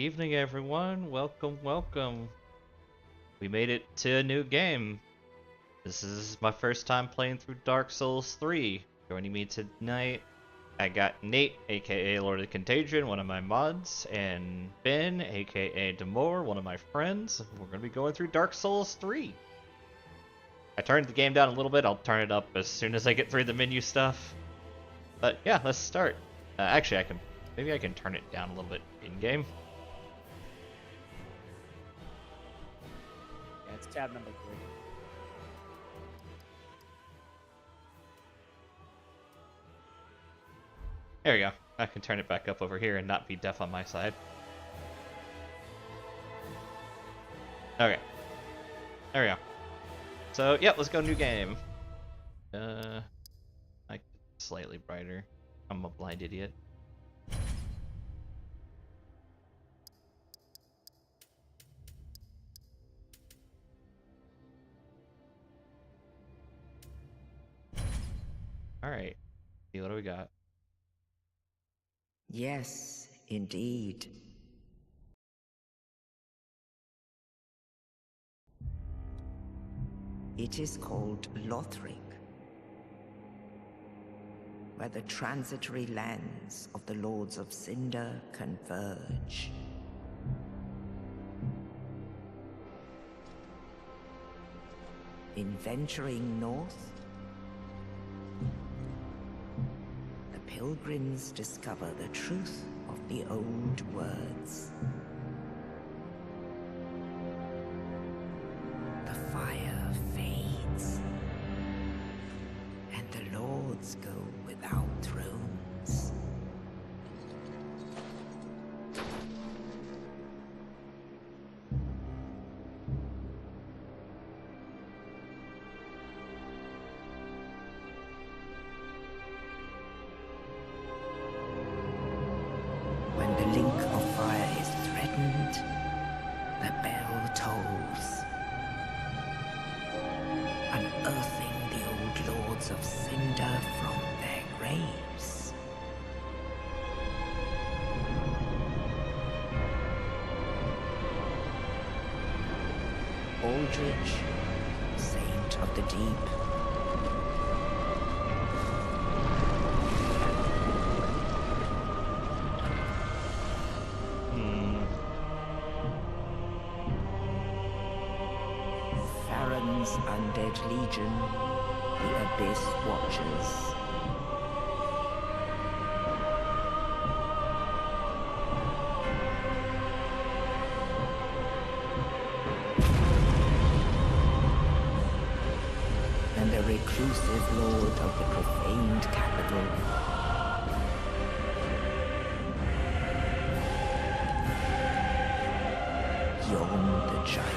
Evening, everyone. Welcome, welcome. We made it to a new game. This is my first time playing through Dark Souls 3. Joining me tonight, I got Nate, aka Lord of Contagion, one of my mods, and Ben, aka Demore, one of my friends. We're going to be going through Dark Souls 3. I turned the game down a little bit. I'll turn it up as soon as I get through the menu stuff. But yeah, let's start. Actually, maybe I can turn it down a little bit in-game. Yeah, it's tab number 3. There we go. I can turn it back up over here and not be deaf on my side. Okay. There we go. So, yep, let's go new game. Like, slightly brighter. I'm a blind idiot. Alright. See, what do we got? Yes, indeed. It is called Lothric, where the transitory lands of the Lords of Cinder converge. In venturing north, the pilgrims discover the truth of the old words. The fire fades, and the lords go without thrones. When the link of fire is threatened, the bell tolls, unearthing the old lords of Cinder from their graves. Aldrich, saint of the deep, Farron's undead legion, the Abyss Watchers. And the reclusive lord of the profaned capital. Yon the Giant.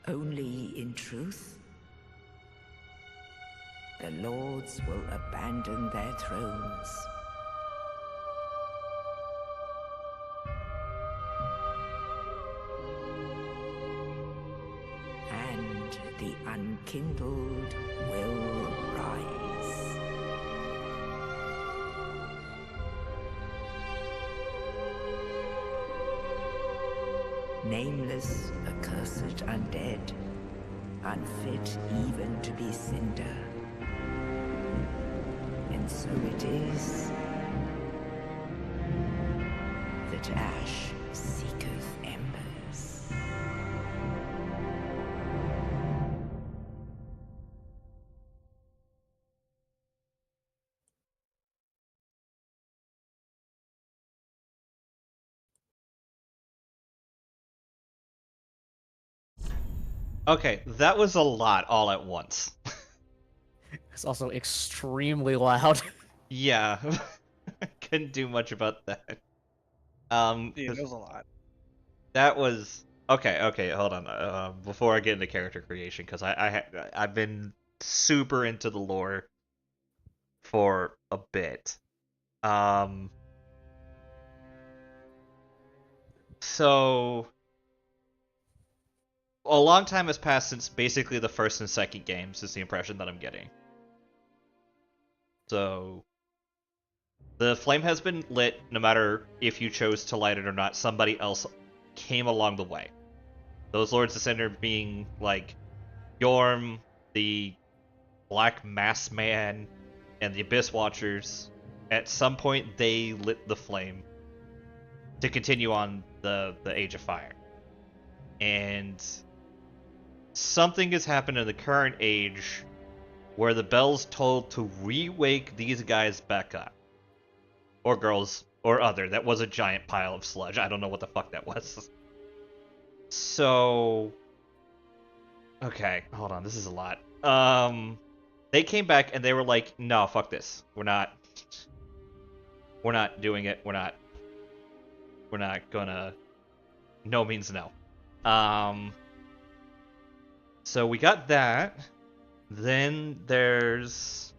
Only in truth, the lords will abandon their thrones. And the unkindled will rise. Nameless, accursed undead, unfit even to be cinder. And so it is that ash seeketh embers. Okay, that was a lot all at once. It's also extremely loud. Yeah. I couldn't do much about that. Yeah, it was a lot. That was okay, hold on. Before I get into character creation, because I've been super into the lore for a bit. So a long time has passed since basically the first and second games, is the impression that I'm getting. So the flame has been lit no matter if you chose to light it or not. Somebody else came along the way. Those Lords of Cinder being like Yorm, the Black Mass Man, and the Abyss Watchers. At some point, they lit the flame to continue on the Age of Fire. And something has happened in the current age where the bell's told to re-wake these guys back up. Or girls, or other. That was a giant pile of sludge. I don't know what the fuck that was. So... okay, hold on, this is a lot. They came back and they were like, no, fuck this. We're not doing it. We're not gonna... no means no. So we got that. Then there's...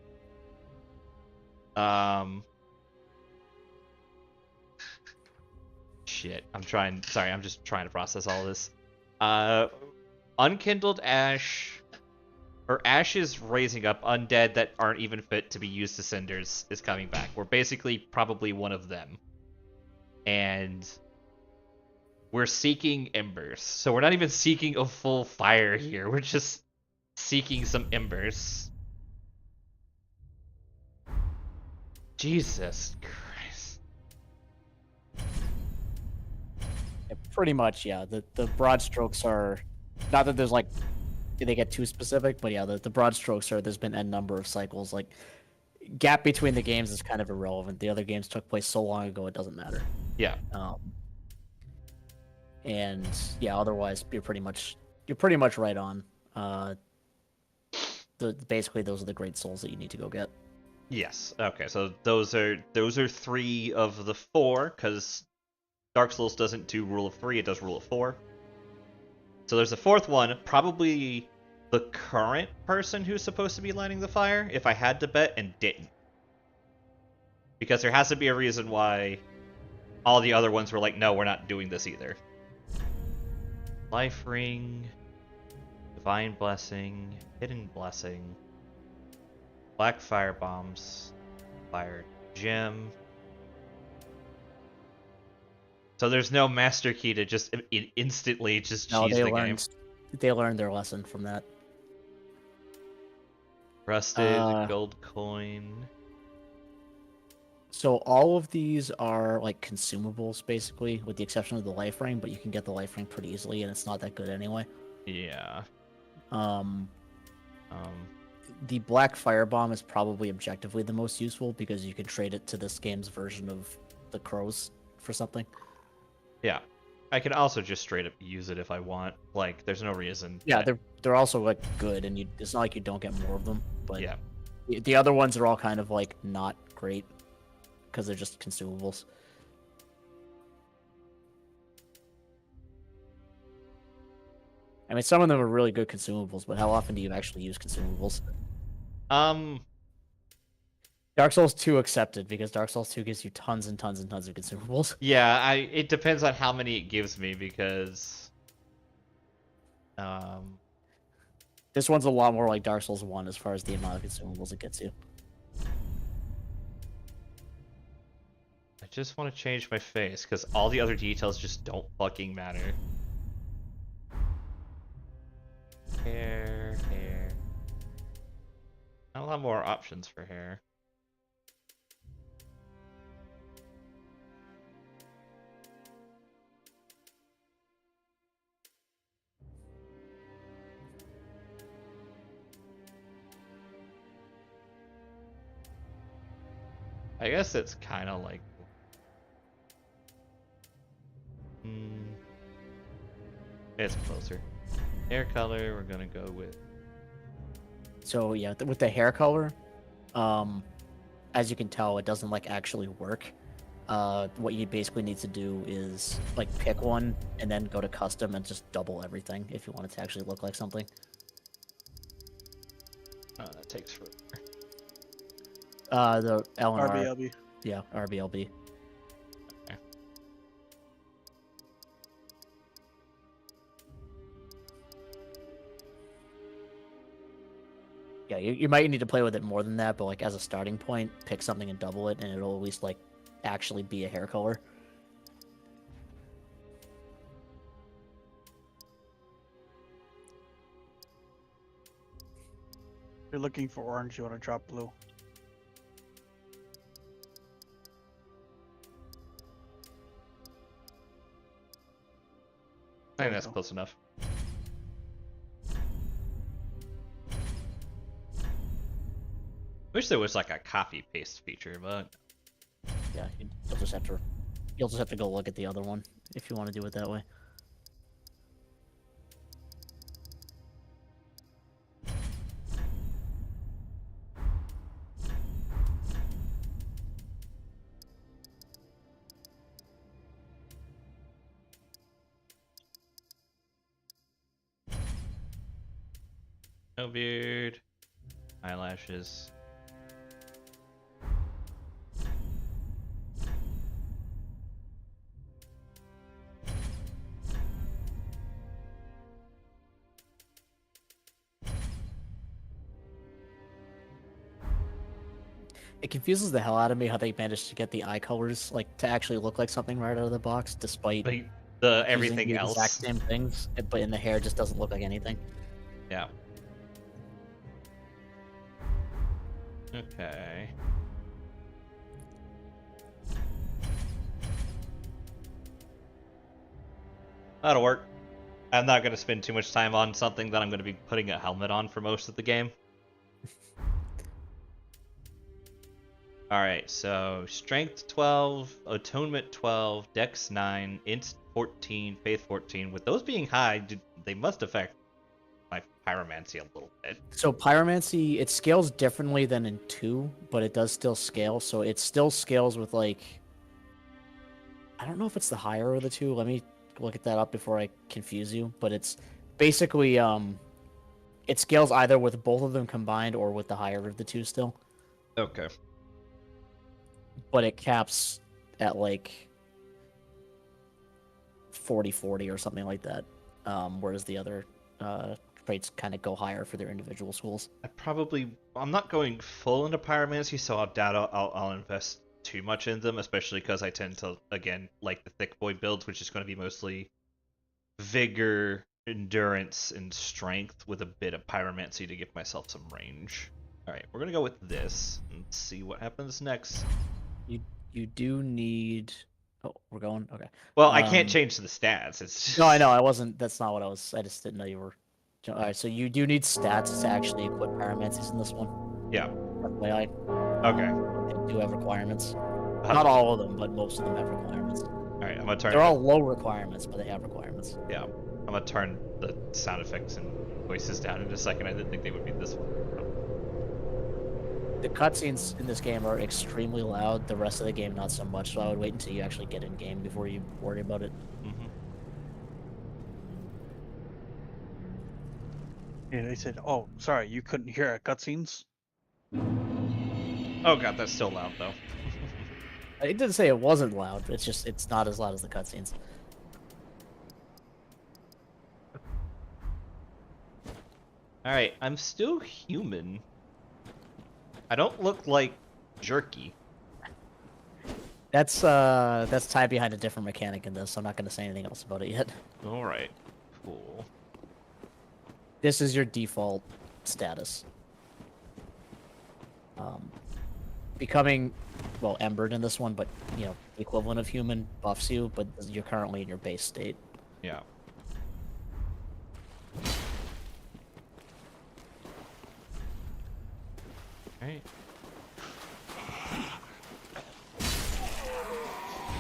shit, I'm just trying to process all of this. Unkindled ash, or ashes raising up undead that aren't even fit to be used to cinders is coming back. We're basically probably one of them. And we're seeking embers. So we're not even seeking a full fire here. We're just seeking some embers. Jesus Christ. Yeah, pretty much, yeah. The broad strokes are, not that there's like, they get too specific, but yeah, the broad strokes are, there's been n number of cycles. Like, gap between the games is kind of irrelevant. The other games took place so long ago, it doesn't matter. Yeah. And yeah, otherwise you're pretty much right on. Basically those are the great souls that you need to go get. Yes. Okay. So those are 3 of the 4, because Dark Souls doesn't do rule of 3; it does rule of 4. So there's a 4th one, probably the current person who's supposed to be lighting the fire, if I had to bet, and didn't. Because there has to be a reason why all the other ones were like, no, we're not doing this either. Life Ring, Divine Blessing, Hidden Blessing, Black Fire Bombs, Fire Gem. So there's no master key to just instantly just cheese the game. They learned their lesson from that. Rusted gold coin. So all of these are like consumables, basically, with the exception of the life ring, but you can get the life ring pretty easily, and it's not that good anyway. Yeah. The black firebomb is probably objectively the most useful because you can trade it to this game's version of the crows for something. Yeah. I can also just straight up use it if I want. Like, there's no reason. Yeah, they're also like good, and it's not like you don't get more of them. But yeah, the other ones are all kind of like not great because they're just consumables. I mean, some of them are really good consumables, but how often do you actually use consumables? Dark Souls 2 accepted, because Dark Souls 2 gives you tons and tons and tons of consumables. Yeah, it depends on how many it gives me, because this one's a lot more like Dark Souls 1 as far as the amount of consumables it gets you. I just want to change my face, because all the other details just don't fucking matter. Hair. A lot more options for hair. I guess it's kind of like... it's closer. Hair color, we're gonna go with... So yeah, with the hair color, as you can tell, it doesn't like actually work. What you basically need to do is like pick one and then go to custom and just double everything if you want it to actually look like something. That takes forever. The L and R. RBLB. Yeah, RBLB. Okay. Yeah, you might need to play with it more than that, but like as a starting point, pick something and double it, and it'll at least like actually be a hair color. If you're looking for orange, you want to drop blue. I think that's close enough. Wish there was like a copy paste feature, but Yeah, you'll just have to go look at the other one if you want to do it that way. no beard, eyelashes. It confuses the hell out of me how they managed to get the eye colors like to actually look like something right out of the box, despite Like using everything the else. exact same things, but in the hair just doesn't look like anything. Yeah. Okay. That'll work. I'm not going to spend too much time on something that I'm going to be putting a helmet on for most of the game. Alright, so Strength 12, Atonement 12, Dex 9, Int 14, Faith 14. With those being high, they must affect my Pyromancy a little bit. So Pyromancy, it scales differently than in 2, but it does still scale. So it still scales with like... I don't know if it's the higher of the two. Let me look at that up before I confuse you. But it's basically... it scales either with both of them combined or with the higher of the two still. Okay. But it caps at like 40-40 or something like that. Whereas the other traits kind of go higher for their individual schools. I'm not going full into Pyromancy, so I doubt I'll invest too much in them, especially because I tend to, again, like the Thick Boy builds, which is going to be mostly Vigor, Endurance, and Strength with a bit of Pyromancy to give myself some range. Alright, we're going to go with this and see what happens next. You do need... Oh, we're going? Okay. Well, I can't change the stats. It's just... No, I know. I wasn't... That's not what I was... I just didn't know you were... Alright, so you do need stats to actually equip Pyromancies in this one. Yeah. FYI. Okay. They do have requirements. Not all of them, but most of them have requirements. Alright, I'm going to turn... They're all low requirements, but they have requirements. Yeah. I'm going to turn the sound effects and voices down in a second. I didn't think they would be this one. The cutscenes in this game are extremely loud. The rest of the game, not so much. So I would wait until you actually get in game before you worry about it. Mm-hmm. Yeah, they said, "Oh, sorry, you couldn't hear our cutscenes." Oh god, that's still loud though. It didn't say it wasn't loud. It's just it's not as loud as the cutscenes. Alright, I'm still human. I don't look like jerky. That's tied behind a different mechanic in this, so I'm not gonna say anything else about it yet. Alright, cool. This is your default status. Becoming, well, embered in this one, but, you know, the equivalent of human buffs you, but you're currently in your base state. Yeah. Alright.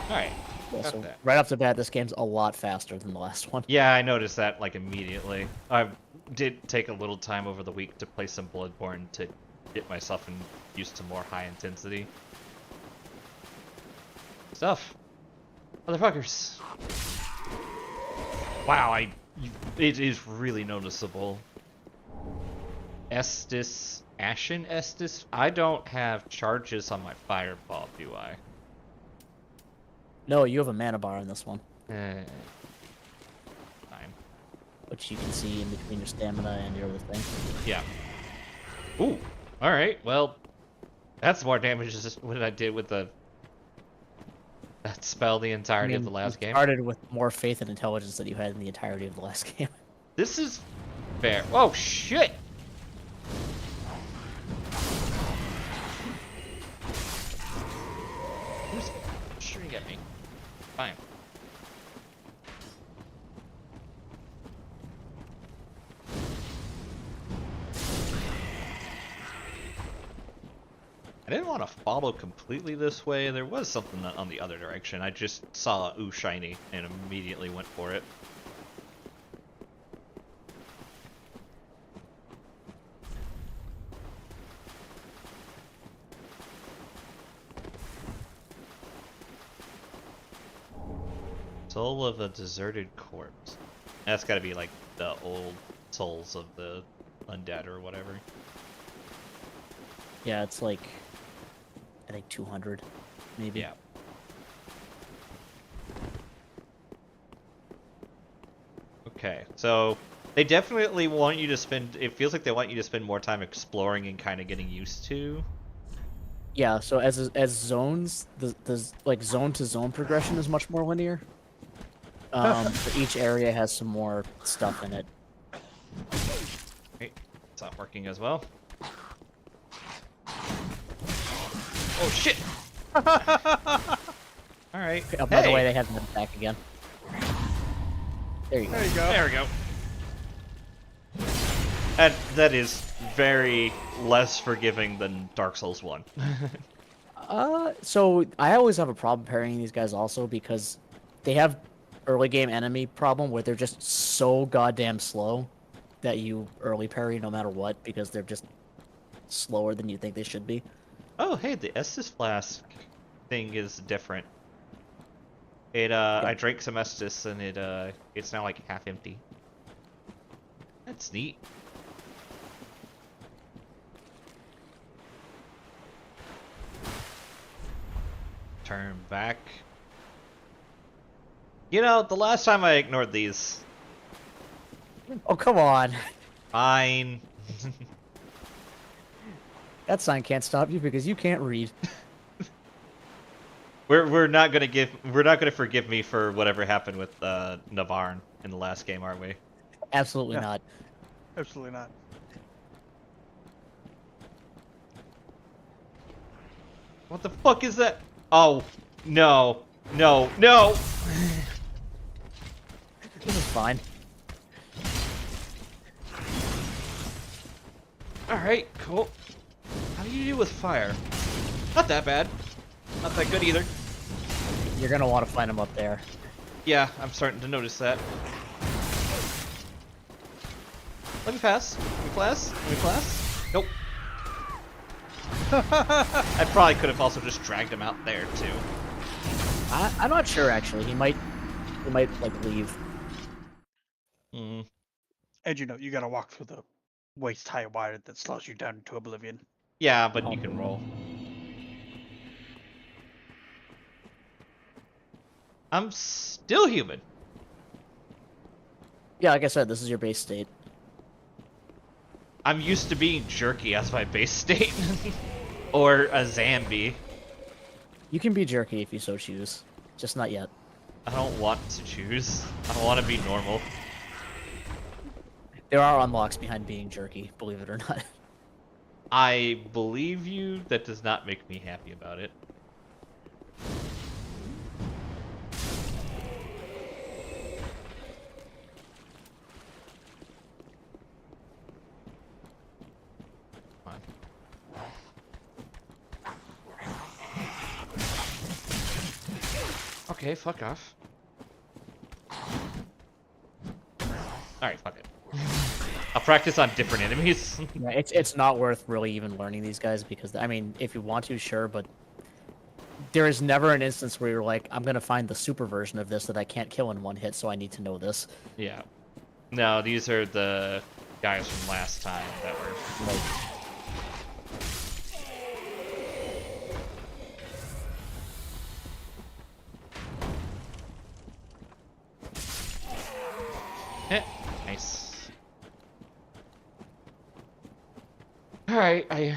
Alright. Yeah, Got so that. right off the bat, this game's a lot faster than the last one. Yeah, I noticed that like immediately. I did take a little time over the week to play some Bloodborne to get myself used to more high intensity stuff. Motherfuckers. Wow, it is really noticeable. Estus, Ashen Estus? I don't have charges on my fireball, do I? No, you have a mana bar in this one, Fine. which you can see in between your stamina and your other thing. Yeah. Ooh. All right. Well, that's more damage than I did with that spell the I entirety of mean, the you last game. started with more faith and intelligence than you had in the entirety of the last game. This is fair. Oh shit! Who's shooting at me? Fine. I didn't want to follow completely this way. There was something on the other direction. I just saw ooh shiny and immediately went for it. Soul of a deserted corpse. That's gotta be like the old souls of the undead or whatever. Yeah, it's like, I think 200, maybe. Yeah. Okay, so they definitely want you to spend, it feels like they want you to spend more time exploring and kind of getting used to. Yeah, so as zones, the like zone to zone progression is much more linear. But each area has some more stuff in it. Wait, it's not working as well. Oh shit! Alright. Oh, by the way, they have an attack again. There you go. There you go. There we go. That is very less forgiving than Dark Souls 1. So I always have a problem parrying these guys also because they have early game enemy problem where they're just so goddamn slow that you early parry no matter what because they're just slower than you think they should be. Oh, hey, the Estus Flask thing is different. It, I drank some Estus and it's now like half empty. That's neat. Turn back. You know, the last time I ignored these. Oh, come on. Fine. That sign can't stop you because you can't read. We're not gonna forgive me for whatever happened with Navarne in the last game, are we? Absolutely Yeah. not. Absolutely not. What the fuck is that? Oh, no, no, no! This is fine. Alright, cool. How do you do with fire? Not that bad. Not that good either. You're gonna want to find them up there. Yeah, I'm starting to notice that. Let me pass. Let me pass. Let me pass. Nope. I probably could have also just dragged him out there too. I'm not sure actually. He might like leave. Hmm. And you know, you gotta walk through the waist-high wire that slows you down into oblivion. Yeah, but you can roll. I'm still human. Yeah, like I said, this is your base state. I'm used to being jerky as my base state. Or a Zambi. You can be jerky if you so choose. Just not yet. I don't want to choose. I want to be normal. There are unlocks behind being jerky, believe it or not. I believe you. That does not make me happy about it. Come on. Okay, fuck off. Alright, fuck it. I'll practice on different enemies. Yeah, it's not worth really even learning these guys because I mean, if you want to, sure, but there is never an instance where you're like, I'm gonna find the super version of this that I can't kill in one hit, so I need to know this. Yeah. No, these are the guys from last time that were Like, nice. Alright, I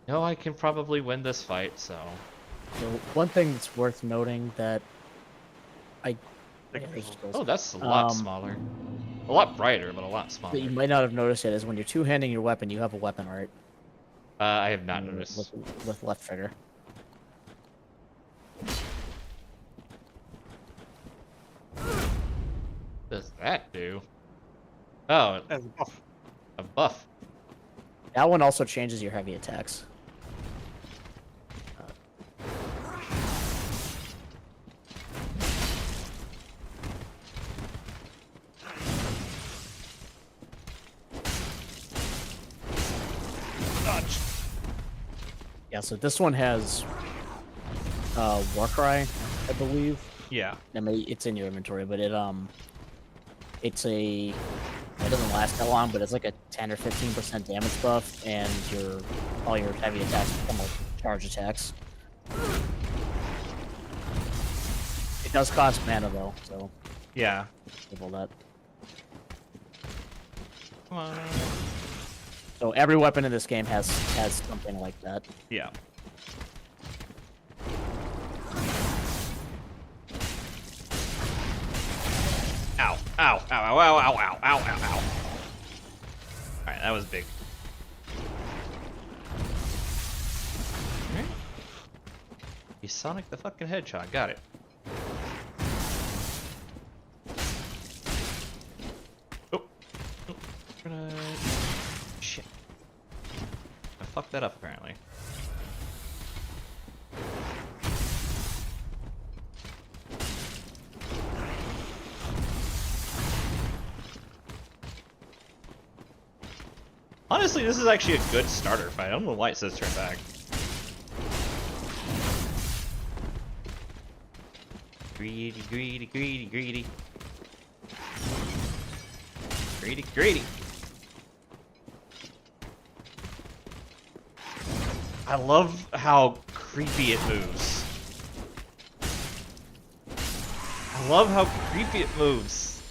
know I can probably win this fight, so... So one thing that's worth noting that Big yeah, there visual. she goes. Oh, that's a lot Um, smaller. A lot brighter, but a lot that smaller. you might not have noticed it is when you're two-handing your weapon, you have a weapon art I have not noticed. with left trigger. What does that do? Oh, As a buff. a buff. That one also changes your heavy attacks. Dodge. Yeah, so this one has Warcry, I believe. Yeah. I mean, it's in your inventory, but it doesn't last that long, but it's like a 10 or 15% damage buff, and all your heavy attacks become like charge attacks. It does cost mana though, so Yeah. give all that. Come on. So every weapon in this game has something like that. Yeah. Ow. Ow. Ow. Ow. Ow. Ow. Ow. Ow. Ow. Ow. Alright, that was big. Alright. He's Sonic the fucking Hedgehog. Got it. Oh. Oh. Grenade. Shit. I fucked that up apparently. Honestly, this is actually a good starter fight. I don't know why it says turn back. Greedy, greedy, greedy, greedy. Greedy, greedy. I love how creepy it moves. I love how creepy it moves.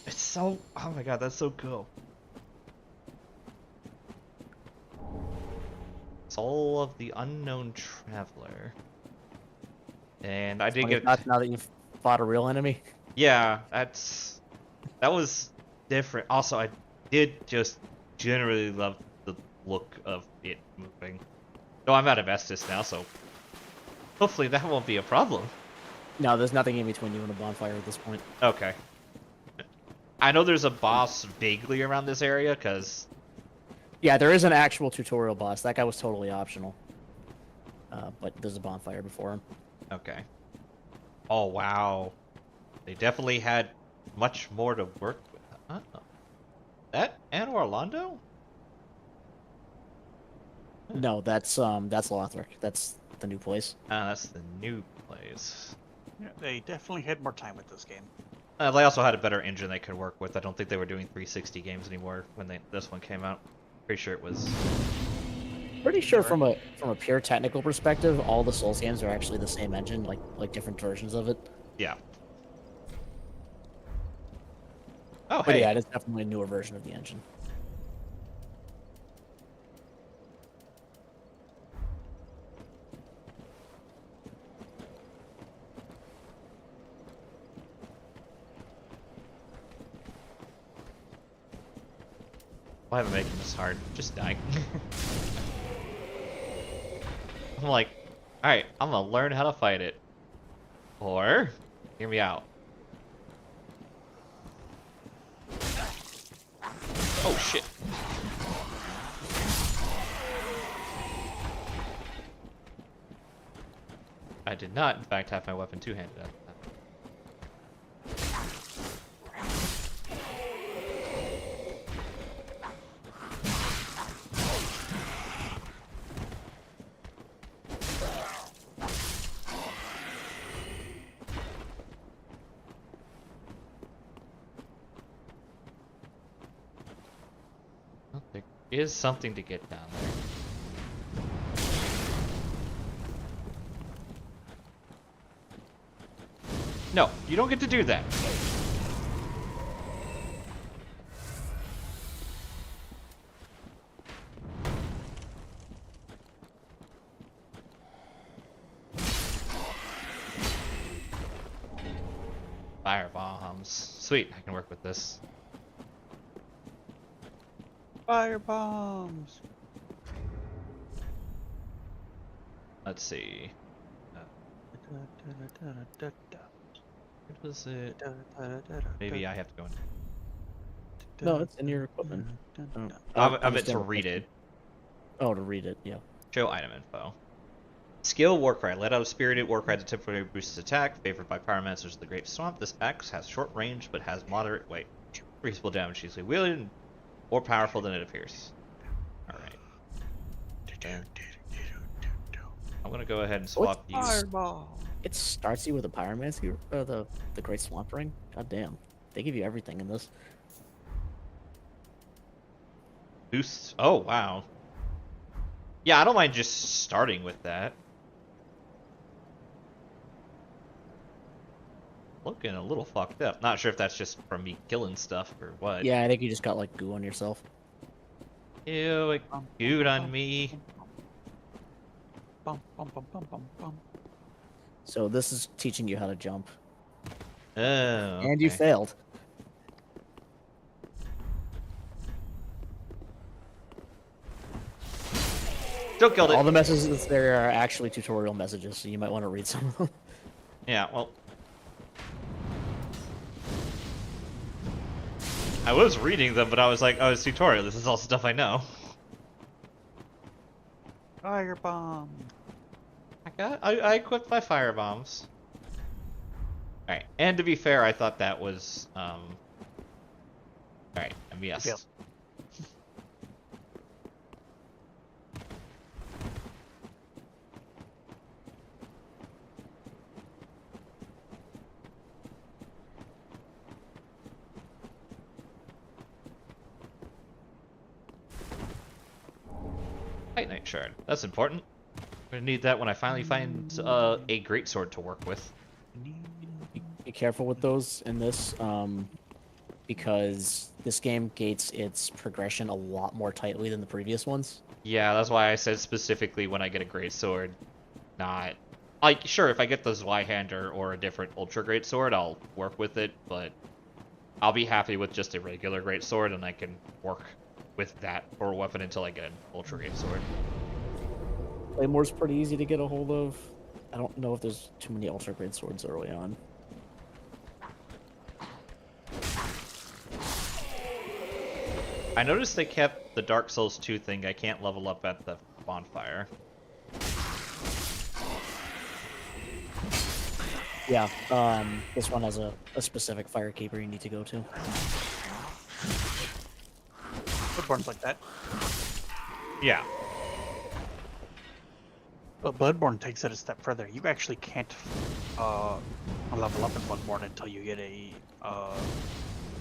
It's so... Oh my god, that's so cool. Soul of the Unknown Traveler. And I did Funny get... thoughts now that you've fought a real enemy. Yeah, that was different. Also, I did just generally love the look of it moving. Though I'm out of Estus now, so hopefully that won't be a problem. No, there's nothing in between you and a bonfire at this point. Okay. I know there's a boss vaguely around this area, because... Yeah, there is an actual tutorial boss. That guy was totally optional. But there's a bonfire before him. Okay. Oh, wow. They definitely had much more to work with. Oh. That and Orlando? No, that's Lothric. That's the new place. Ah, that's the new place. Yeah, they definitely had more time with this game. They also had a better engine they could work with. I don't think they were doing 360 games anymore when this one came out. Pretty sure it was. Pretty sure from a pure technical perspective, all the Souls games are actually the same engine, like different versions of it. Yeah. Oh, But hey. yeah, it is definitely a newer version of the engine. Why am I making this hard? Just die. I'm like, alright, I'm gonna learn how to fight it. Or, hear me out. Oh shit. I did not, in fact, have my weapon two-handed at the time. Well, there is something to get down there. No, you don't get to do that. Fire bombs. Sweet, I can work with this. Fire bombs. Let's see. What was it? Maybe I have to go in. No, it's in your equipment. I meant to read it. Oh, to read it, yeah. Show item info. Skill Warcry. Let out a spirited Warcry to temporarily boost its attack. Favored by Pyromancers of the Great Swamp. This axe has short range but has moderate weight. Reasonable damage, easily wielded, and more powerful than it appears. Alright. I'm gonna go ahead and swap these. Fireball. It starts you with a pyromancy, the Great Swamp Ring. God damn, they give you everything in this. Boosts. Oh, wow. Yeah, I don't mind just starting with that. Looking a little fucked up. Not sure if that's just from me killing stuff or what. Yeah, I think you just got like goo on yourself. Ew, it gooed on me. Bum, bum, bum, bum, bum, bum. So this is teaching you how to jump, Oh, and you okay. failed. Still killed All it. the messages there are actually tutorial messages, so you might want to read some of them. Yeah, well. I was reading them, but I was like, oh, it's tutorial. This is all stuff I know. Fire bomb. I equipped my fire bombs. Alright, and to be fair, I thought that was, Alright, yes. Yep. Titanite shard. That's important. I'm gonna need that when I finally find a greatsword to work with. Be careful with those in this, because this game gates its progression a lot more tightly than the previous ones. Yeah, that's why I said specifically when I get a greatsword, not... Like, sure, if I get the Zweihander or a different ultra greatsword, I'll work with it, but I'll be happy with just a regular greatsword, and I can work with that for a weapon until I get an ultra greatsword. Claymore's pretty easy to get a hold of. I don't know if there's too many ultra great swords early on. I noticed they kept the Dark Souls 2 thing. I can't level up at the bonfire. Yeah, this one has a specific fire keeper you need to go to. Bloodborne's like that. Yeah. But Bloodborne takes it a step further. You actually can't level up in Bloodborne until you get a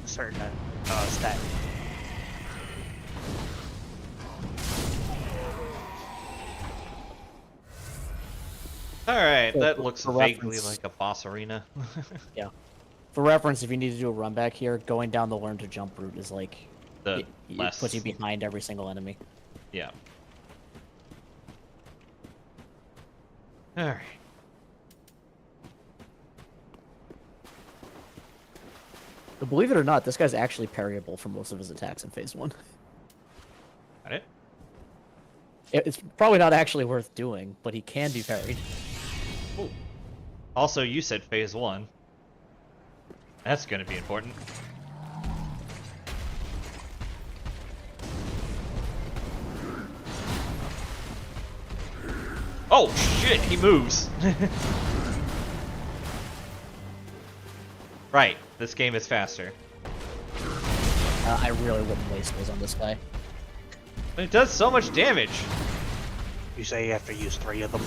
certain stat. Alright, So, that looks for vaguely reference- like a boss arena. Yeah. For reference, if you need to do a run back here, going down the learn to jump route is like The it less... puts you behind every single enemy. Yeah. Alright. But believe it or not, this guy's actually parryable for most of his attacks in phase 1. Got it? It's probably not actually worth doing, but he can be parried. Ooh. Also, you said phase 1. That's gonna be important. Oh shit, he moves! Right, this game is faster. I really wouldn't waste those on this guy. But it does so much damage! You say you have to use 3 of them.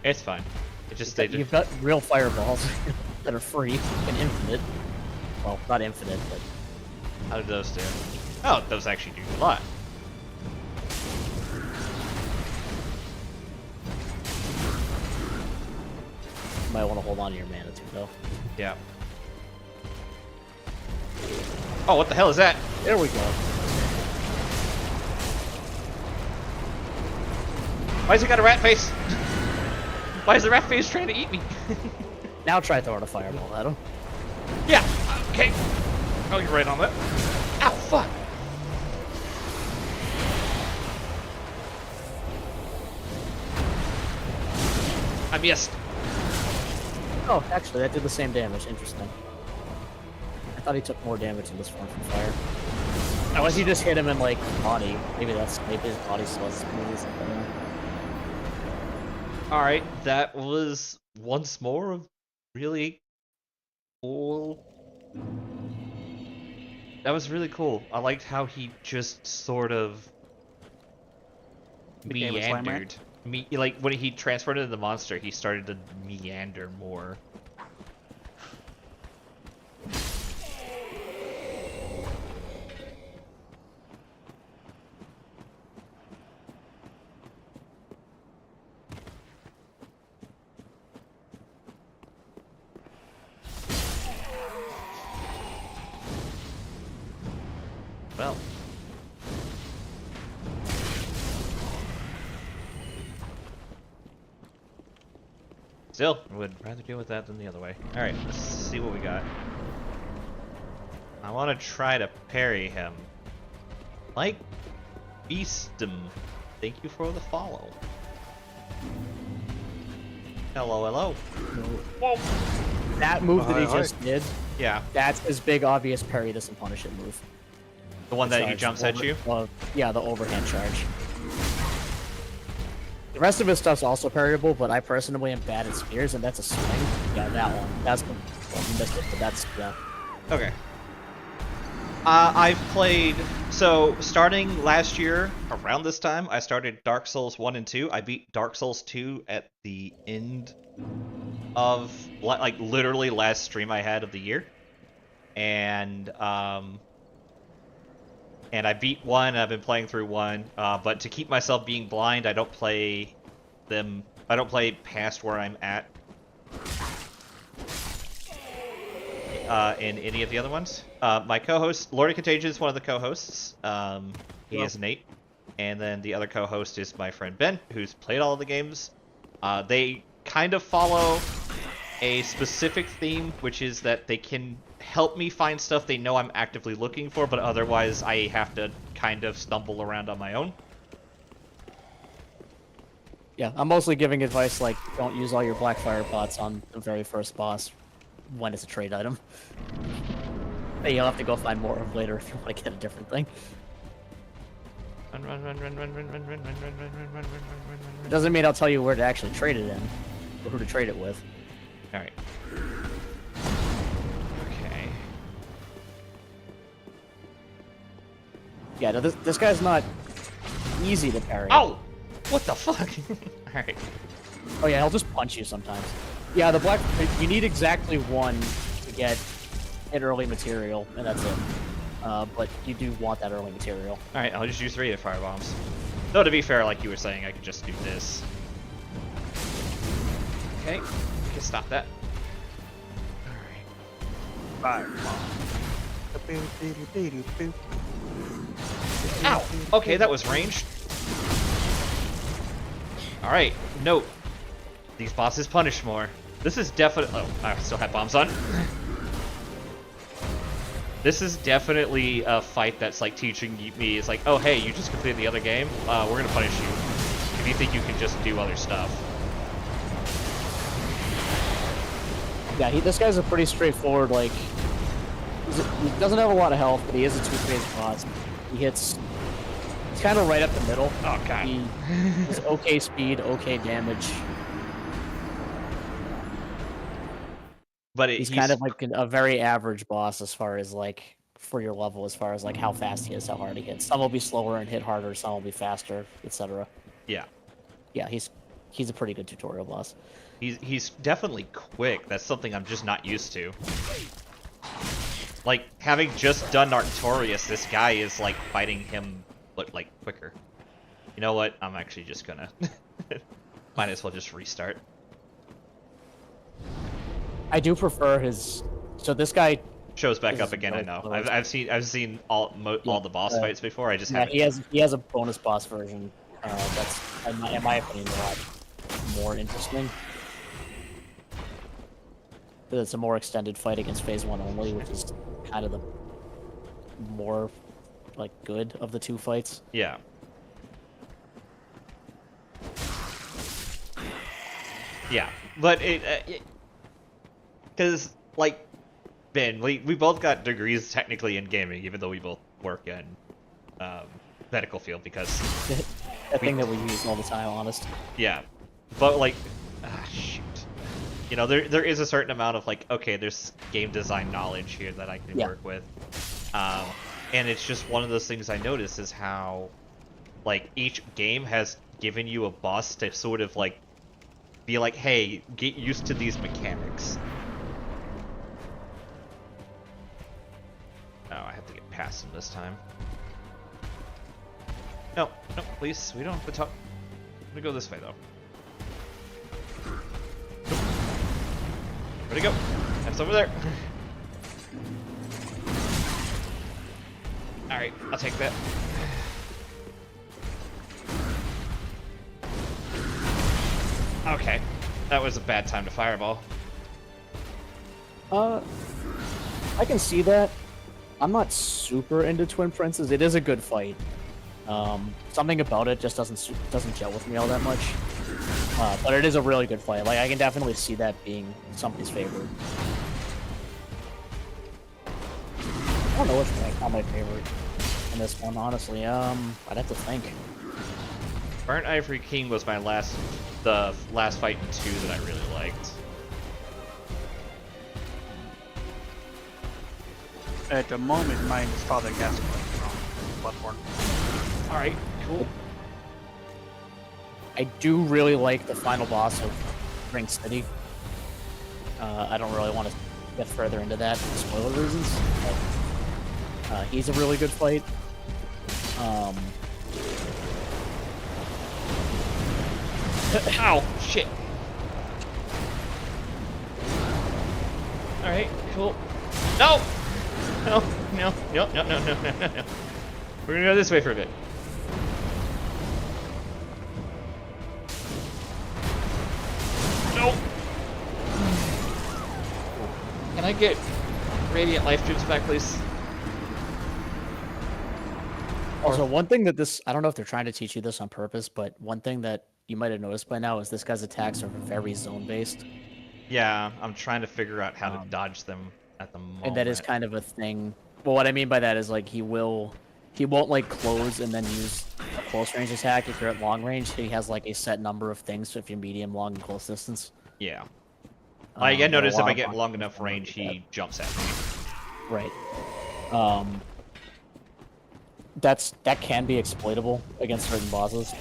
It's fine. It just stayed. You've got real fireballs that are free and infinite. Well, not infinite, but How did those do? Oh, those actually do a lot. you might want to hold on to your mana too, though. Yeah. Oh, what the hell is that? There we go. Why's it got a rat face? Why is the rat face trying to eat me? Now try throwing a fireball at him. Yeah. Okay. Oh, you're right on that. Ow, fuck. I missed. Oh, actually, that did the same damage. Interesting. I thought he took more damage in this one from fire. Unless you just hit him in, like, body. Maybe his body still has something. Alright, that was once more a really cool. That was really cool. I liked how he just sort of Became a slime rat? meandered. Like when he transferred into the monster, he started to meander more. Well. Still, I would rather deal with that than the other way. Alright, let's see what we got. I want to try to parry him. Like Beastum. Thank you for the follow. Hello, hello. Whoa. That move that he just did, Yeah. that's his big obvious parry this and punish it move. The one that he jumps at you? Yeah, the overhand charge. The rest of his stuff's also parryable, but I personally am bad at spears, and that's a swing. Yeah, that one. That's the one. Missed it, but that's, yeah. Okay. I've played, so starting last year, around this time, I started Dark Souls 1 and 2. I beat Dark Souls 2 at the end of, like, literally last stream I had of the year. And I beat 1, I've been playing through 1, but to keep myself being blind, I don't play past where I'm at in any of the other ones. My co-host, Lord of Contagion, is one of the co-hosts. He is Nate. And then the other co-host is my friend Ben, who's played all of the games. They kind of follow a specific theme, which is that they can help me find stuff they know I'm actively looking for, but otherwise I have to kind of stumble around on my own. Yeah, I'm mostly giving advice like, don't use all your Blackfire pots on the very first boss when it's a trade item. But you'll have to go find more of later if you want to get a different thing. Run, run, run, run, run, run, run, run, run, run, run, run, run, run, It doesn't mean I'll tell you where to actually trade it in, or who to trade it with. Alright. Okay. Yeah, no, this guy's not easy to parry. Oh! What the fuck? Alright. Oh yeah, he'll just punch you sometimes. Yeah, the black, you need exactly one to get an early material, and that's it. But you do want that early material. Alright, I'll just use 3 of firebombs. Though to be fair, like you were saying, I could just do this. Okay, we can stop that. Alright. Ow! Okay, that was ranged. Alright, note. These bosses punish more. This is definitely... Oh, I still have bombs on. This is definitely a fight that's like teaching me, it's like, oh hey, you just completed the other game? We're gonna punish you. If you think you can just do other stuff. Yeah, this guy's a pretty straightforward, like... He doesn't have a lot of health, but he is a two-phase boss. He hits... He's kind of right up the middle. Oh god. He has okay speed, okay damage. But he's kind of like a very average boss as far as like for your level, as far as like how fast he is, how hard he hits. Some will be slower and hit harder, some will be faster, etc. Yeah. Yeah, he's a pretty good tutorial boss. He's definitely quick. That's something I'm just not used to. Like having just done Arctorias, this guy is like fighting him like quicker. You know what? I'm actually just gonna might as well just restart. I do prefer his. So this guy shows back up again. I know. I've seen all the boss fights before. I just haven't. He has a bonus boss version. That's in my opinion a lot more interesting. that it's a more extended fight against phase 1 only, which is kind of the more like good of the two fights. Yeah. Yeah, but because like Ben, we both got degrees technically in gaming, even though we both work in medical field because That thing that we use all the time, honest. yeah, but like shoot, you know there is a certain amount of like okay, there's game design knowledge here that I can work with, and it's just one of those things I notice is how like each game has given you a boss to sort of like be like, hey, get used to these mechanics. Oh, I have to get past him this time. No, no, please, we don't have to talk. I'm gonna go this way, though. Nope. Where'd he go? That's over there. Alright, I'll take that. Okay, that was a bad time to fireball. I can see that. I'm not super into Twin Princes. It is a good fight. Something about it just doesn't gel with me all that much. But it is a really good fight. Like I can definitely see that being somebody's favorite. I don't know which one not my favorite in this one, honestly. I'd have to think. Burnt Ivory King was the last fight in 2 that I really liked. At the moment, mine is Father Gascoigne from Bloodborne. Alright, cool. I do really like the final boss of Ring City. I don't really want to get further into that for spoiler reasons, but he's a really good fight. Ow! Shit! Alright, cool. No! No, no, no, no, no, no, no, no. We're gonna go this way for a bit. No! Can I get Radiant Life Troops back, please? Also, one thing that I don't know if they're trying to teach you this on purpose, but one thing that you might have noticed by now is this guy's attacks are very zone-based. Yeah, I'm trying to figure out how to dodge them at the moment. And that is kind of a thing. Well, what I mean by that is like he won't like close and then use a close range attack if you're at long range. He has like a set number of things if you're medium, long, and close distance. Yeah. I notice if I get long enough don't range, do he jumps at me. Right. That can be exploitable against certain bosses.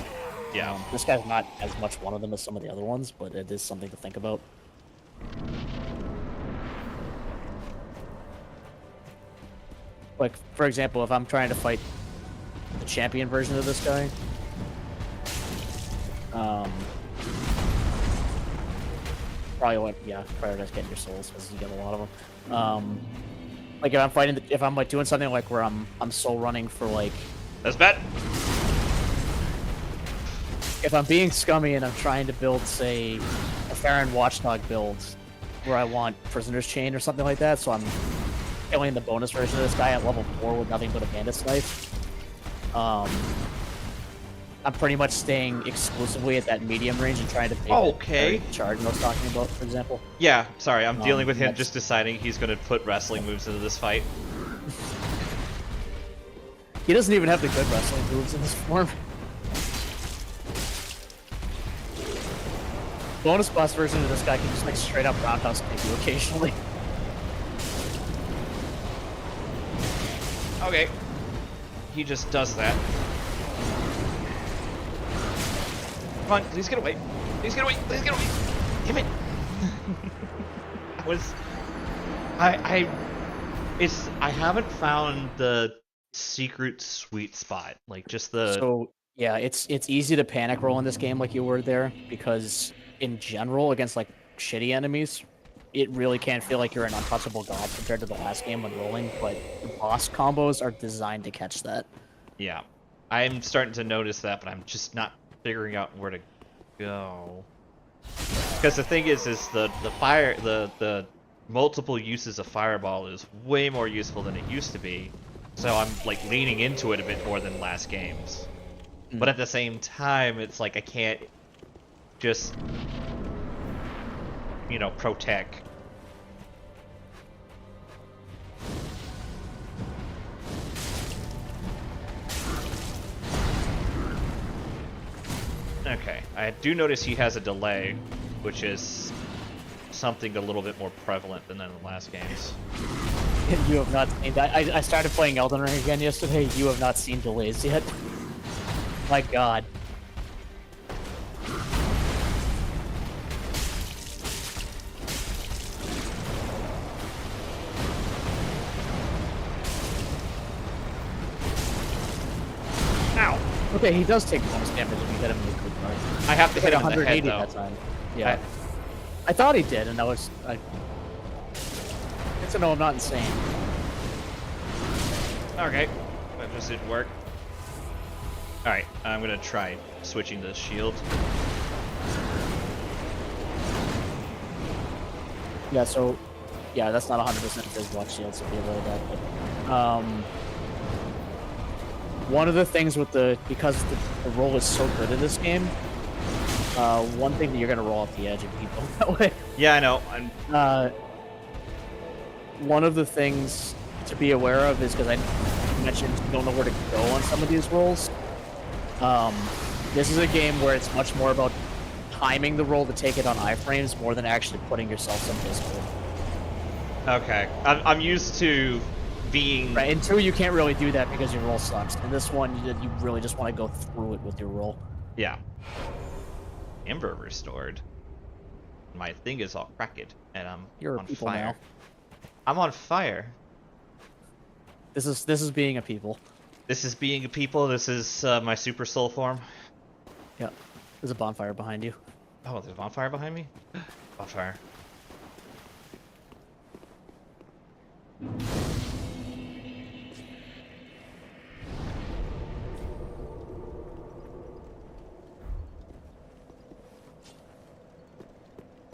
Yeah. This guy's not as much one of them as some of the other ones, but it is something to think about. Like, for example, if I'm trying to fight the champion version of this guy, prioritize getting your souls because you get a lot of them. Like if I'm like doing something like where I'm soul running for like. That's bad. If I'm being scummy and I'm trying to build, say, a Farron Watchdog build where I want Prisoner's Chain or something like that, so I'm killing the bonus version of this guy at level 4 with nothing but a Bandit's Knife. I'm pretty much staying exclusively at that medium range and trying to take the charge I was talking about, for example. Yeah, sorry, I'm dealing with him just deciding he's going to put wrestling moves into this fight. He doesn't even have the good wrestling moves in this form. Bonus boss version of this guy can just like straight up roundhouse kick you occasionally. Okay. He just does that. Come on, please get away. Please get away. Please get away. Damn it. I haven't found the secret sweet spot. Like just the. So yeah, it's easy to panic roll in this game like you were there because in general against like shitty enemies, it really can feel like you're an untouchable god compared to the last game when rolling, but the boss combos are designed to catch that. Yeah. I'm starting to notice that, but I'm just not figuring out where to go. Because the thing is the multiple uses of Fireball is way more useful than it used to be. So I'm like leaning into it a bit more than last games. But at the same time, it's like I can't just, you know, protect. Okay, I do notice he has a delay, which is something a little bit more prevalent than in the last games. You have not seen that. I started playing Elden Ring again yesterday. You have not seen delays yet. My God. Ow! Okay, he does take bonus damage if you hit him with a quick guard. I have to hit him in the head, 180 though. that time. Yeah. I thought he did, and that was... Good to know I'm not insane. Okay, that just didn't work. Alright, I'm gonna try switching to shield. Yeah, so... Yeah, that's not 100% physical shield, so be aware of that. But, one of the things with the... Because the roll is so good in this game, one thing that you're gonna roll off the edge if you go that way. Yeah, I know. One of the things to be aware of is because I mentioned you don't know where to go on some of these rolls. This is a game where it's much more about timing the roll to take it on iframes more than actually putting yourself someplace cool. Okay, I'm used to being... Right, and two, you can't really do that because your roll sucks. In this one, you really just want to go through it with your roll. Yeah. Ember restored. My thing is all cracked, and I'm You're a on people fire. now. I'm on fire. This is being a people. This is being a people. This is my super soul form. Yeah. There's a bonfire behind you. Oh, there's a bonfire behind me? Bonfire.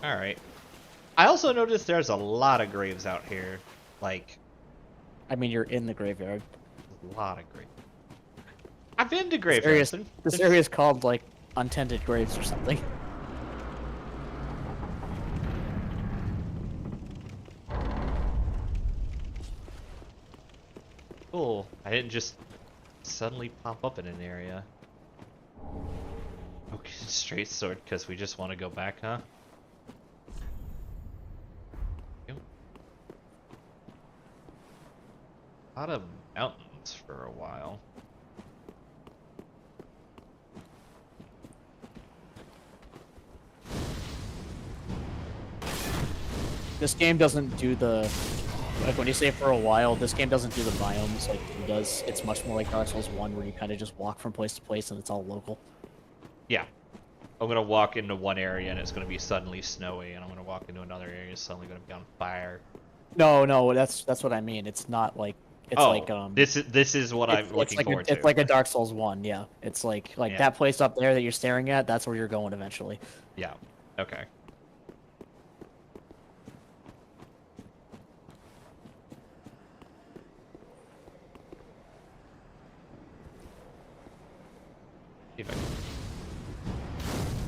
Alright. I also noticed there's a lot of graves out here. Like, I mean, you're in the graveyard. a lot of graves. I've been to graveyards. This area is called, like, untended graves or something. Cool. I didn't just suddenly pop up in an area. Okay, straight sword, because we just want to go back, huh? Yep. A lot of mountains for a while. This game doesn't do the... Like, when you say for a while, this game doesn't do the biomes like it does. It's much more like Dark Souls 1, where you kind of just walk from place to place and it's all local. Yeah. I'm gonna walk into one area and it's gonna be suddenly snowy, and I'm gonna walk into another area and it's suddenly gonna be on fire. No, that's what I mean. It's not like... It's like, this is what I'm looking like forward to. It's like a Dark Souls 1, yeah. It's like Yeah. that place up there that you're staring at, that's where you're going eventually. Yeah. Okay. See if I can...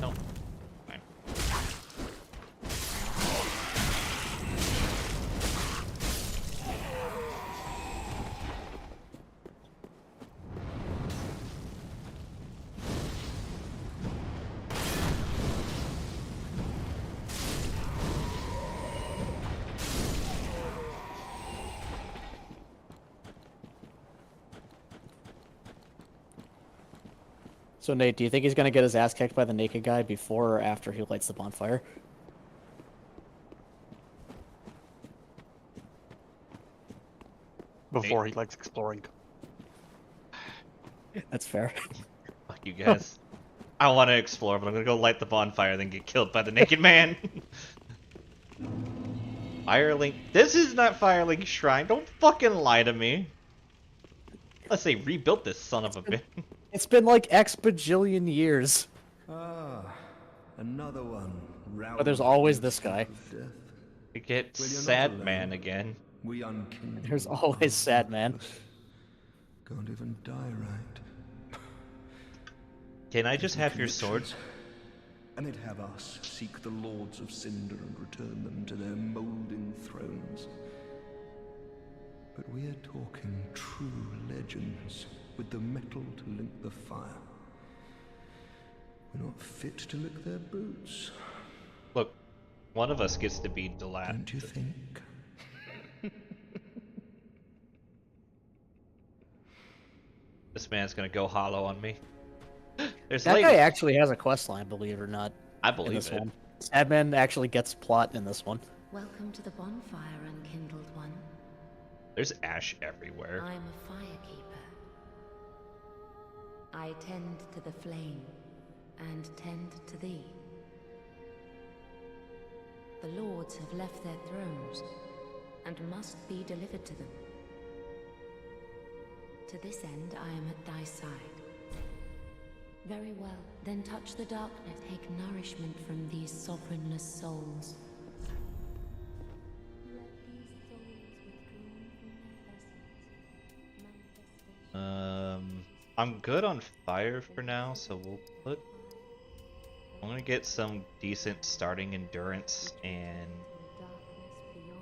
No. Fine. So Nate, do you think he's gonna get his ass kicked by the naked guy before or after he lights the bonfire? Before he likes exploring. That's fair. Fuck you guys. I want to explore, but I'm gonna go light the bonfire, then get killed by the naked man. Firelink. This is not Firelink Shrine. Don't fucking lie to me. Unless they rebuilt this son of a bitch. It's been like X bajillion years. Ah, another one. But there's always this guy. We get Well, you're not Sad alone. Man again. We unkindled. There's always Sad Man. Can't even die right. Can I just If we have your commit sword? treason, and they'd have us seek the lords of Cinder and return them to their moulding thrones. But we are talking true legends with the metal to link the fire. We're not fit to lick their boots, Look, one of us gets to be the last. don't you think? This man's gonna go hollow on me. There's That lady. guy actually has a quest line, believe it or not. I In believe this it. one, Sadman actually gets plot in this one. Welcome to the bonfire, unkindled one. There's ash everywhere. I am a firekeeper. I tend to the flame, and tend to thee. The lords have left their thrones, and must be delivered to them. To this end, I am at thy side. Very well, then touch the darkness. Take nourishment from these sovereignless souls. I'm good on fire for now, so we'll put. I'm gonna get some decent starting endurance and.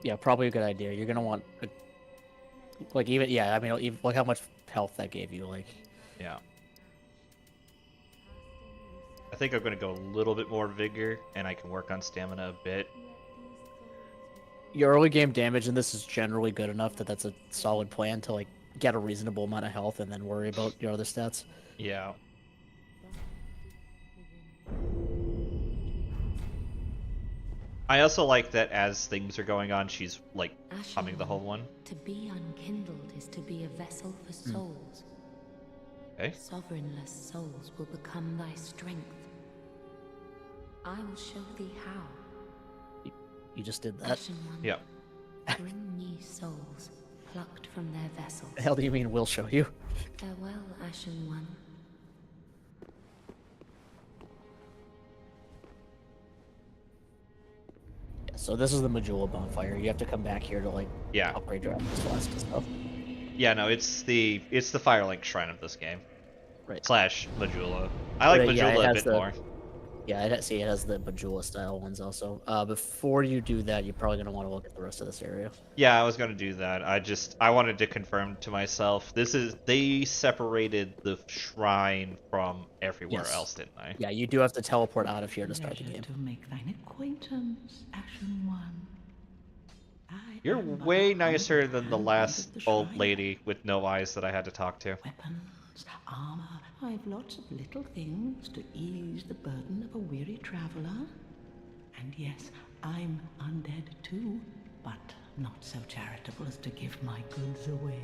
Yeah, probably a good idea. You're gonna want, like, even yeah. I mean, even, look how much health that gave you. Like, Yeah. I think I'm gonna go a little bit more vigor, and I can work on stamina a bit. your early game damage in this is generally good enough that that's a solid plan to like get a reasonable amount of health and then worry about your other stats. Yeah. I also like that as things are going on, she's like humming the whole one. To be unkindled is to be a vessel for souls. Okay. Sovereignless souls will become thy strength. I will show thee how. You just did that. Ashen one, Yeah. bring me souls plucked from their vessels. The hell do you mean we'll show you? Farewell, Ashen one. So this is the Majula bonfire. You have to come back here to like Yeah. upgrade your Atlas Flask and stuff. Yeah, no, it's the Firelink shrine of this game. Right. Slash Majula. I like But, yeah, it Majula a has bit the- more. Yeah, it has the Majula style ones also. Before you do that, you're probably gonna want to look at the rest of this area. Yeah, I was gonna do that. I wanted to confirm to myself. They separated the shrine from everywhere Yes. else, didn't they? Yeah, you do have to teleport out of here to start the Pleasure game. to make thine acquaintance, Ashen One. I You're am but way a nicer humble than the handmaid last of the old shrine. lady with no eyes that I had to talk to. Weapons, armor. I've lots of little things to ease the burden of a weary traveler. And yes, I'm undead too, but not so charitable as to give my goods away.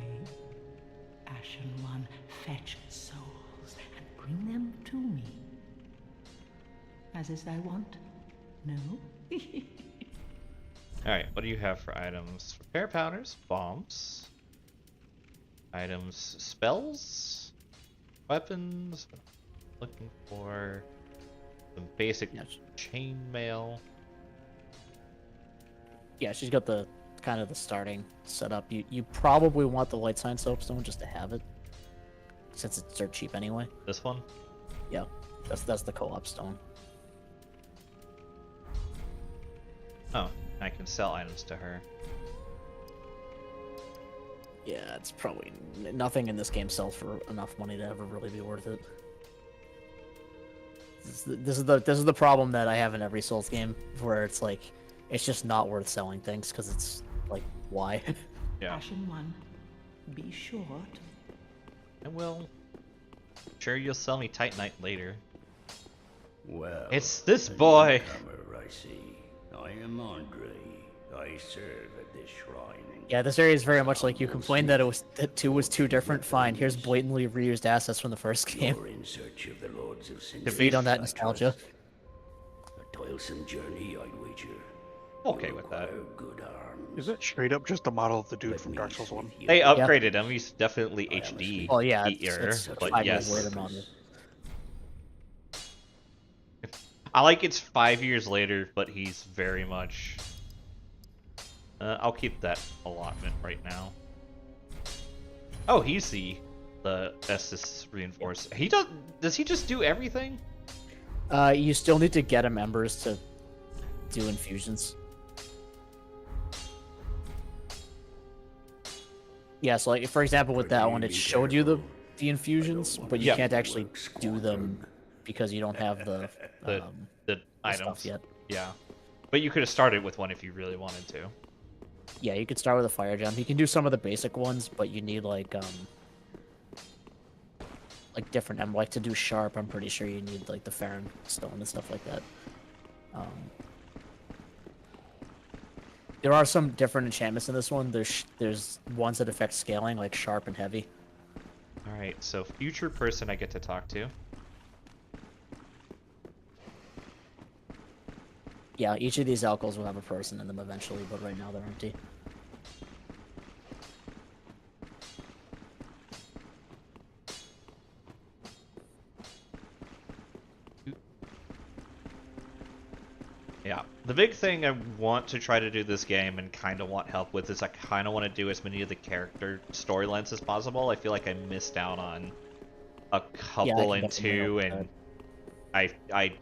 Ashen One, fetch souls and bring them to me. As is thy wont? No? Alright, what do you have for items? Repair powders, bombs, items, spells, weapons. Looking for some basic Yes. chainmail. Yeah, she's got the kind of the starting setup. You probably want the light sign soapstone just to have it, since it's dirt cheap anyway. This one? Yeah, that's the co-op stone. Oh, I can sell items to her. Yeah, it's probably nothing in this game sells for enough money to ever really be worth it. This is the problem that I have in every Souls game, where it's like it's just not worth selling things because it's like why? Yeah. Ashen One, be short. I will. Sure, you'll sell me Titanite later. Well, It's this a boy. newcomer, I see. I am Andre. I serve at this shrine. Yeah, this area is very much like you complained that 2 was too different. Fine, here's blatantly reused assets from the first game. You're in search of the lords of sin. To Feed on that I nostalgia. trust. A toilsome journey, I'd wager. Okay You'll with that. require Good arms. Is it straight up just the model of the dude Let from me Dark Souls see 1? you. They upgraded him. He's definitely I am a HD. sweet- Well, yeah, error, it's but 5 yes. years later model. I like it's 5 years later, but he's very much I'll keep that allotment right now. Oh, he's the Estus reinforced. He does he just do everything? You still need to get him embers to do infusions. Yeah, so like for example with that one, it showed you the infusions, but you can't actually do them because you don't have the items stuff yet. Yeah, but you could have started with one if you really wanted to. Yeah, you could start with a fire gem. You can do some of the basic ones, but you need like different like to do sharp. I'm pretty sure you need like the Farron stone and stuff like that. There are some different enchantments in this one. There's ones that affect scaling, like sharp and heavy. All right, so future person I get to talk to. Yeah, each of these alcoves will have a person in them eventually, but right now they're empty. Yeah, the big thing I want to try to do this game and kind of want help with is I kind of want to do as many of the character storylines as possible. I feel like I missed out on a couple and two, and I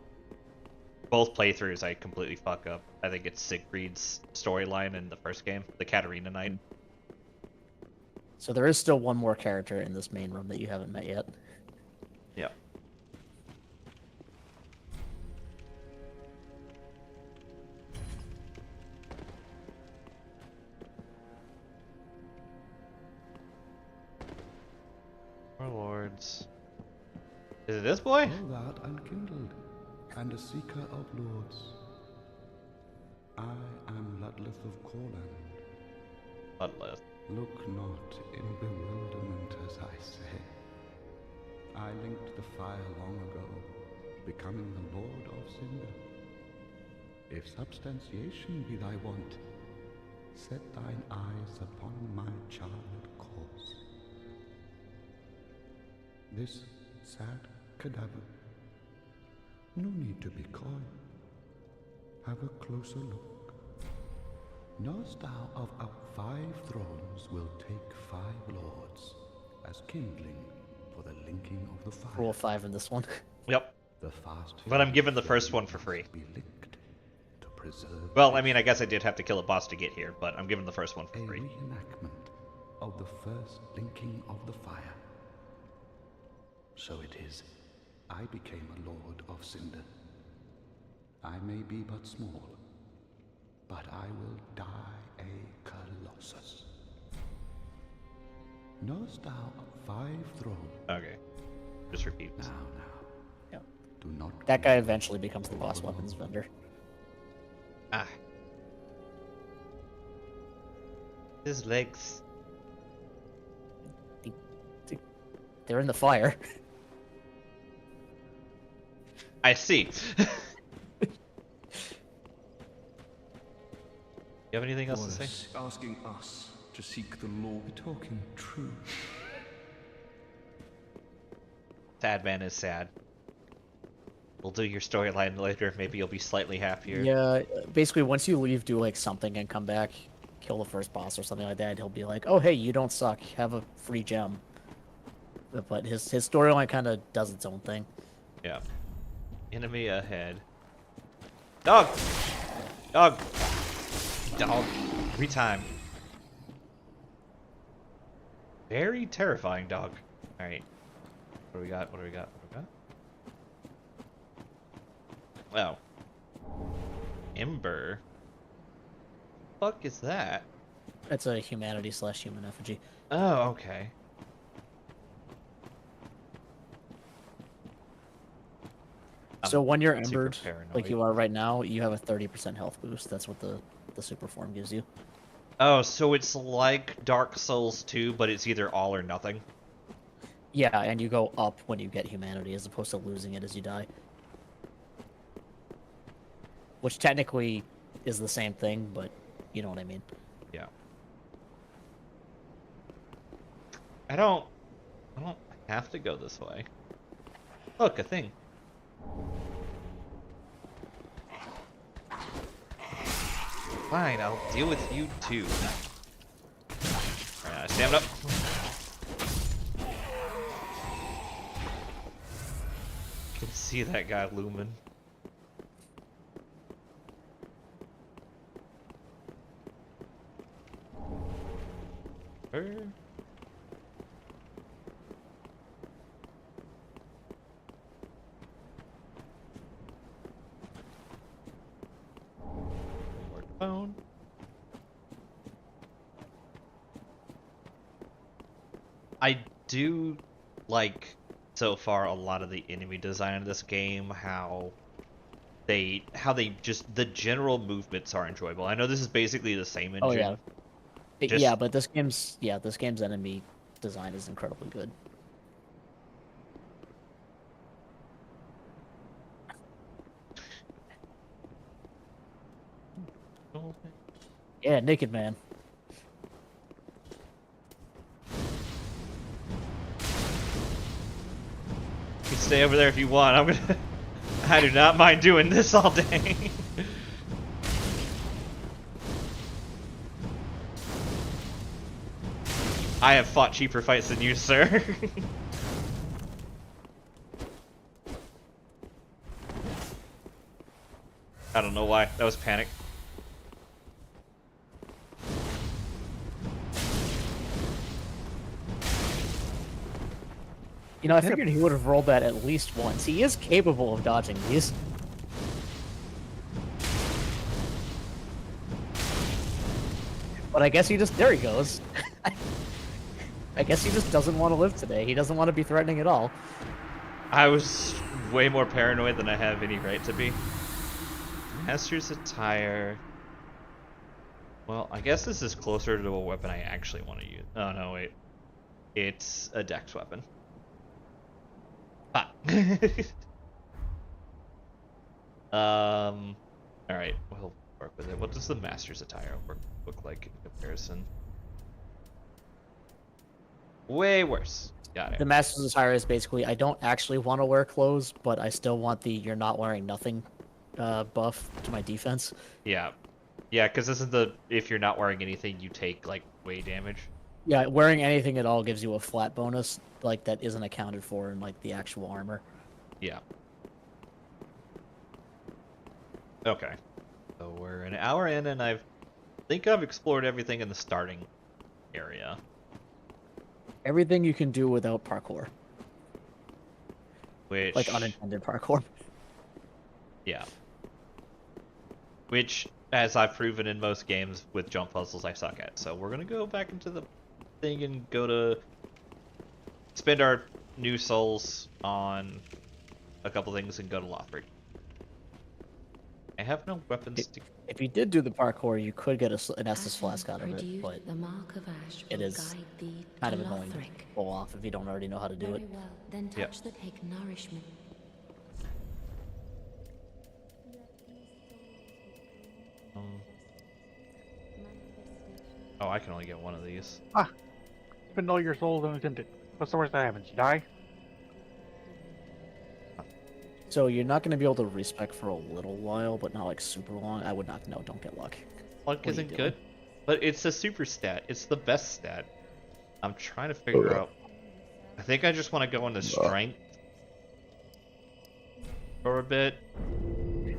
both playthroughs I completely fuck up. I think it's Siegfried's storyline in the first game, the Katarina Night. So there is still one more character in this main room that you haven't met yet. Yeah. Warlords. Is it this boy? All that unkindled, and a seeker of lords. I am Ludleth of Corland. Ludleth. Look not in bewilderment as I say. I linked the fire long ago, becoming the Lord of Cinder. If substantiation be thy want, set thine eyes upon my charred corpse. This sad cadaver. No need to be coy. Have a closer look. Knowest thou of our 5 thrones will take 5 lords as kindling for the linking of the fire? Rule 5 in this one. Yep. The fast But I'm giving the first one for free. be licked to preserve Well, I mean, I guess I did have to kill a boss to get here, but I'm giving the first one a for free. reenactment of the first linking of the fire. So it is, I became a Lord of Cinder. I may be but small, but I will die a Colossus. Knowest thou of 5 thrones? Okay. Just repeat. Now, Yeah. do not... That guy eventually becomes the boss weapons vendor. Ah. His legs. They're in the fire. I see. You have anything else to say? Asking us to seek the Lord. We're talking true. Sad man is sad. We'll do your storyline later. Maybe you'll be slightly happier. Yeah, basically once you leave, do like something and come back, kill the first boss or something like that. He'll be like, "Oh hey, you don't suck. Have a free gem." But his storyline kind of does its own thing. Yeah. Enemy ahead. Dog! Dog! Dog. Every time. Very terrifying dog. Alright. What do we got? What do we got? What do we got? Oh. Ember. Fuck is that? That's a humanity/human effigy. Oh, okay. So when you're super embered, like paranoid. you are right now, you have a 30% health boost. That's what the super form gives you. Oh, so it's like Dark Souls 2, but it's either all or nothing. Yeah, and you go up when you get humanity as opposed to losing it as you die. Which technically is the same thing, but you know what I mean. Yeah. I don't have to go this way. Look, a thing. Fine, I'll deal with you too. Stand up. I can see that guy looming. Phone. I do like so far a lot of the enemy design in this game, how they just the general movements are enjoyable. I know this is basically the same engine. Oh yeah. Just- Yeah, but this game's enemy design is incredibly good. Yeah, Naked Man. You can stay over there if you want. I'm gonna. I do not mind doing this all day. I have fought cheaper fights than you, sir. I don't know why. That was panic. You know, I figured he would have rolled that at least once. He is capable of dodging these. But I guess he just... There he goes. I guess he just doesn't want to live today. He doesn't want to be threatening at all. I was way more paranoid than I have any right to be. Master's attire. Well, I guess this is closer to a weapon I actually want to use. Oh, no, wait. It's a DrkS weapon. Ah. Alright, we'll work with it. What does the Master's attire look like in comparison? Way worse. Got it. The Master's attire is basically, I don't actually want to wear clothes, but I still want the you're not wearing nothing buff to my defense. Yeah. Yeah, because this is the, if you're not wearing anything, you take, like, way damage. Yeah, wearing anything at all gives you a flat bonus, like, that isn't accounted for in, like, the actual armor. Yeah. Okay. So we're an hour in, and I think I've explored everything in the starting area. Everything you can do without parkour. Which... Like, unintended parkour. Yeah. Which, as I've proven in most games with jump puzzles, I suck at. So we're gonna go back into the thing and go to... spend our new souls on a couple things and go to Lothric. I have no weapons to... If you did do the parkour, you could get an Estus flask out of it, but The mark of ash it will is guide thee kind to of annoying to Lothric. pull off if you don't already know how to do Very it. well, then Yep. touch the take nourishment. Oh, I can only get one of these. Spend all your souls unattended. What's the worst that happens? You die? So you're not going to be able to respec for a little while, but not like super long. I would not. No, don't get luck. Luck What are you isn't doing? good, but it's a super stat. It's the best stat. I'm trying to figure out... I think I just want to go into strength for a bit.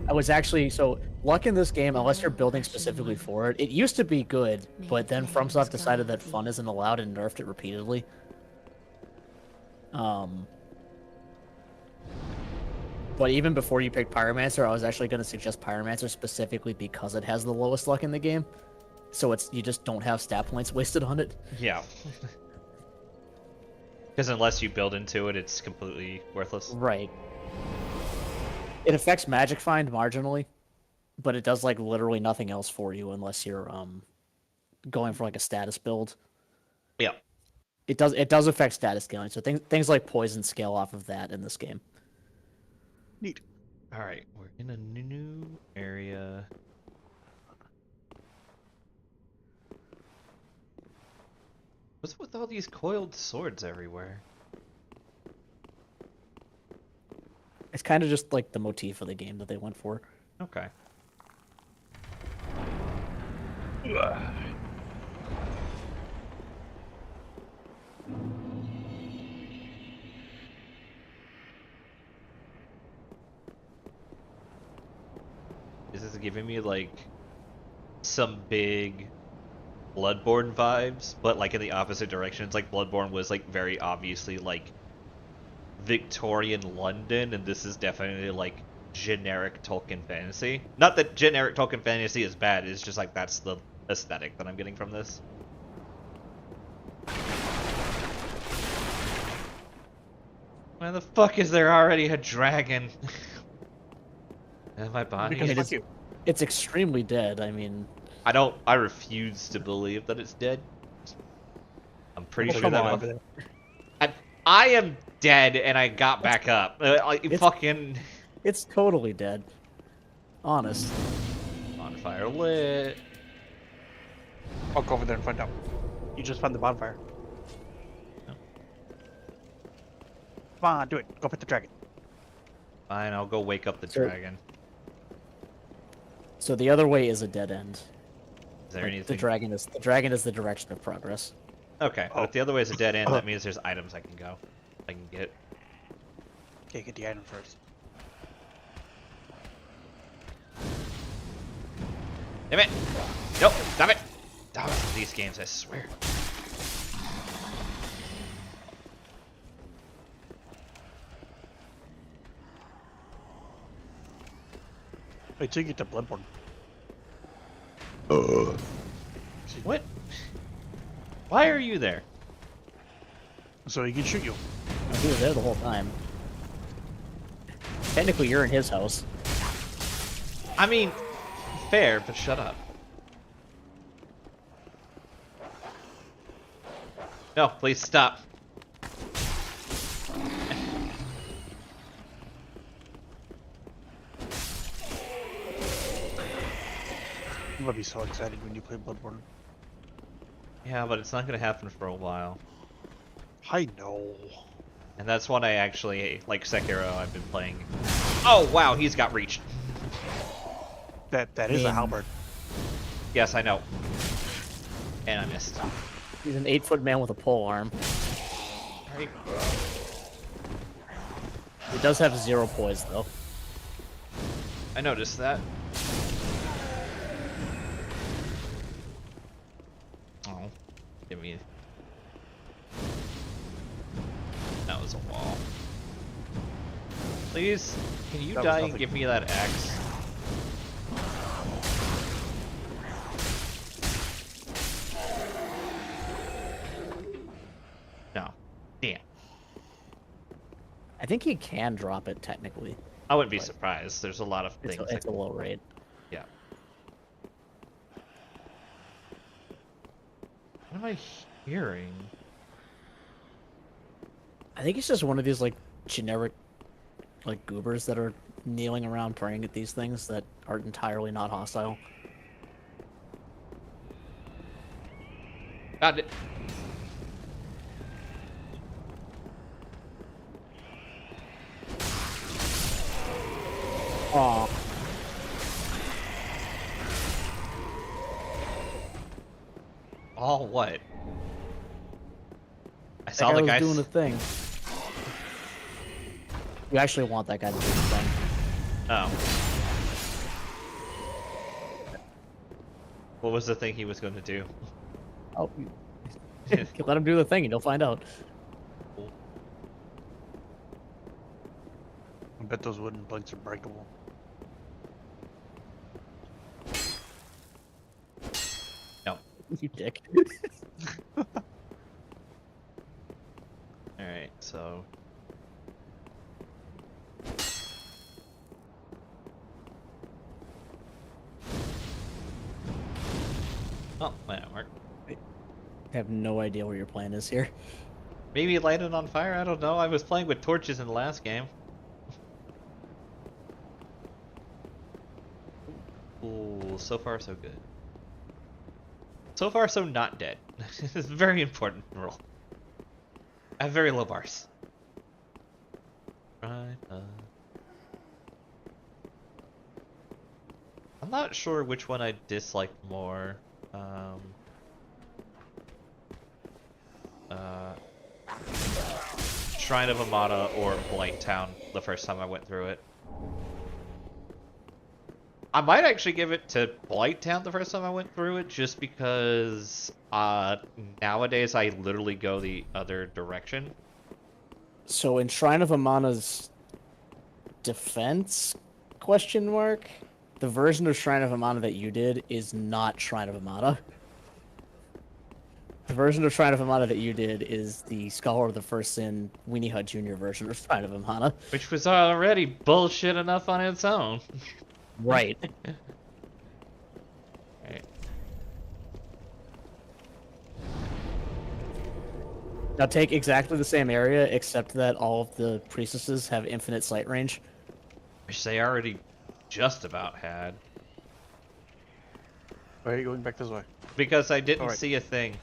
I was actually so luck in this game, unless you're building specifically for it. It used to be good, but then FromSoft decided that fun isn't allowed and nerfed it repeatedly. But even before you picked Pyromancer, I was actually going to suggest Pyromancer specifically because it has the lowest luck in the game. So it's you just don't have stat points wasted on it. Yeah. Because unless you build into it, it's completely worthless. Right. It affects Magic Find marginally, but it does like literally nothing else for you unless you're going for like a status build. Yeah. It does affect status scaling, so things like poison scale off of that in this game. Neat. Alright, we're in a new area. What's with all these coiled swords everywhere? It's kind of just like the motif of the game that they went for. Okay. This is giving me like some big Bloodborne vibes, but like in the opposite direction. It's like Bloodborne was like very obviously like Victorian London, and this is definitely like generic Tolkien fantasy. Not that generic Tolkien fantasy is bad, it's just like that's the aesthetic that I'm getting from this. Why the fuck is there already a dragon? In my body? Because fuck it's, you. it's extremely dead. I mean, I refuse to believe that it's dead. I'm pretty Well, sure come that on over there. I am dead and I got back up. Fucking it's totally dead. Honest. bonfire lit. I'll go over there and find out. You just found the bonfire. No. Come on, do it. Go pet the dragon. Fine, I'll go wake up the Sure. dragon. So the other way is a dead end. Is there Like, anything? the dragon is the direction of progress. Okay, but if the other way is a dead end, that means there's items I can go. I can get. Okay, get the item first. Damn it! Nope, stop it! Oh, these games, I swear. Wait till you get to Bloodborne. What? Why are you there? So he can shoot you. He was there the whole time. Technically, you're in his house. I mean, fair, but shut up. No, please stop. I'm gonna be so excited when you play Bloodborne. Yeah, but it's not gonna happen for a while. I know. And that's what I actually, like Sekiro, I've been playing. Oh, wow, he's got reach. That is a halberd. Yes, I know. And I missed. He's an 8-foot man with a pole arm. Right. He does have 0 poise, though. I noticed that. Oh, give me. That was a wall. Please, can you That was die and nothing. give me that axe? No. Damn. I think he can drop it, technically. I wouldn't be surprised. There's a lot of It's things. a, it's a low rate. Yeah. What am I hearing? I think it's just one of these, like, generic, like, goobers that are kneeling around praying at these things that are entirely not hostile. God, Aw. all what? I That saw guy the was guy. doing a thing. You actually want that guy to do the thing. Oh. What was the thing he was going to do? Oh, let him do the thing and you'll find out. I bet those wooden planks are breakable. No. You dick. Alright, so. Oh, that didn't work. I have no idea where your plan is here. Maybe light it on fire? I don't know. I was playing with torches in the last game. Ooh, so far so good. So far so not dead. It's a very important rule. I have very low bars. Right. I'm not sure which one I disliked more. Shrine of Amata or Blight Town the first time I went through it. I might actually give it to Blight Town the first time I went through it, just because nowadays I literally go the other direction. So in Shrine of Amana's defense, question mark, the version of Shrine of Amana that you did is not Shrine of Amana. The version of Shrine of Amana that you did is the Scholar of the First Sin Weenie Hut Jr. version of Shrine of Amana. Which was already bullshit enough on its own. Right. Right. Now take exactly the same area, except that all of the priestesses have infinite sight range. Which they already just about had. Why are you going back this way? Because I didn't Alright. see a thing.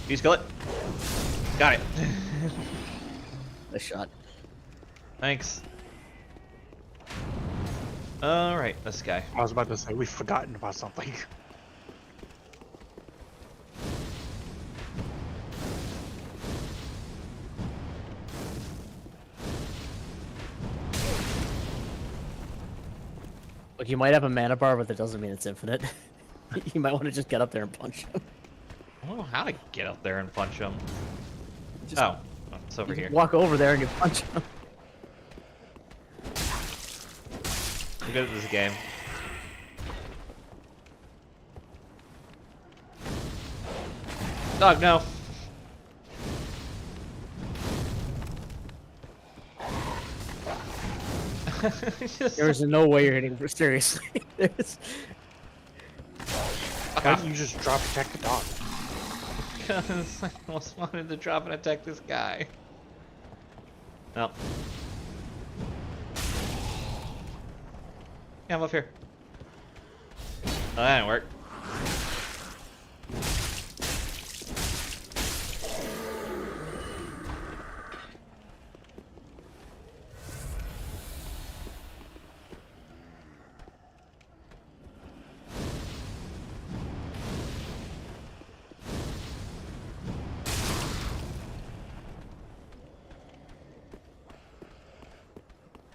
Please kill it. Got it. A shot. Thanks. Alright, this guy. I was about to say, we've forgotten about something. Look, you might have a mana bar, but that doesn't mean it's infinite. You might want to just get up there and punch him. I don't know how to get up there and punch him. Just, Oh, it's over you here. walk over there and you punch him. I'm good at this game. Dog, no. Just There's no way you're hitting for seriously. There's... Why don't you just drop attack the dog? Because I almost wanted to drop and attack this guy. No. Yeah, I'm up here. Oh, that didn't work.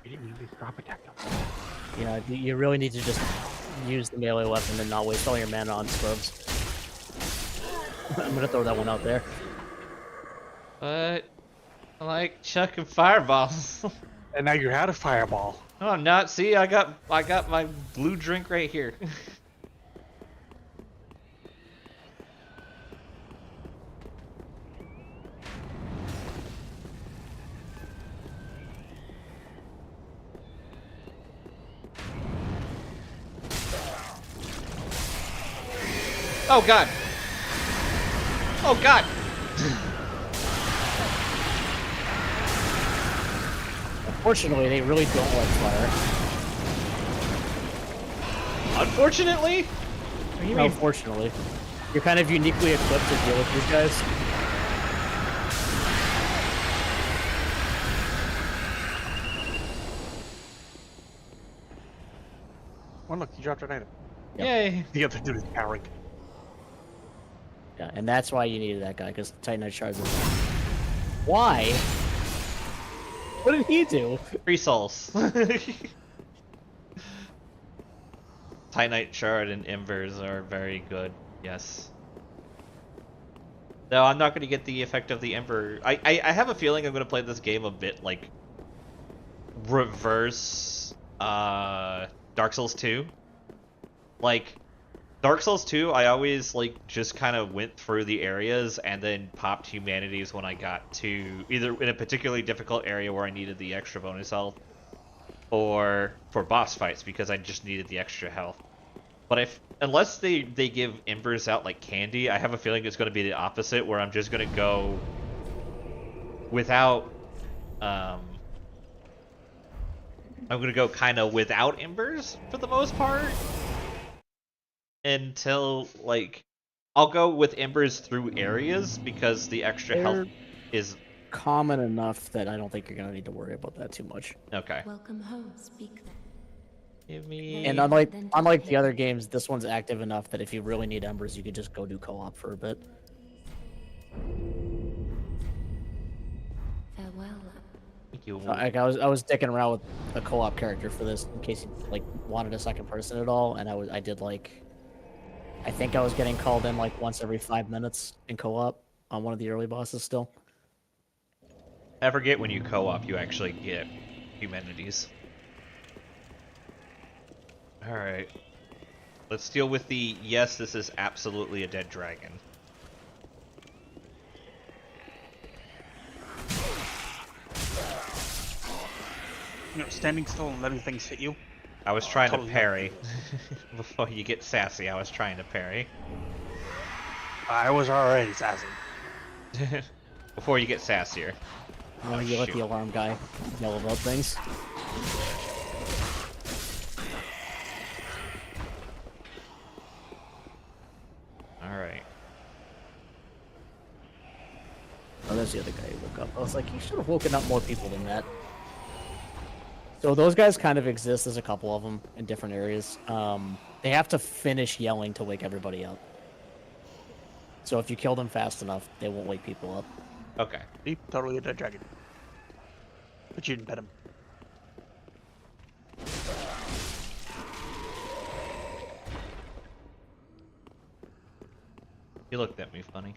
You didn't even drop attack them. Yeah, you really need to just use the melee weapon and not waste all your mana on scrubs. I'm gonna throw that one out there. But I like chucking fireballs. And now you're out of fireball. Oh, I'm not. See, I got my blue drink right here. Oh god. Oh god. Unfortunately, they really don't like fire. Unfortunately? What do you mean? Unfortunately. You're kind of uniquely equipped to deal with these guys. Oh look, you dropped an item. Yep. Yay. The other dude is powering. Yeah, and that's why you needed that guy, because Titanite shards are... Why? What did he do? 3 souls. Titanite Shard and Embers are very good, yes. No, I'm not going to get the effect of the Ember. I have a feeling I'm going to play this game a bit like reverse Dark Souls 2. Like, Dark Souls 2, I always like just kind of went through the areas and then popped humanities when I got to either in a particularly difficult area where I needed the extra bonus health, or for boss fights because I just needed the extra health. But unless they give embers out like candy, I have a feeling it's going to be the opposite, where I'm just going to go without I'm going to go kind of without embers for the most part. Until, like, I'll go with embers through areas because the extra health is common enough that I don't think you're gonna need to worry about that too much. okay. Welcome home, speak then. Give me. And unlike the other games, this one's active enough that if you really need embers, you could just go do co-op for a bit. Farewell. Thank you. I was dicking around with a co-op character for this in case you like wanted a second person at all, and I did like, I think I was getting called in like once every 5 minutes in co-op on one of the early bosses still. I forget when you co-op, you actually get humanities. Alright. Let's deal with the, yes, this is absolutely a dead dragon. Standing still and letting things hit you. I was trying Totally to parry. Before you get sassy, I was trying to parry. I was already sassy. Before you get sassier. You let shoot. the alarm guy yell about things. Alright. Oh, there's the other guy who woke up. I was like, you should have woken up more people than that. So those guys kind of exist. There's a couple of them in different areas. They have to finish yelling to wake everybody up. So if you kill them fast enough, they won't wake people up. Okay. See? Totally a dead dragon. But you didn't pet him. You looked at me funny.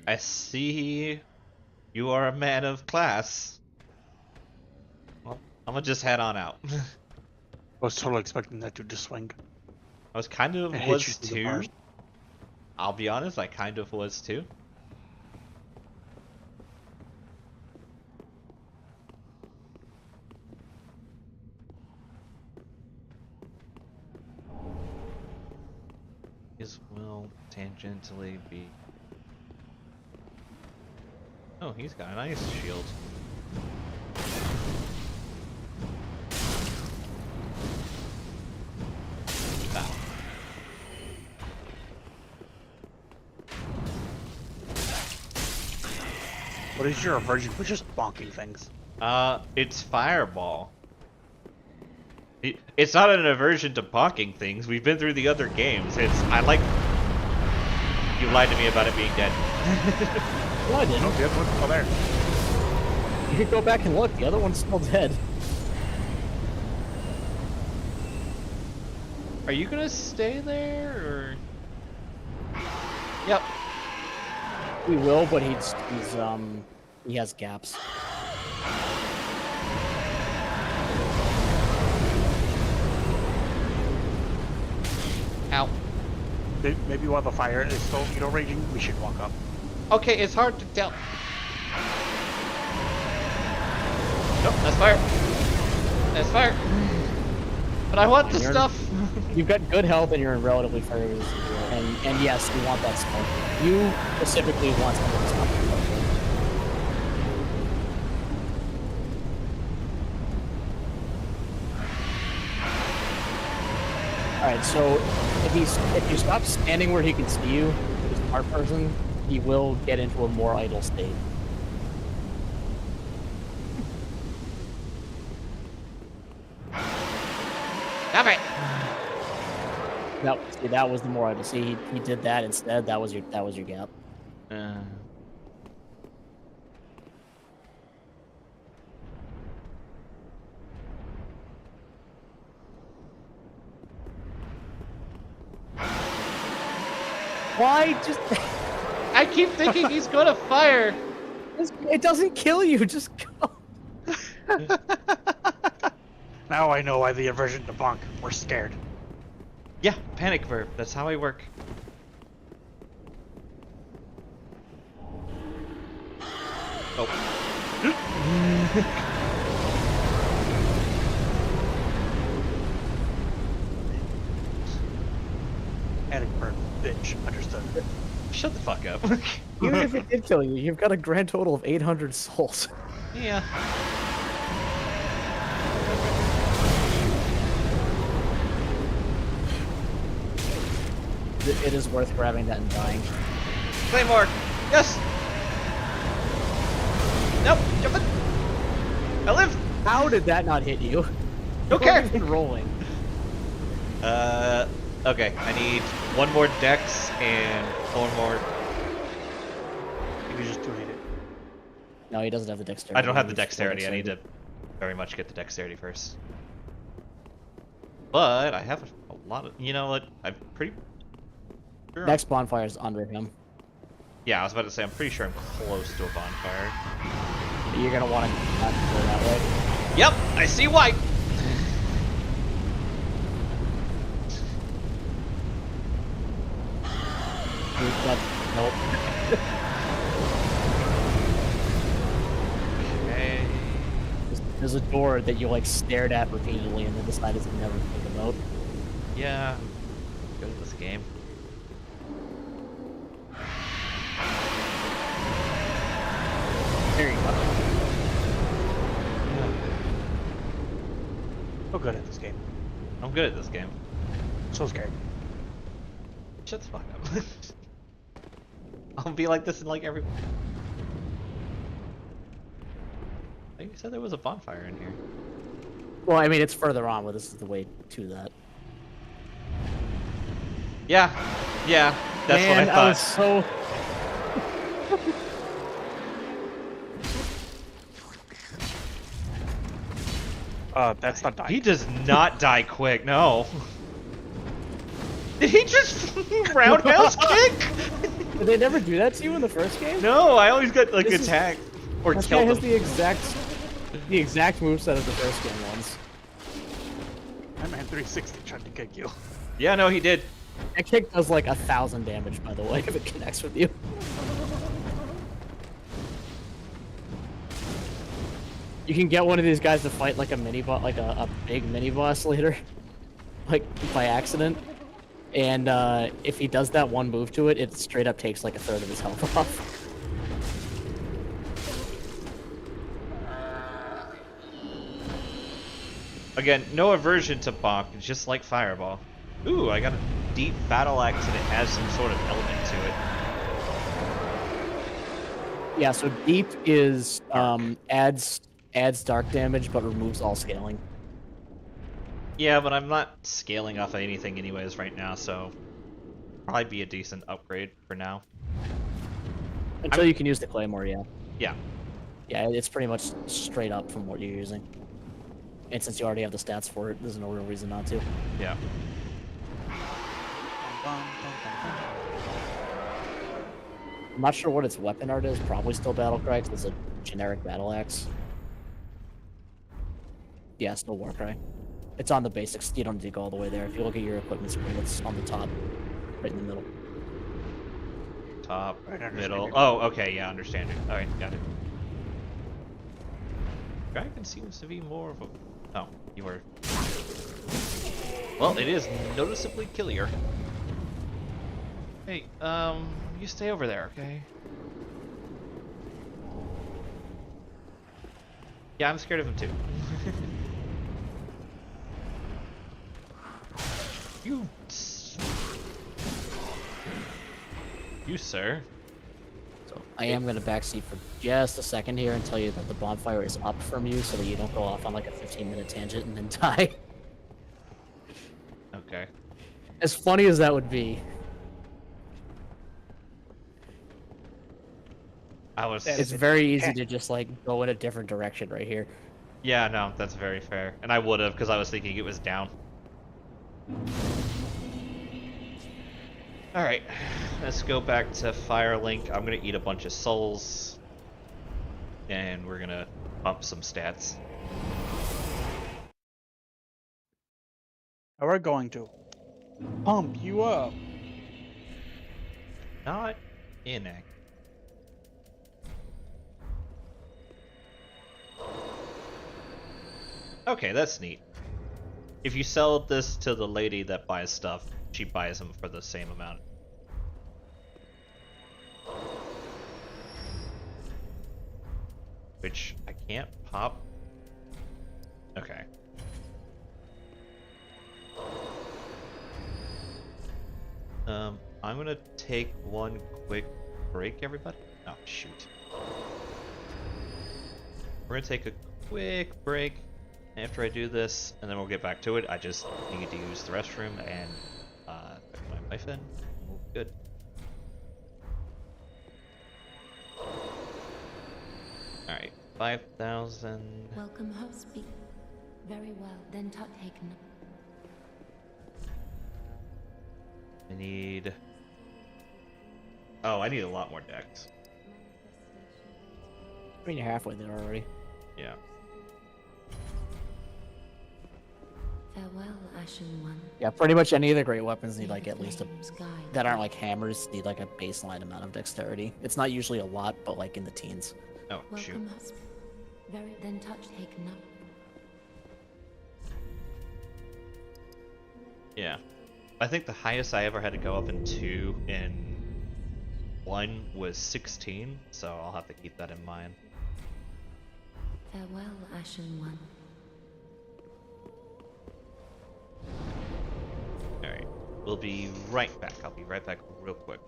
I see you are a man of class. Well, I'm gonna just head on out. I was totally expecting that dude to swing. I was kind of And hit you was through the too. bars. I'll be honest, I kind of was too. This will tangentially be. Oh, he's got a nice shield. Wow. What is your aversion for just bonking things? It's fireball. It's not an aversion to bonking things. We've been through the other games. I like. You lied to me about it being dead. No, I didn't. Oh, the other one's still there. You can go back and look. The other one's still dead. Are you gonna stay there, or? Yep. We will, but he has gaps. Ow. Maybe while the fire is still, raging, we should walk up. Okay, it's hard to tell. Nope, that's fire. That's fire. But I want the You're- stuff. You've got good health and you're in relatively fire resistant, and yes, you want that smoke. You specifically want something to stop the smoke. Alright, so if you stop standing where he can see you, with a smart person, he will get into a more idle state. Stop it. That was the more idle. See, he did that instead. That was your gap. Why just? I keep thinking he's gonna fire. It doesn't kill you. Just go. Now I know why the aversion to bonk. We're scared. Yeah, panic verb. That's how I work. Oh. Panic bird, bitch. Understood. Shut the fuck up. Even if it did kill you, you've got a grand total of 800 souls. Yeah. It is worth grabbing that and dying. Claymore. Yes. Nope. Jump it. I live. How did that not hit you? Okay. You've been rolling. Okay. I need one more dex and one more. You just do hit it. No, he doesn't have the dexterity. I don't have the He needs full dexterity. I need to very much get the dexterity first. But I have a lot of. You know what? I'm pretty sure. Next bonfire is under him. Yeah, I was about to say I'm pretty sure I'm close to a bonfire. You're gonna want to not go that way. Yep, I see why. Nope. Okay. There's a door that you like stared at repeatedly and then decided to never think about. Yeah. Good at this game. There you go. So good at this game. I'm good at this game. So scared. Shut the fuck up. I'll be like this in like every. I think you said there was a bonfire in here. Well, I mean, it's further on, but this is the way to that. Yeah, yeah, that's Man, what I thought. was so. That's not dying. He does not die quick. No. Did he just roundhouse kick? Did they never do that to you in the first game? No, I always got like This is- attacked or This guy killed has him. the exact moveset of the first game ones. That man 360 tried to kick you. Yeah, no, he did. That kick does like 1,000 damage, by the way, if it connects with you. You can get one of these guys to fight like a mini boss, like a big mini boss later, like by accident. And if he does that one move to it, it straight up takes like 1/3 of his health off. Again, no aversion to bonk, it's just like Fireball. Ooh, I got a deep battle axe and it has some sort of element to it. Yeah, so deep is adds dark damage but removes all scaling. Yeah, but I'm not scaling off of anything anyways right now, so probably be a decent upgrade for now. Until you can use the claymore, yeah. Yeah. Yeah, it's pretty much straight up from what you're using. And since you already have the stats for it, there's no real reason not to. Yeah. I'm not sure what its weapon art is. Probably still Battlecry, because it's a generic battle axe. Yeah, still Warcry. It's on the basics. You don't need to go all the way there. If you look at your equipment screen, it's on the top, right in the middle. Top, Right, middle. understanding. Oh, okay, yeah, understanding. Alright, got it. Dragon seems to be more of a... Oh, you were... Well, it is noticeably killier. Hey, you stay over there, okay? Yeah, I'm scared of him too. You... You, sir. So I am going to backseat for just a second here and tell you that the bonfire is up from you so that you don't go off on like a 15-minute tangent and then die. Okay. As funny as that would be. It's very easy to just like go in a different direction right here. Yeah, no, that's very fair. And I would have, because I was thinking it was down. Alright, let's go back to Firelink. I'm gonna eat a bunch of souls. And we're gonna pump some stats. We're going to pump you up. Not inaccurate. Okay, that's neat. If you sell this to the lady that buys stuff, she buys them for the same amount. Which I can't pop. Okay. I'm gonna take one quick break, everybody. Oh, shoot. We're gonna take a quick break after I do this, and then we'll get back to it. I just need to use the restroom and put my wife in. We'll be good. Alright, 5,000. Welcome host speak. Very well, then touch taken. I need... Oh, I need a lot more decks. I mean, you're halfway there already. Yeah. Farewell, Ashen One. Yeah, pretty much any of the great weapons need like May at the least a flames guide that aren't you. like hammers need like a baseline amount of dexterity. It's not usually a lot, but like in the teens. Oh, shoot. Welcome host. Very then touch taken up. Yeah. I think the highest I ever had to go up in 2 in 1 was 16, so I'll have to keep that in mind. Farewell, Ashen One. Alright, we'll be right back. I'll be right back real quick.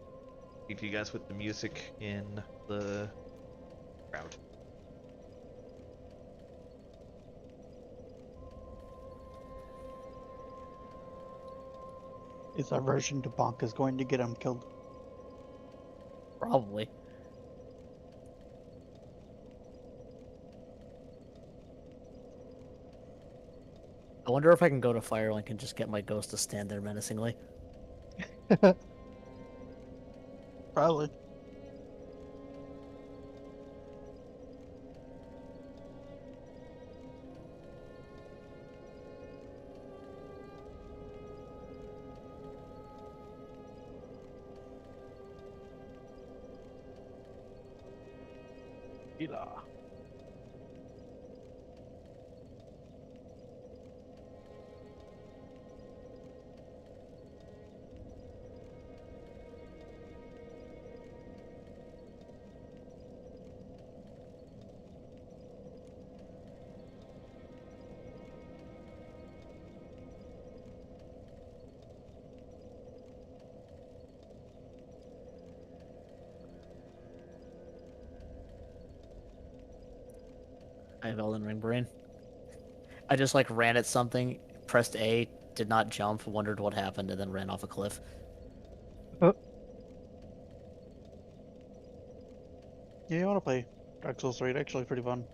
Leave you guys with the music in the crowd. Is our version to Bonk is going to get him killed? Probably. I wonder if I can go to Firelink and just get my ghost to stand there menacingly. Probably. Ila. I have Elden Ring brain. I just like ran at something, pressed A, did not jump, wondered what happened, and then ran off a cliff. Yeah, you want to play Dark Souls 3? It's actually pretty fun.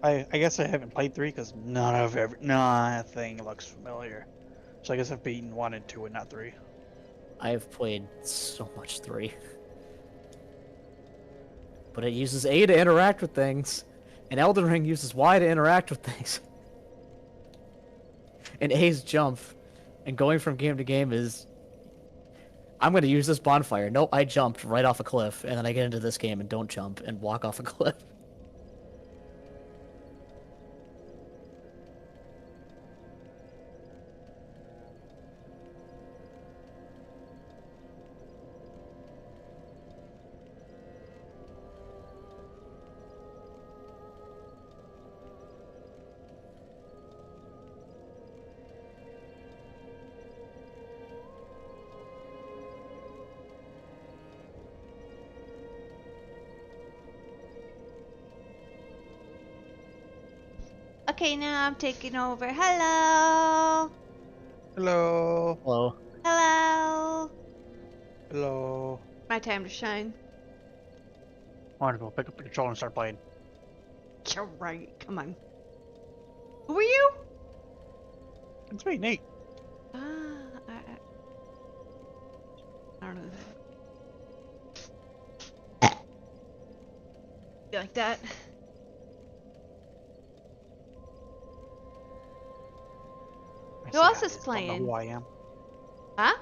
I guess I haven't played 3 because nothing looks familiar. So I guess I've beaten 1 and 2 and not 3. I've played so much 3. But it uses A to interact with things, and Elden Ring uses Y to interact with things. And A's jump, and going from game to game is... I'm going to use this bonfire. Nope, I jumped right off a cliff, and then I get into this game and don't jump and walk off a cliff. Okay, now I'm taking over. Hello! Hello. Hello. Hello! Hello. My time to shine. I want to go pick up the controller and start playing. You're right. Come on. Who are you? It's me, Nate. I don't know. You like that? I Who see else how it is Don't playing? know who I am. Huh?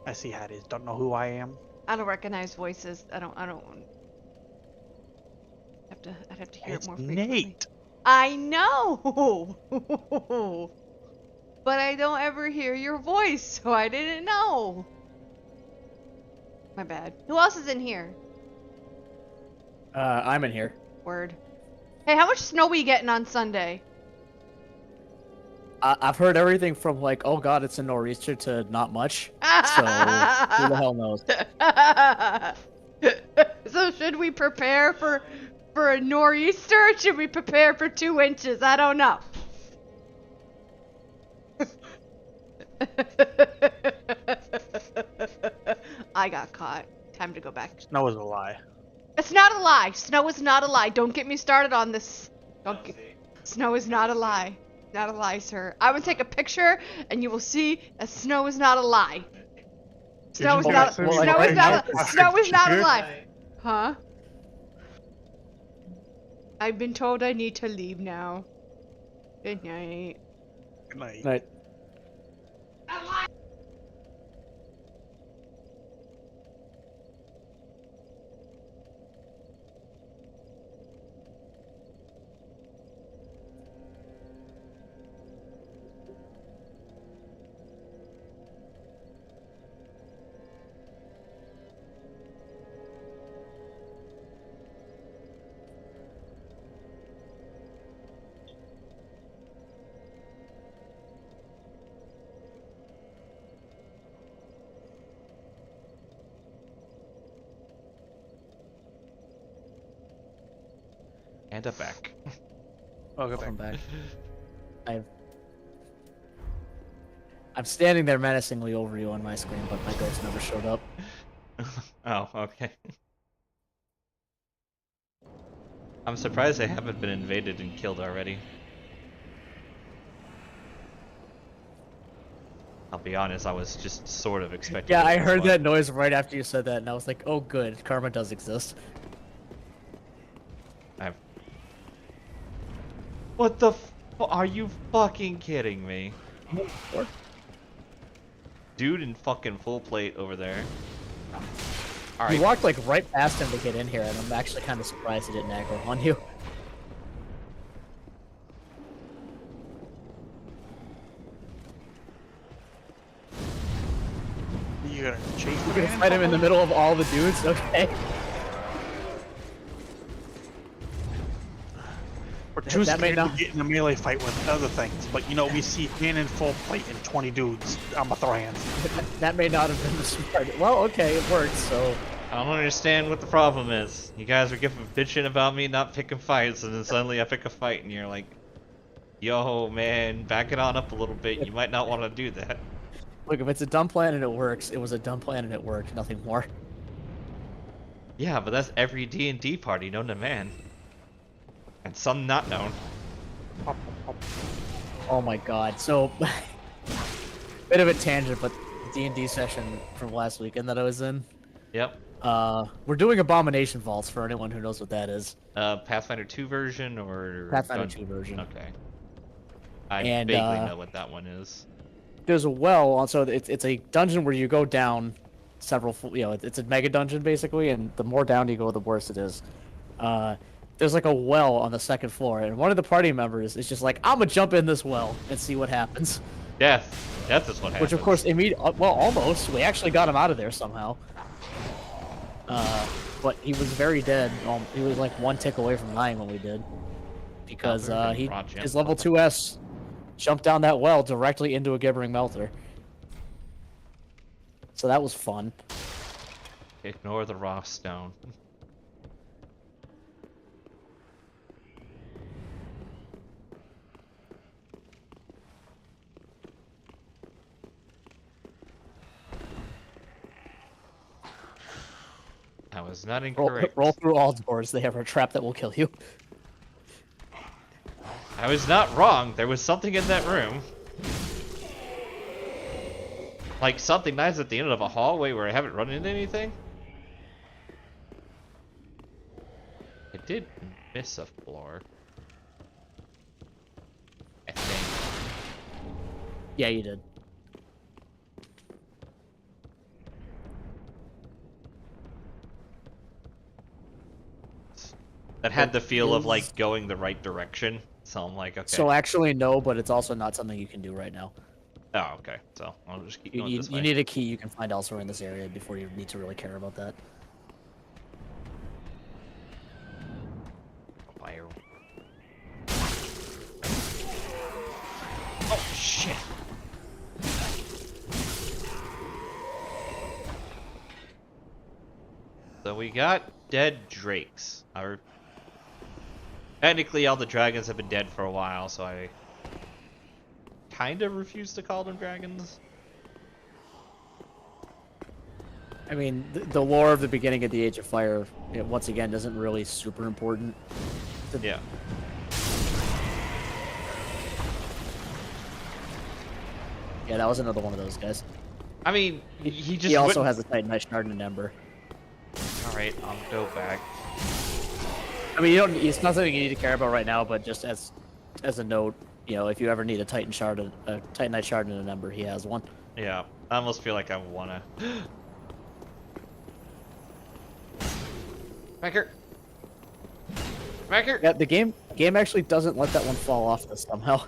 I see how it is. Don't know who I am. I don't recognize voices. I don't. I'd have to hear It's it more frequently. Nate. I know! But I don't ever hear your voice, so I didn't know. My bad. Who else is in here? I'm in here. Word. Hey, how much snow we getting on Sunday? I've heard everything from like, oh god, it's a nor'easter to not much. So who the hell knows? So Should we prepare for a nor'easter? Or should we prepare for 2 inches? I don't know. I got caught. Time to go back. Snow is a lie. It's not a lie. Snow is not a lie. Don't get me started on this. Snow is not a lie. Not a lie, sir. I will take a picture, and you will see that snow is not a lie. Snow is not. Snow is not. Snow is not a lie. Huh? I've been told I need to leave now. Good night. Good night. Right. And a back. Oh, go Welcome back. back. I'm standing there menacingly over you on my screen, but my ghost never showed up. Oh, okay. I'm surprised they haven't been invaded and killed already. I'll be honest, I was just sort of expecting. Yeah, it I this heard one. that noise right after you said that, and I was like, oh good, karma does exist. What the are you fucking kidding me? What? Dude in fucking full plate over there. You Alright. walked like right past him to get in here, and I'm actually kind of surprised he didn't aggro on you. You gonna chase You're the gonna man fight him in the public? middle of all the dudes? Okay. We're too That may scared to not- get in a melee fight with other things, but you know, we see man in full plate and 20 dudes. I'm gonna throw hands. That may not have been the smart. Well, okay, it worked, so. I don't understand what the problem is. You guys are bitching about me not picking fights, and then suddenly I pick a fight, and you're like, yo, man, back it on up a little bit. You might not want to do that. Look, if it's a dumb plan and it works, it was a dumb plan and it worked, nothing more. Yeah, but that's every D&D party known to man. And some not known. Oh my god, so. Bit of a tangent, but the D&D session from last weekend that I was in. Yep. We're doing Abomination Vaults for anyone who knows what that is. Pathfinder 2 version or... Pathfinder 2 version. Okay. I And, vaguely know what that one is. There's a well, also it's a dungeon where you go down several, it's a mega dungeon basically, and the more down you go, the worse it is. There's like a well on the second floor, and one of the party members is just like, I'm gonna jump in this well and see what happens. Death. Death is what happens. Which of course, well, almost. We actually got him out of there somehow. But he was very dead. He was like one tick away from dying when we did. Because his level 2S jumped down that well directly into a gibbering melter. So that was fun. Ignore the raw stone. I was not incorrect. Roll through all doors. They have a trap that will kill you. I was not wrong. There was something in that room. Like something nice at the end of a hallway where I haven't run into anything. I did miss a floor. I think. Yeah, you did. That had the feel of like going the right direction. So I'm like, okay. So actually, no, but it's also not something you can do right now. Oh, okay. So I'll just keep going You, this you way. need a key you can find elsewhere in this area before you need to really care about that. Fire. Oh shit! So we got dead drakes. Technically, all the dragons have been dead for a while, so I kind of refuse to call them dragons. I mean, the lore of the beginning of the Age of Fire, once again, isn't really super important. Yeah. Yeah, that was another one of those guys. I mean, he just. He also has a Titanite Shard and an Ember. All right, I'll go back. I mean, it's not something you need to care about right now, but just as a note, if you ever need a Titanite Shard and an Ember, he has one. Yeah, I almost feel like I wanna. Backer. Yeah, the game actually doesn't let that one fall off this somehow.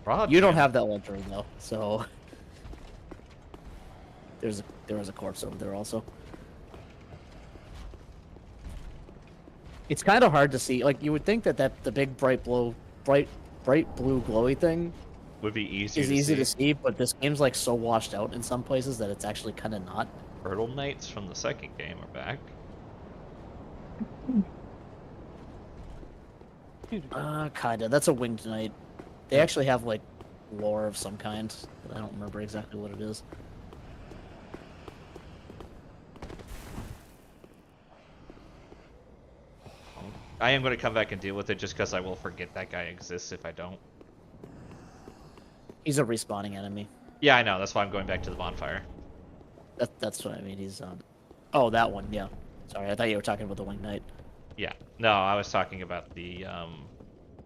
Rob, You don't have that luxury though, so there was a corpse over there also. It's kind of hard to see. Like you would think that the big bright blue glowy thing would be easier. is easy to see, but this game's like so washed out in some places that it's actually kind of not. Turtle Knights from the second game are back. Kinda. That's a winged knight. They actually have like lore of some kind, but I don't remember exactly what it is. I am going to come back and deal with it just because I will forget that guy exists if I don't. He's a respawning enemy. Yeah, I know. That's why I'm going back to the bonfire. That's what I mean. He's Oh, that one. Yeah. Sorry, I thought you were talking about the winged knight. Yeah. No, I was talking about the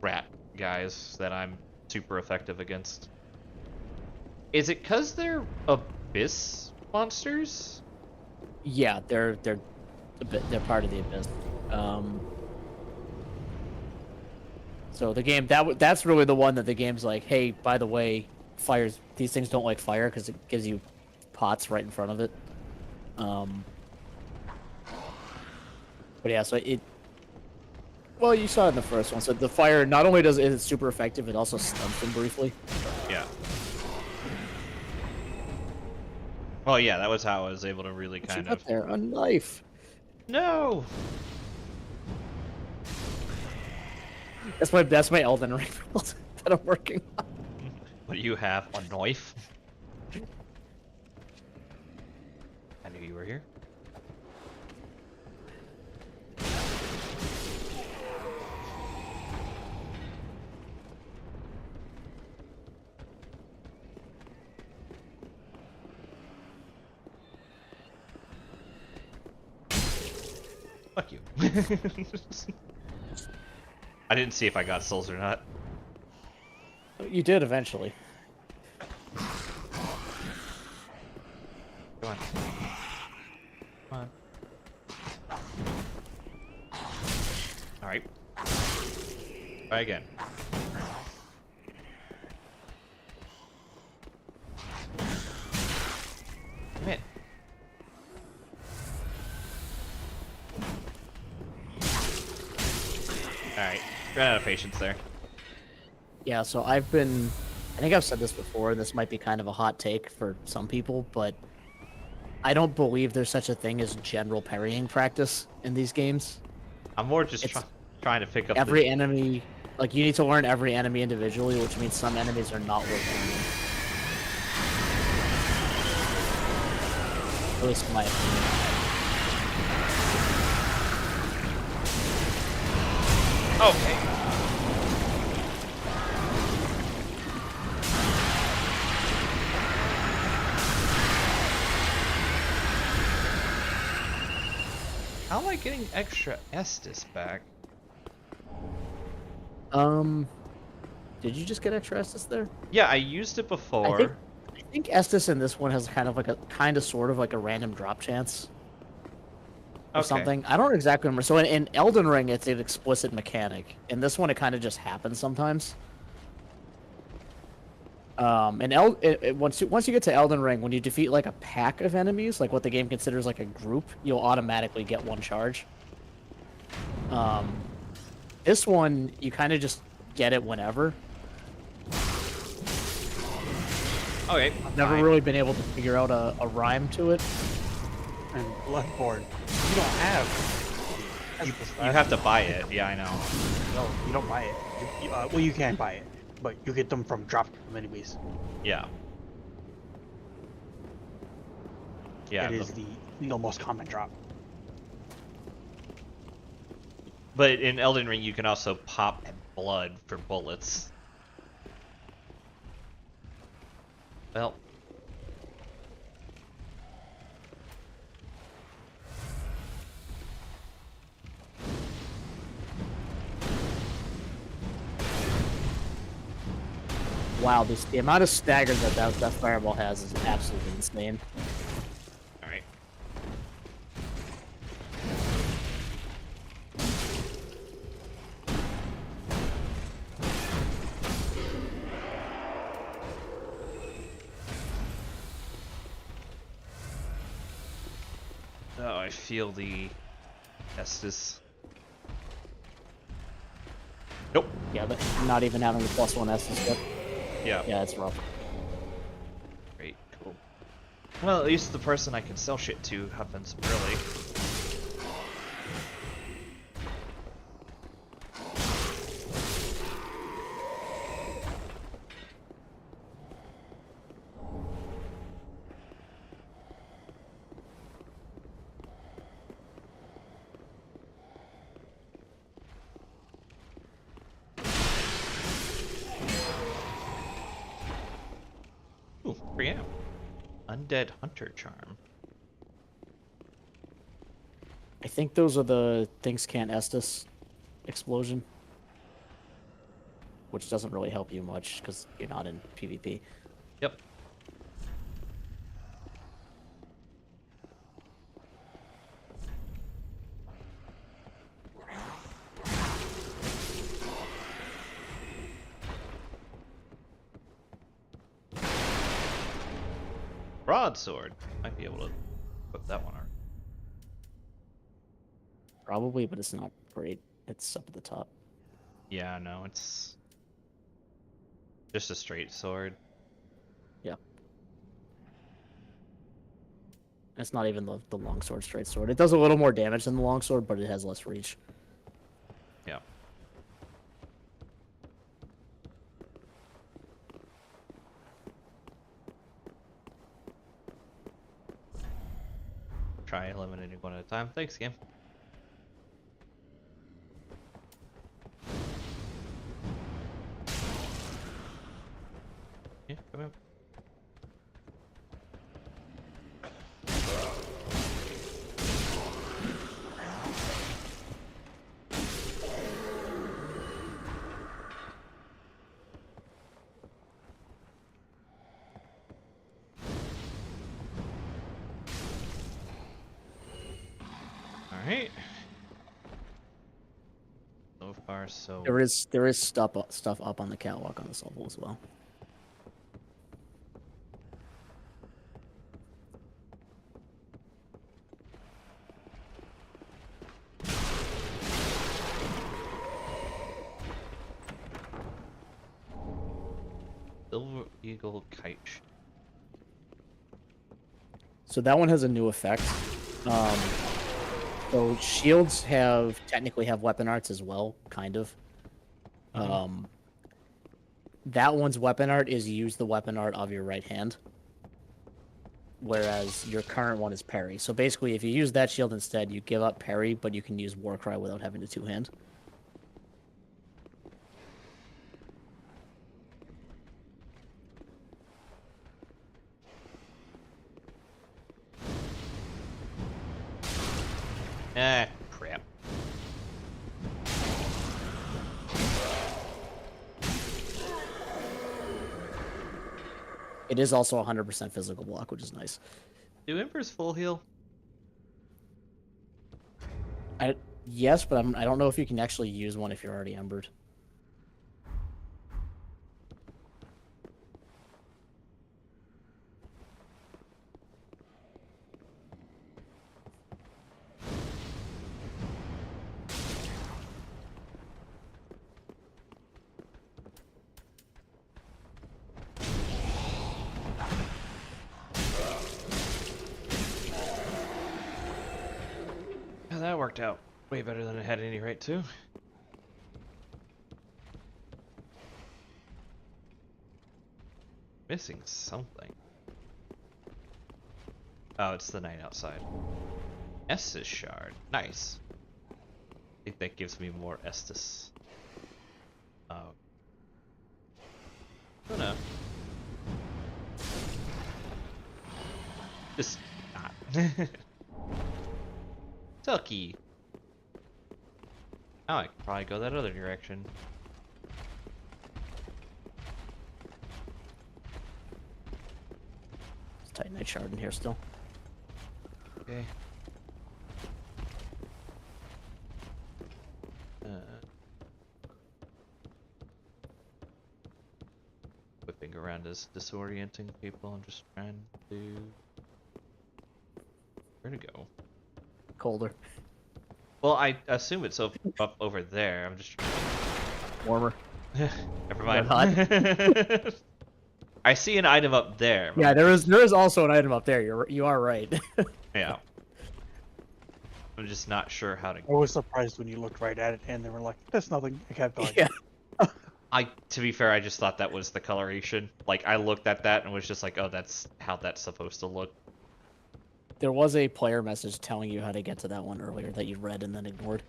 rat guys that I'm super effective against. Is it because they're abyss monsters? Yeah, they're part of the abyss. So the game that's really the one that the game's like, hey, by the way, these things don't like fire because it gives you pots right in front of it. But yeah, so well, you saw it in the first one. So the fire not only is it super effective, it also stuns them briefly. Yeah. Well, yeah, that was how I was able to really What you kind got of. there? A knife. No. That's my Elden Ring build that I'm working on. What do you have? A knife? I knew you were here. Fuck you. I didn't see if I got souls or not. You did eventually. Come on. Come on. Alright. Try again. Come in. Alright. Ran out of patience there. Yeah, so I think I've said this before, and this might be kind of a hot take for some people, but I don't believe there's such a thing as general parrying practice in these games. I'm more just trying to pick up every enemy. Like, you need to learn every enemy individually, which means some enemies are not worth learning. At least in my opinion. Okay. How am I getting extra Estus back? Did you just get extra Estus there? Yeah, I used it before. I think Estus in this one has sort of like a random drop chance. Or something. I don't exactly remember. So in Elden Ring, it's an explicit mechanic. In this one, it kind of just happens sometimes. And once you get to Elden Ring, when you defeat like a pack of enemies, like what the game considers like a group, you'll automatically get one charge. This one, you kind of just get it whenever. Okay. I've never really been able to figure out a rhyme to it. and Bloodborne, you don't have. You Estus have to buy it. Yeah, I know. No, you don't buy it. Well, you can buy it, but you get them from drop anyways. Yeah. Yeah. It is the most common drop. But in Elden Ring, you can also pop blood for bullets. Well. Wow, the amount of stagger that fireball has is absolutely insane. All right. Oh, I feel the Estus. Nope. Yeah, but not even having the +1 Estus yet. Yeah. Yeah, it's rough. Great. Cool. Well, at least the person I can sell shit to happens early. Ooh, 3M. Undead Hunter Charm. I think those are the things can't Estus explosion. Which doesn't really help you much, because you're not in PvP. Yep. Broadsword. Might be able to put that one on. Probably, but it's not great. It's up at the top. Yeah, no, it's just a straight sword. Yeah. It's not even the longsword straight sword. It does a little more damage than the longsword, but it has less reach. Yeah. Try eliminating one at a time. Thanks, game. Yeah, come in. Alright. So far, so... There is stuff up on the catwalk on this level as well. Silver Eagle Kite. So that one has a new effect. So shields technically have weapon arts as well, kind of. That one's weapon art is use the weapon art of your right hand, whereas your current one is parry. So basically, if you use that shield instead, you give up parry, but you can use Warcry without having to two-hand. Crap. It is also 100% physical block, which is nice. Do Embers full heal? Yes, but I don't know if you can actually use one if you're already embered. that worked out way better than it had any right to. Missing something. Oh, it's the night outside. Estus shard. Nice. I think that gives me more Estus. Oh. Oh no. Just not. Tucky. Oh, I could probably go that other direction. It's Titanite shard in here still. Okay. Whipping around is disorienting people. I'm just trying to... Where to go? Colder. Well, I assume it's up over there. I'm just trying Warmer. to... Never mind. Hot. I see an item up there. Yeah, there is also an item up there. You are right. Yeah. I'm just not sure how to... I was surprised when you looked right at it and they were like, "There's nothing." I kept going. Yeah. To be fair, I just thought that was the coloration. Like, I looked at that and was just like, oh, that's how that's supposed to look. There was a player message telling you how to get to that one earlier that you read and then ignored.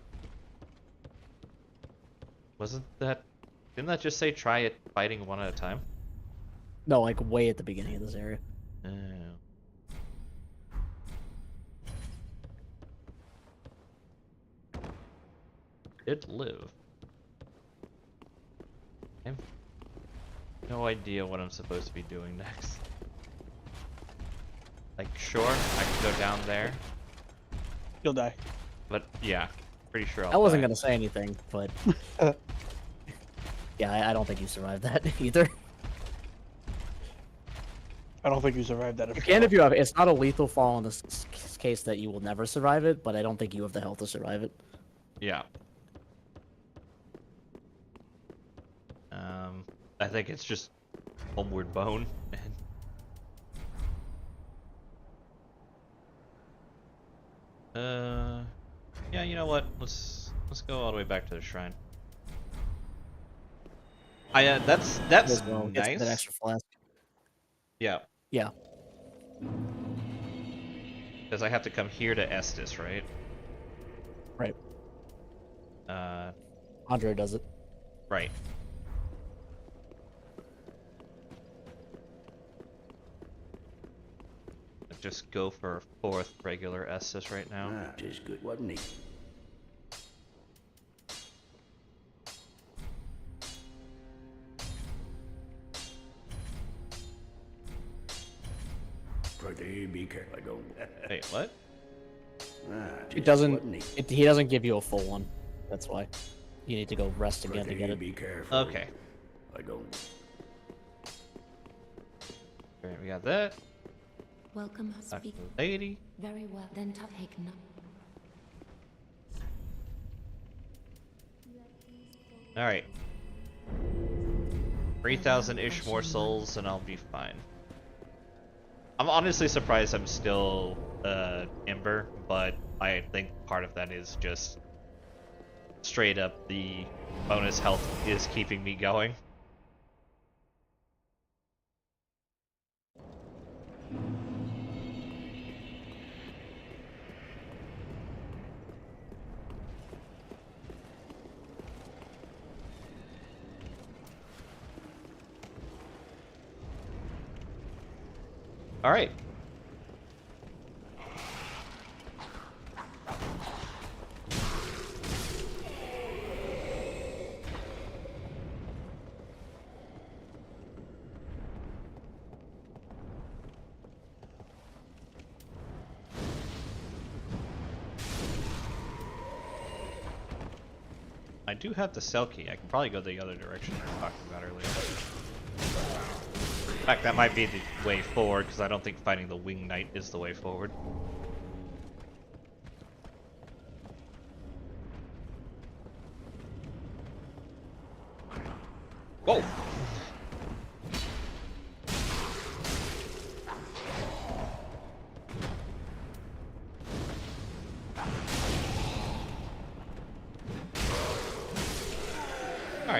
Wasn't that... Didn't that just say try it fighting one at a time? No, like way at the beginning of this area. Oh. Did live. I have no idea what I'm supposed to be doing next. Like, sure, I can go down there, You'll die. but yeah, pretty sure I wasn't die. gonna say anything, but yeah, I don't think you survived that either. I don't think you survived that. You can if you have. It's not a lethal fall in this case that you will never survive it, but I don't think you have the health to survive it. Yeah. I think it's just homeward bone. Yeah, you know what? Let's go all the way back to the shrine. That's As well. It's nice. an extra flask. Yeah, Yeah. because I have to come here to Estus, right? Right. Uh, Andre does it. right. Just go for a fourth regular Estus right now. Ah, just good, wasn't he? Pretty be careful, I don't. Wait, what? Ah, It just doesn't. wasn't he? He doesn't give you a full one. That's why. You need to go rest again to get Pretty it. be careful. Okay. I don't. Alright, we got that. Welcome, Back to speak. the lady. Very well. Then take no. Alright. 3,000-ish more souls and I'll be fine. I'm honestly surprised I'm still Ember, but I think part of that is just straight up the bonus health is keeping me going. All right. I do have the cell key. I can probably go the other direction we were talking about earlier. In fact, that might be the way forward, because I don't think fighting the Wing Knight is the way forward. Whoa!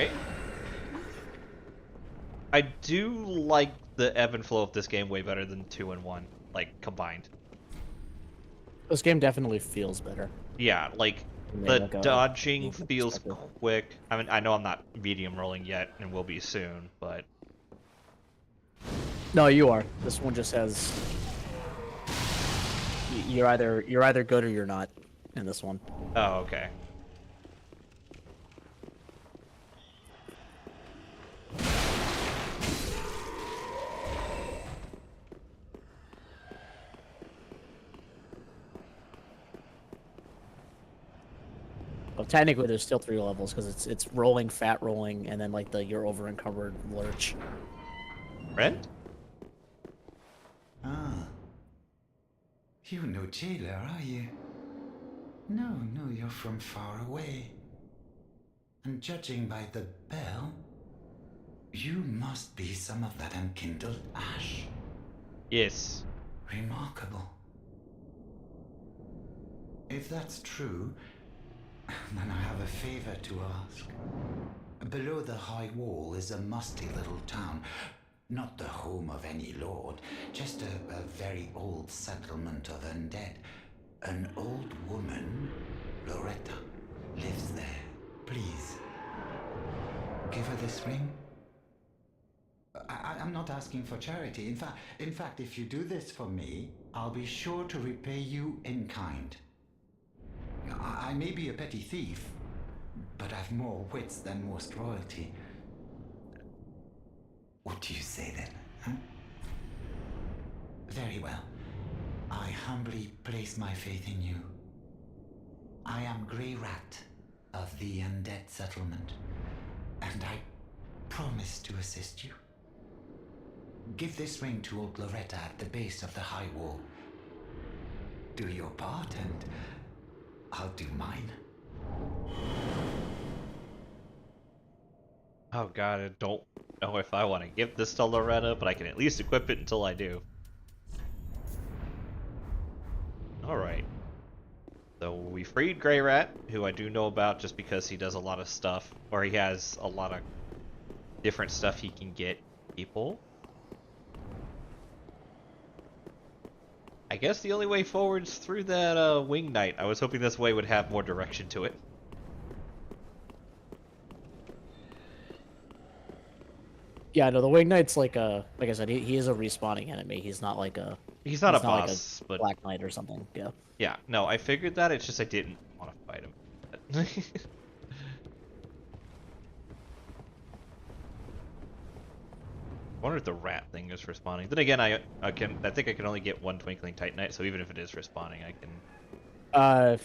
Alright. I do like the ebb and flow of this game way better than 2 and 1, like, combined. This game definitely feels better. Yeah, like, from the like a dodging movement feels perspective. quick. I mean, I know I'm not medium rolling yet, and will be soon, but... No, you are. This one just has. You're either good or you're not in this one. Oh, okay. Well, technically, there's still 3 levels because it's rolling, fat rolling, and then like the you're over encumbered lurch. Red? Ah. You're no jailer, are you? No, you're from far away. And judging by the bell, you must be some of that unkindled ash. Yes. Remarkable. If that's true, then I have a favor to ask. Below the high wall is a musty little town. Not the home of any lord, just a very old settlement of undead. An old woman, Loretta, lives there. Please, give her this ring. I'm not asking for charity. In fact, if you do this for me, I'll be sure to repay you in kind. I may be a petty thief, but I've more wits than most royalty. What do you say then, huh? Very well. I humbly place my faith in you. I am Grey Rat of the Undead Settlement, and I promise to assist you. Give this ring to old Loretta at the base of the high wall. Do your part, and I'll do mine. Oh god, I don't know if I want to give this to Loretta, but I can at least equip it until I do. Alright. So we freed Grey Rat, who I do know about just because he does a lot of stuff, or he has a lot of different stuff he can get people. I guess the only way forward's through that Wing Knight. I was hoping this way would have more direction to it. Yeah, no, the Wing Knight's like I said, he is a respawning enemy. He's not like a. He's not a like boss, but Black Knight or something. Yeah. yeah, no, I figured that. It's just I didn't want to fight him. I wonder if the rat thing is respawning. Then again, I think I can only get one Twinkling Titanite, so even if it is respawning, I can.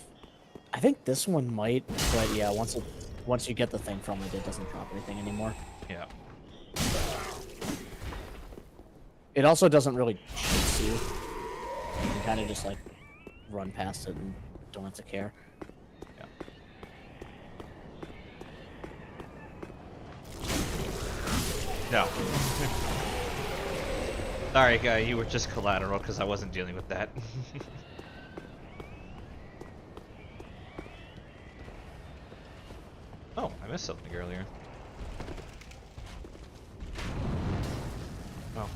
I think this one might, but yeah, once you get the thing from it, it doesn't drop anything anymore. Yeah. It also doesn't really chase you. You can kind of just like run past it and don't have to care. No. Sorry, guy, you were just collateral because I wasn't dealing with that. Oh, I missed something earlier. Oh,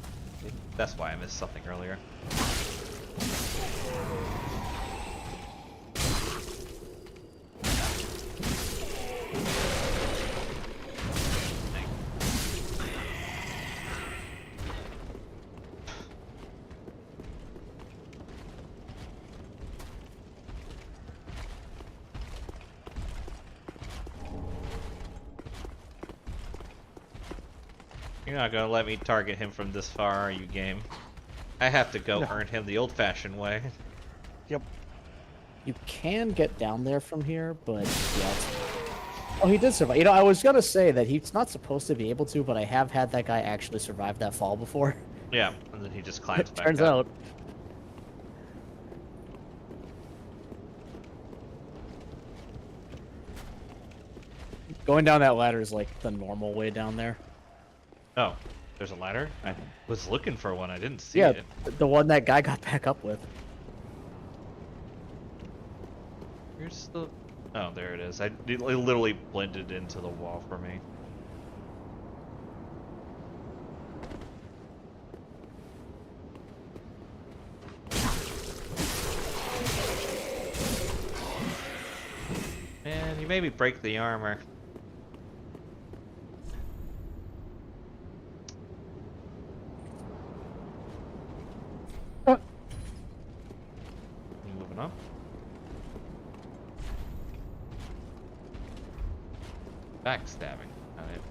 that's why I missed something earlier. You're not gonna let me target him from this far, are you, game? I have to go earn him the old-fashioned way. Yep. You can get down there from here, but yeah. Oh, he did survive. You know, I was gonna say that he's not supposed to be able to, but I have had that guy actually survive that fall before. Yeah, and then he just climbs back Turns up. out. Going down that ladder is like the normal way down there. Oh, there's a ladder? I was looking for one, I didn't see Yeah, it. the one that guy got back up with. Where's the... Oh, there it is. It literally blended into the wall for me. could maybe break the armor. Moving on. Backstabbing. Alright.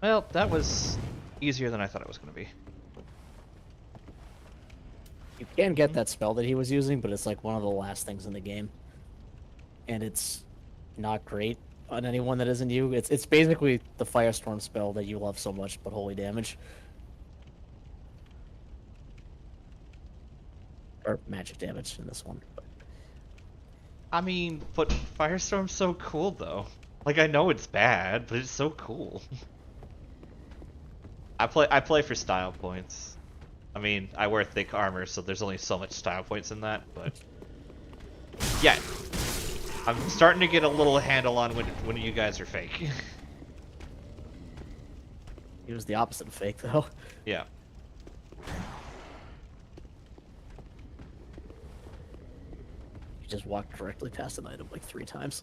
Well, that was easier than I thought it was going to be. You can get that spell that he was using, but it's like one of the last things in the game. And it's not great on anyone that isn't you. It's basically the Firestorm spell that you love so much, but holy damage. Or magic damage in this one. I mean, but Firestorm's so cool, though. Like, I know it's bad, but it's so cool. I play for style points. I mean, I wear thick armor, so there's only so much style points in that, but... Yeah. I'm starting to get a little handle on when you guys are fake. He was the opposite of fake, though. Yeah. You just walked directly past an item like 3 times.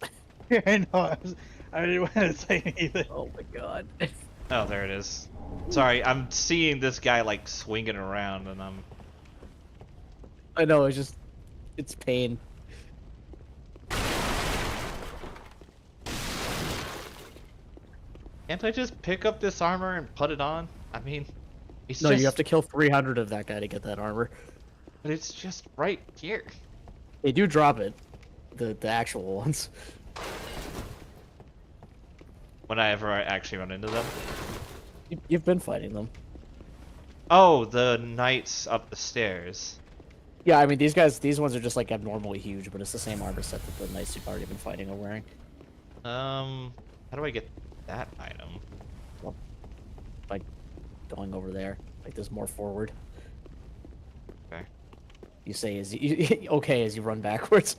I know. I didn't want to say anything. Oh my god. Oh, there it is. Sorry, I'm seeing this guy, like, swinging around, and I'm... I know, it's pain. Can't I just pick up this armor and put it on? I mean, it's No, just... you have to kill 300 of that guy to get that armor. But it's just right here. They do drop it. The actual ones. When I ever actually run into them. You've been fighting them. Oh, the knights up the stairs. Yeah, I mean, these ones are just like abnormally huge, but it's the same armor set that the knights you've already been fighting are wearing. How do I get that item? Well, by going over there. Like, there's more forward. Okay. You say okay as you run backwards.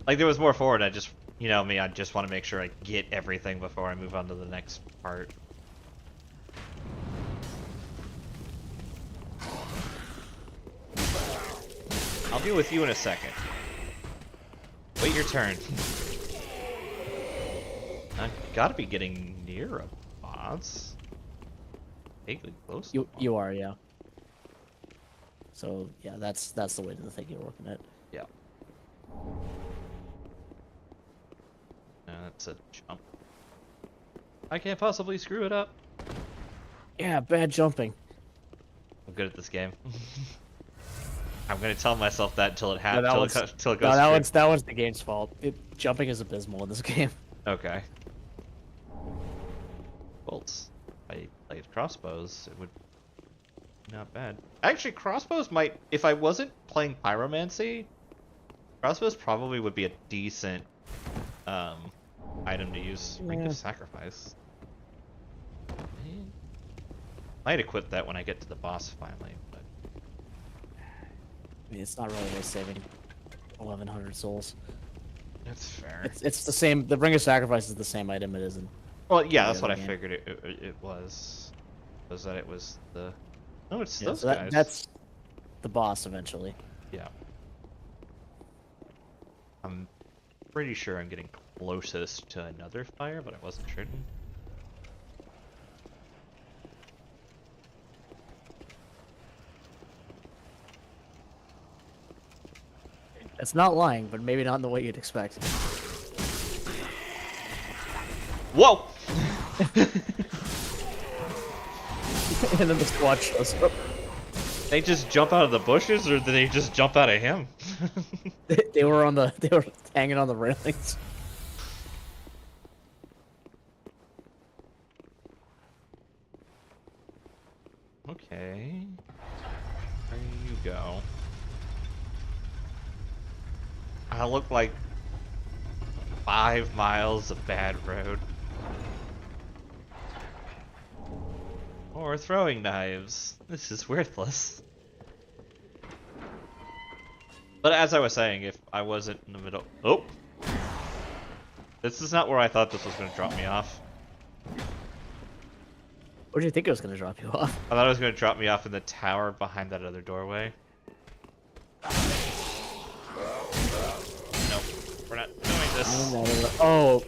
Like, there was more forward, I just... You know me, I just want to make sure I get everything before I move on to the next part. I'll deal with you in a second. Wait your turn. I've got to be getting near a boss. Vaguely close. You are, yeah. So yeah, that's the way to the thing you're looking at. Yeah. That's a jump. I can't possibly screw it up. Yeah, bad jumping. I'm good at this game. I'm gonna tell myself that until it No, happens. Till it goes. no, through. that one's the game's fault. Jumping is abysmal in this game. Okay. Bolts. If I played crossbows, it would be not bad. Actually, crossbows might. If I wasn't playing pyromancy, crossbows probably would be a decent item to use. Ring of Sacrifice. Might equip that when I get to the boss finally, but I mean, it's not really worth saving 1,100 souls. that's fair. It's the same. The Ring of Sacrifice is the same item it is in. Well, yeah, that's the what I other game. figured it was. Was that it was the... No, it's Yeah, those so guys. that's the boss eventually. Yeah. I'm pretty sure I'm getting closest to another fire, but I wasn't certain. It's not lying, but maybe not in the way you'd expect. Whoa! And then the squad shows up. They just jump out of the bushes, or did they just jump out of him? They were hanging on the railings. Okay. There you go. I look like 5 miles of bad road. Or throwing knives. This is worthless. But as I was saying, if I wasn't in the middle... Oh! This is not where I thought this was going to drop me off. Where do you think it was going to drop you off? I thought it was going to drop me off in the tower behind that other doorway. Nope. We're not doing this. Oh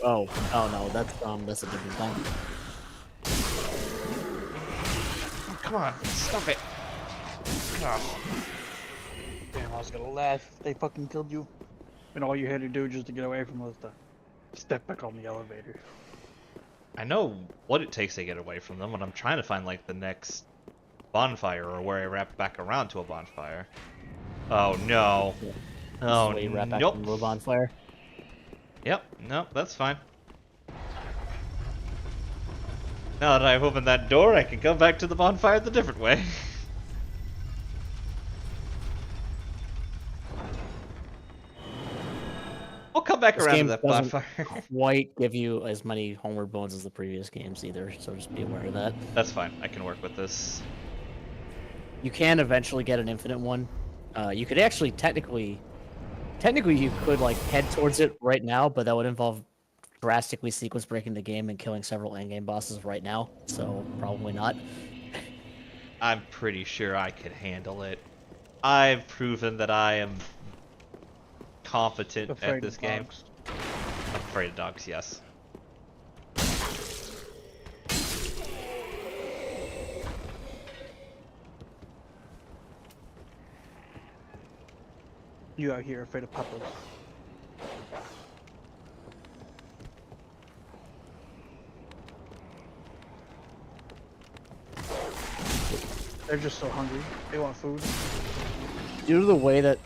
no, that's a different thing. Oh, come on, stop it. Oh. Damn, I was gonna laugh. They fucking killed you. And all you had to do just to get away from us to step back on the elevator. I know what it takes to get away from them when I'm trying to find, like, the next bonfire or where I wrap back around to a bonfire. Oh, no. Oh, you wrap back nope. into a bonfire. Yep, nope, that's fine. Now that I've opened that door, I can come back to the bonfire the different way. I'll come back around to that bonfire. Quite give you as many homeward bones as the previous games either, so just be aware of that. That's fine. I can work with this. You can eventually get an infinite one. You could actually technically you could like head towards it right now, but that would involve drastically sequence breaking the game and killing several endgame bosses right now. So probably not. I'm pretty sure I could handle it. I've proven that I am competent at this game. I'm afraid of dogs, yes. You out here afraid of puppets. They're just so hungry. They want food. Due to the way that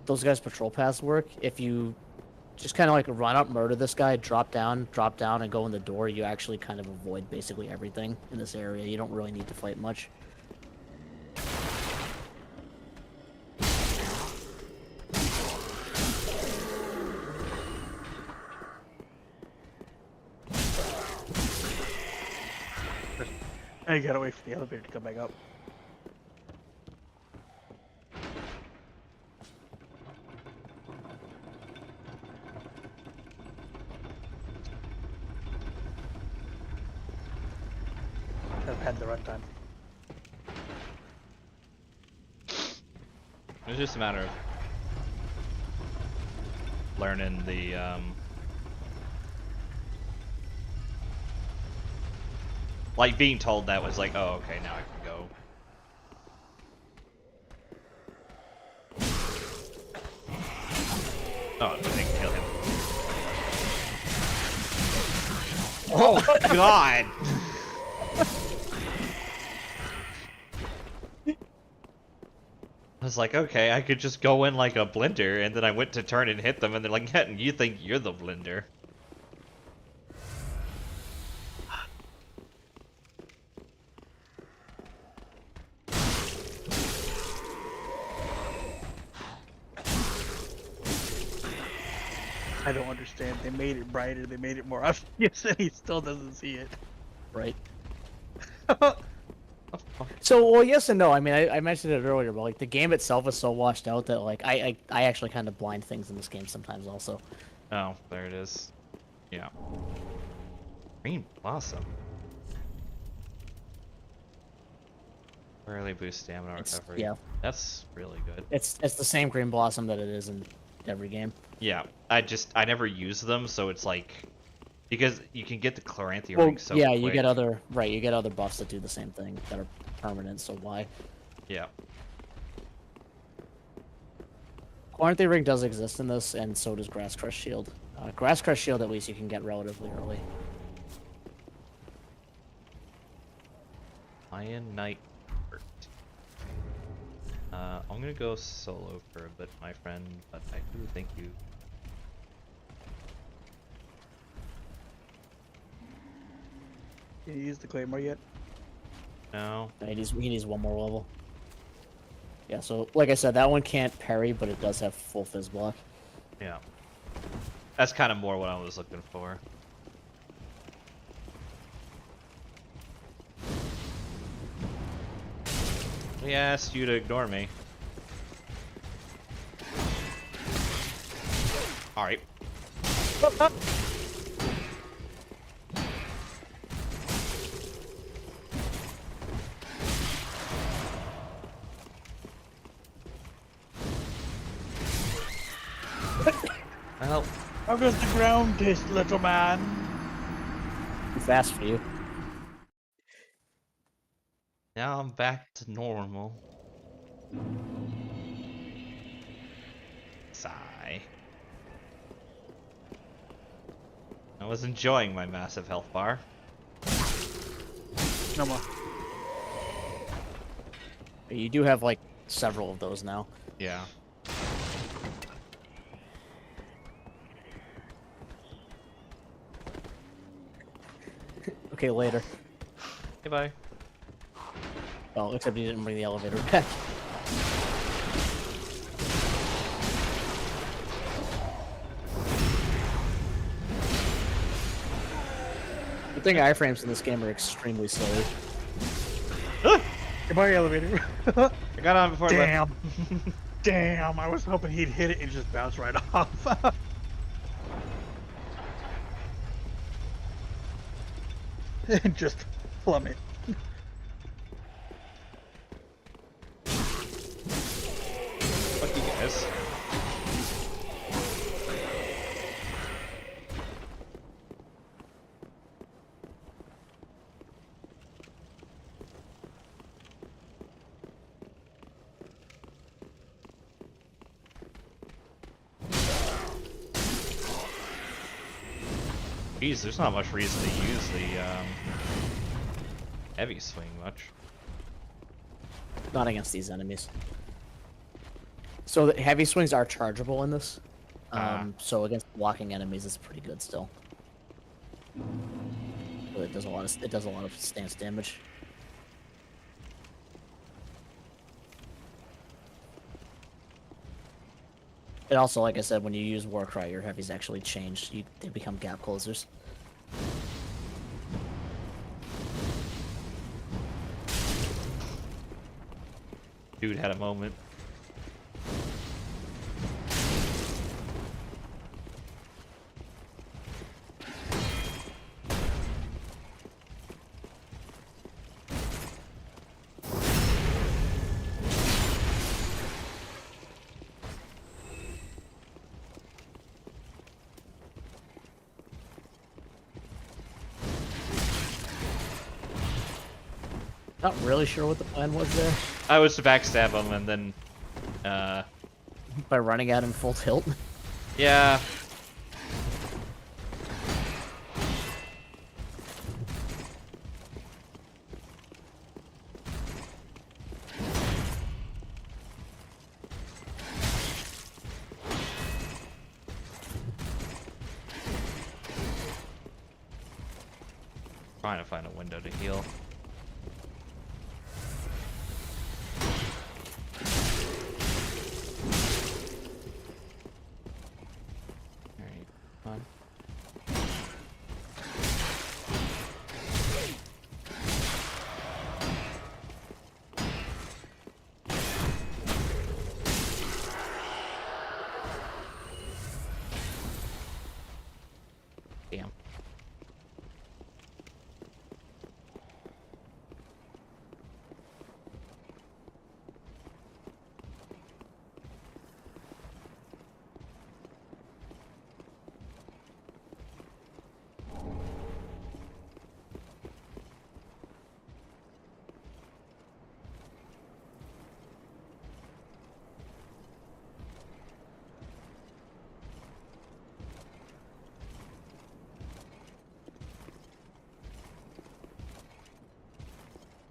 those guys' patrol paths work, if you just kind of like run up, murder this guy, drop down, and go in the door, you actually kind of avoid basically everything in this area. You don't really need to fight much. I gotta wait for the elevator to come back up. I've had the runtime. It's just a matter of learning the like being told that was like, oh, okay, now I can go. Oh, I didn't kill him. Oh, God! I was like, okay, I could just go in like a blender, and then I went to turn and hit them, and they're like, yeah, you think you're the blender. I don't understand. They made it brighter, they made it more obvious, and he still doesn't see it. Right. So, well, yes and no. I mean, I mentioned it earlier, but like the game itself is so washed out that like I actually kind of blind things in this game sometimes also. Oh, there it is. Yeah. Green Blossom. Rarely boost stamina recovery. Yeah. That's really good. It's the same Green Blossom that it is in every game. Yeah. I never use them, so it's like because you can get the Chloranthy Well, ring so yeah, quick. you get other buffs that do the same thing that are permanent. So why? Yeah. Chloranthy ring does exist in this, and so does Grass Crush Shield. Grass Crush Shield, at least, you can get relatively early. Lion Knight. I'm gonna go solo for a bit, my friend, but I do thank you. Can you use the claymore yet? No. He needs one more level. Yeah, so like I said, that one can't parry, but it does have full fizz block. Yeah. That's kind of more what I was looking for. He asked you to ignore me. Alright. Well, How does the ground taste, little man? Too fast for you. now I'm back to normal. Sigh. I was enjoying my massive health bar. No more. You do have like several of those now. Yeah. Okay, later. Hey, bye. Well, except you didn't bring the elevator back. Good thing iframes in this game are extremely slow. Goodbye, elevator. I got on before Damn. Damn, I was hoping he'd hit it and just bounce right off. And just plummet. Fuck you guys. Jeez, there's not much reason to use the heavy swing much. Not against these enemies. So the heavy swings are chargeable in this. So against blocking enemies, it's pretty good still. But it does a lot of stance damage. And also, like I said, when you use Warcry, your heavies actually change. They become gap closers. Dude had a moment. Not really sure what the plan was there. I was to backstab him and then, By running at him full tilt. yeah. Trying to find a window to heal. Alright, come on. Damn.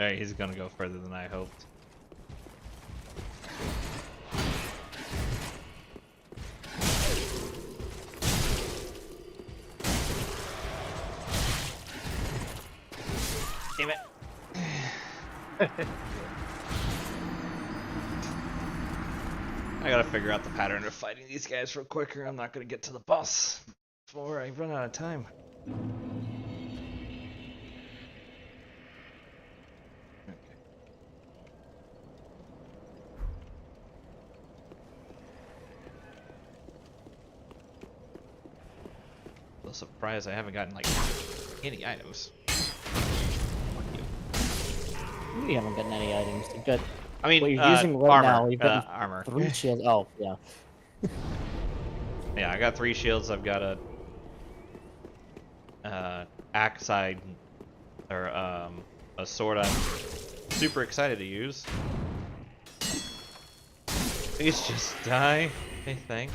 Alright, he's gonna go further than I hoped. Damn it. I gotta figure out the pattern of fighting these guys real quicker. I'm not gonna get to the boss before I run out of time. Okay. I'm surprised I haven't gotten like any items. You haven't gotten any items. You've got I mean, what you're using right armor. now. You've got Armor. 3 shields. Oh, yeah. Yeah, I got 3 shields. I've got a axe or a sword I'm super excited to use. Please just die. Okay, thanks.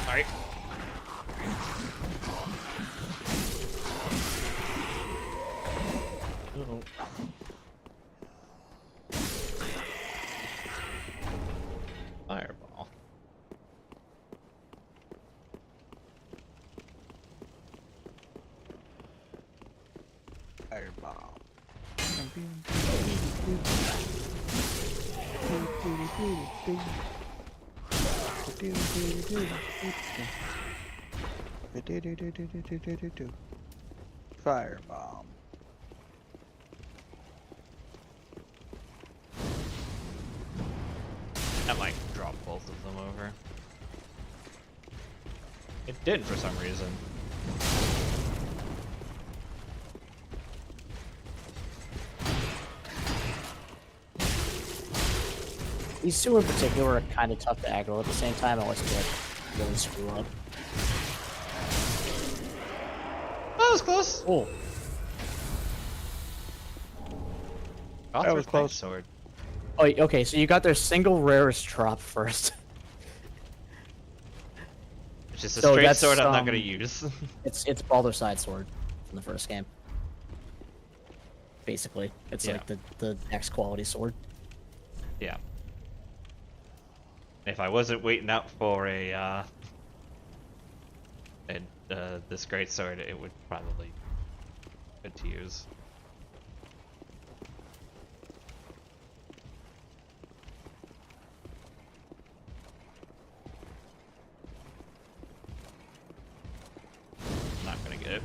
Alright. Uh-oh. Fireball. Fireball. Fireball. That might drop both of them over. It did for some reason. These two in particular are kind of tough to aggro at the same time, unless you like really screw up. That was close. Oh, That was close. Sword. oh, okay. So you got their single rarest drop first. Which is a So straight that's, sword I'm not gonna use. It's Baldur's Side sword from the first game. Basically, it's Yeah. like the next quality sword. Yeah. If I wasn't waiting out for this great sword, it would probably be good to use. Not gonna get it.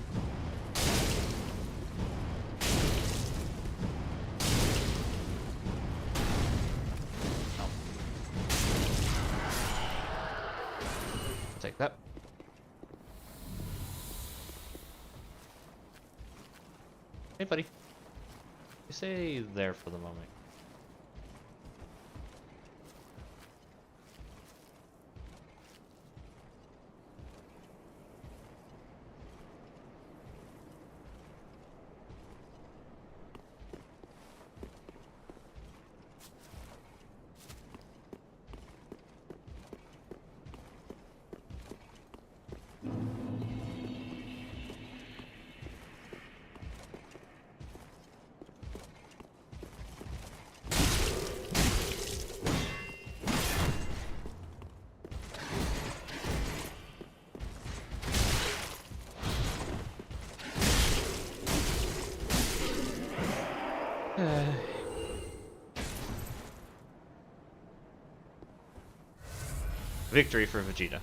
Oh. Take that. Hey, buddy. You stay there for the moment. Victory for Vegeta.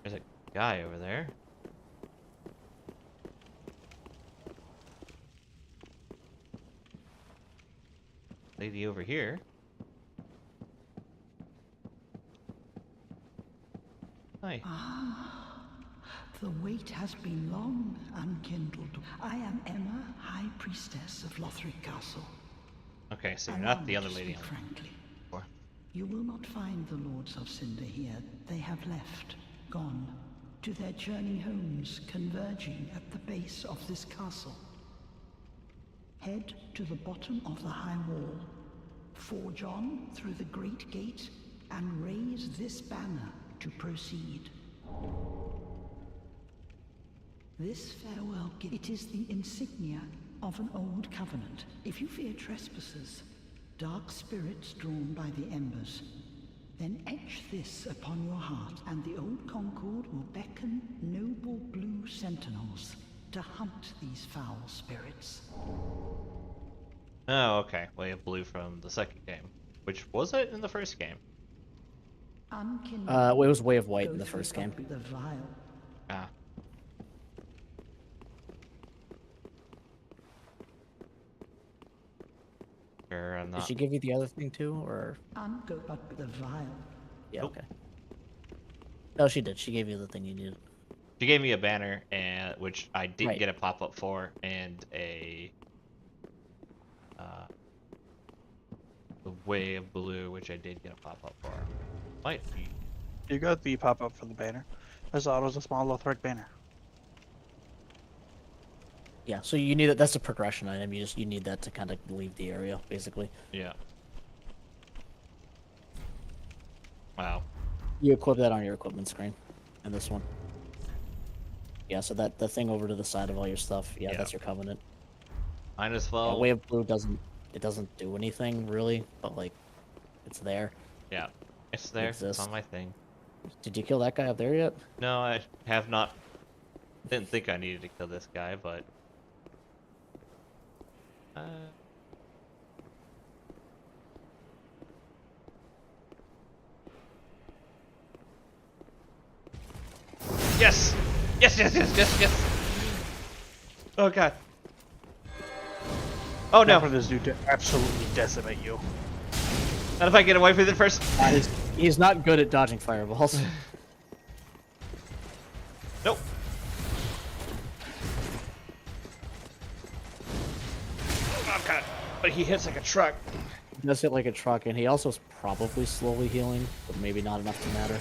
There's a guy over there. lady over here. Hi. The wait has been long, unkindled. I am Emma, High Priestess of Lothric Castle. Okay, so you're Allow not me the other to lady. speak frankly. Before. You will not find the Lords of Cinder here. They have left, gone, to their journey homes, converging at the base of this castle. Head to the bottom of the high wall, forge on through the great gate, and raise this banner to proceed. This farewell gift, it is the insignia of an old covenant. If you fear trespassers, dark spirits drawn by the embers, then etch this upon your heart, and the old Concord will beckon noble blue sentinels to hunt these foul spirits. Oh, okay. Wave of blue from the second game. Which was it in the first game? Unkindled, It was Way of White go in the through first game. the vial. Ah. Sure, I'm Did not. she give you the other thing too, or? Go but the vial. Yeah, Nope. okay. No, she did. She gave you the thing you needed. She gave me a banner, and which I didn't Right. get a pop-up for, and a the way of blue, which I did get a pop-up for. Might be. You got the pop-up for the banner. I saw it was a small Lothric banner. Yeah, so you need it. That's a progression item. You need that to kind of leave the area, basically. Yeah. Wow. You equip that on your equipment screen, and this one. Yeah, so that the thing over to the side of all your stuff. Yeah, Yeah. that's your covenant. Might as well. Way of Blue doesn't do anything really, but like, it's there. Yeah. It's there. It's exists. on my thing. Did you kill that guy up there yet? No, I have not. Didn't think I needed to kill this guy, but. Yes! Yes, yes, yes, yes, yes! Oh god. Oh no! Not for this dude to absolutely decimate you. Not if I get away with it first. He's not good at dodging fireballs. Nope. Oh god. But he hits like a truck. He does hit like a truck, and he also is probably slowly healing, but maybe not enough to matter.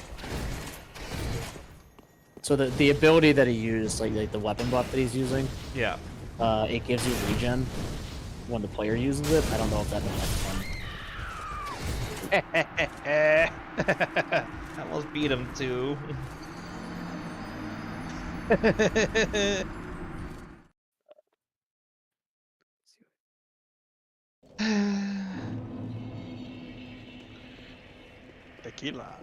So the ability that he used, like the weapon buff that he's using, Yeah. it gives you regen when the player uses it. I don't know if that affects him. I almost beat him too. Tequila.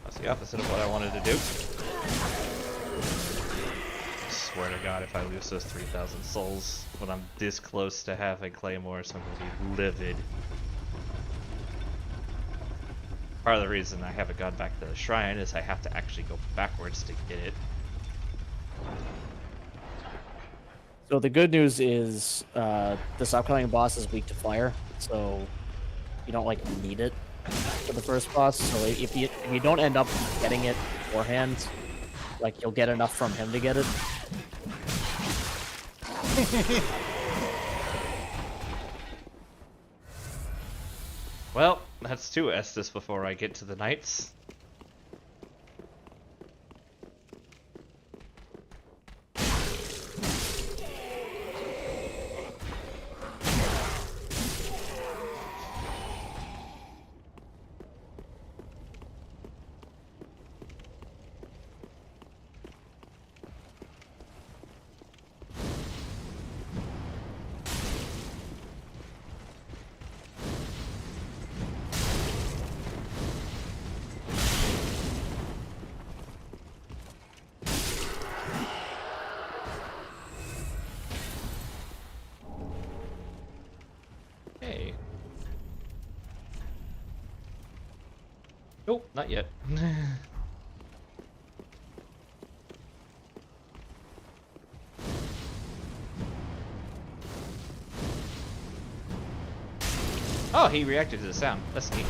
That's the opposite of what I wanted to do. I swear to God, if I lose those 3,000 souls when I'm this close to having claymores, I'm gonna be livid. Part of the reason I haven't gone back to the shrine is I have to actually go backwards to get it. So the good news is this upcoming boss is weak to fire, so you don't like need it for the first boss. So if you don't end up getting it beforehand, like you'll get enough from him to get it. Well, that's 2 Estus before I get to the knights. Oh, not yet. Oh, he reacted to the sound. That's neat.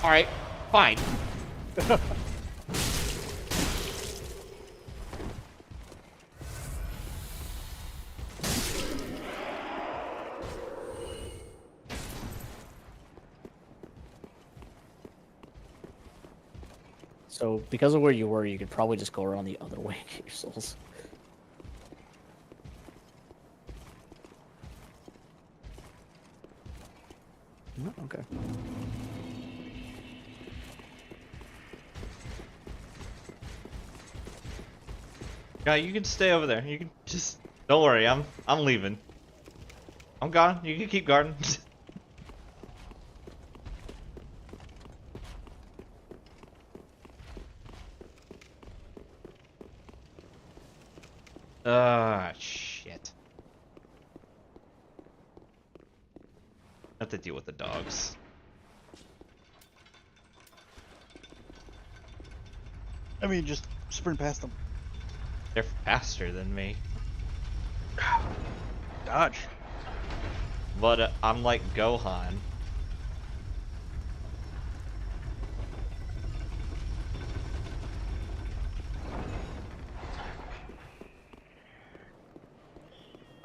Alright, fine. So, because of where you were, you could probably just go around the other way and get your souls. No, okay. Yeah, you can stay over there. You can just don't worry. I'm leaving. I'm gone. You can keep guarding. Shit. I have to deal with the dogs. I mean, just sprint past them. They're faster than me. Dodge. But I'm like Gohan.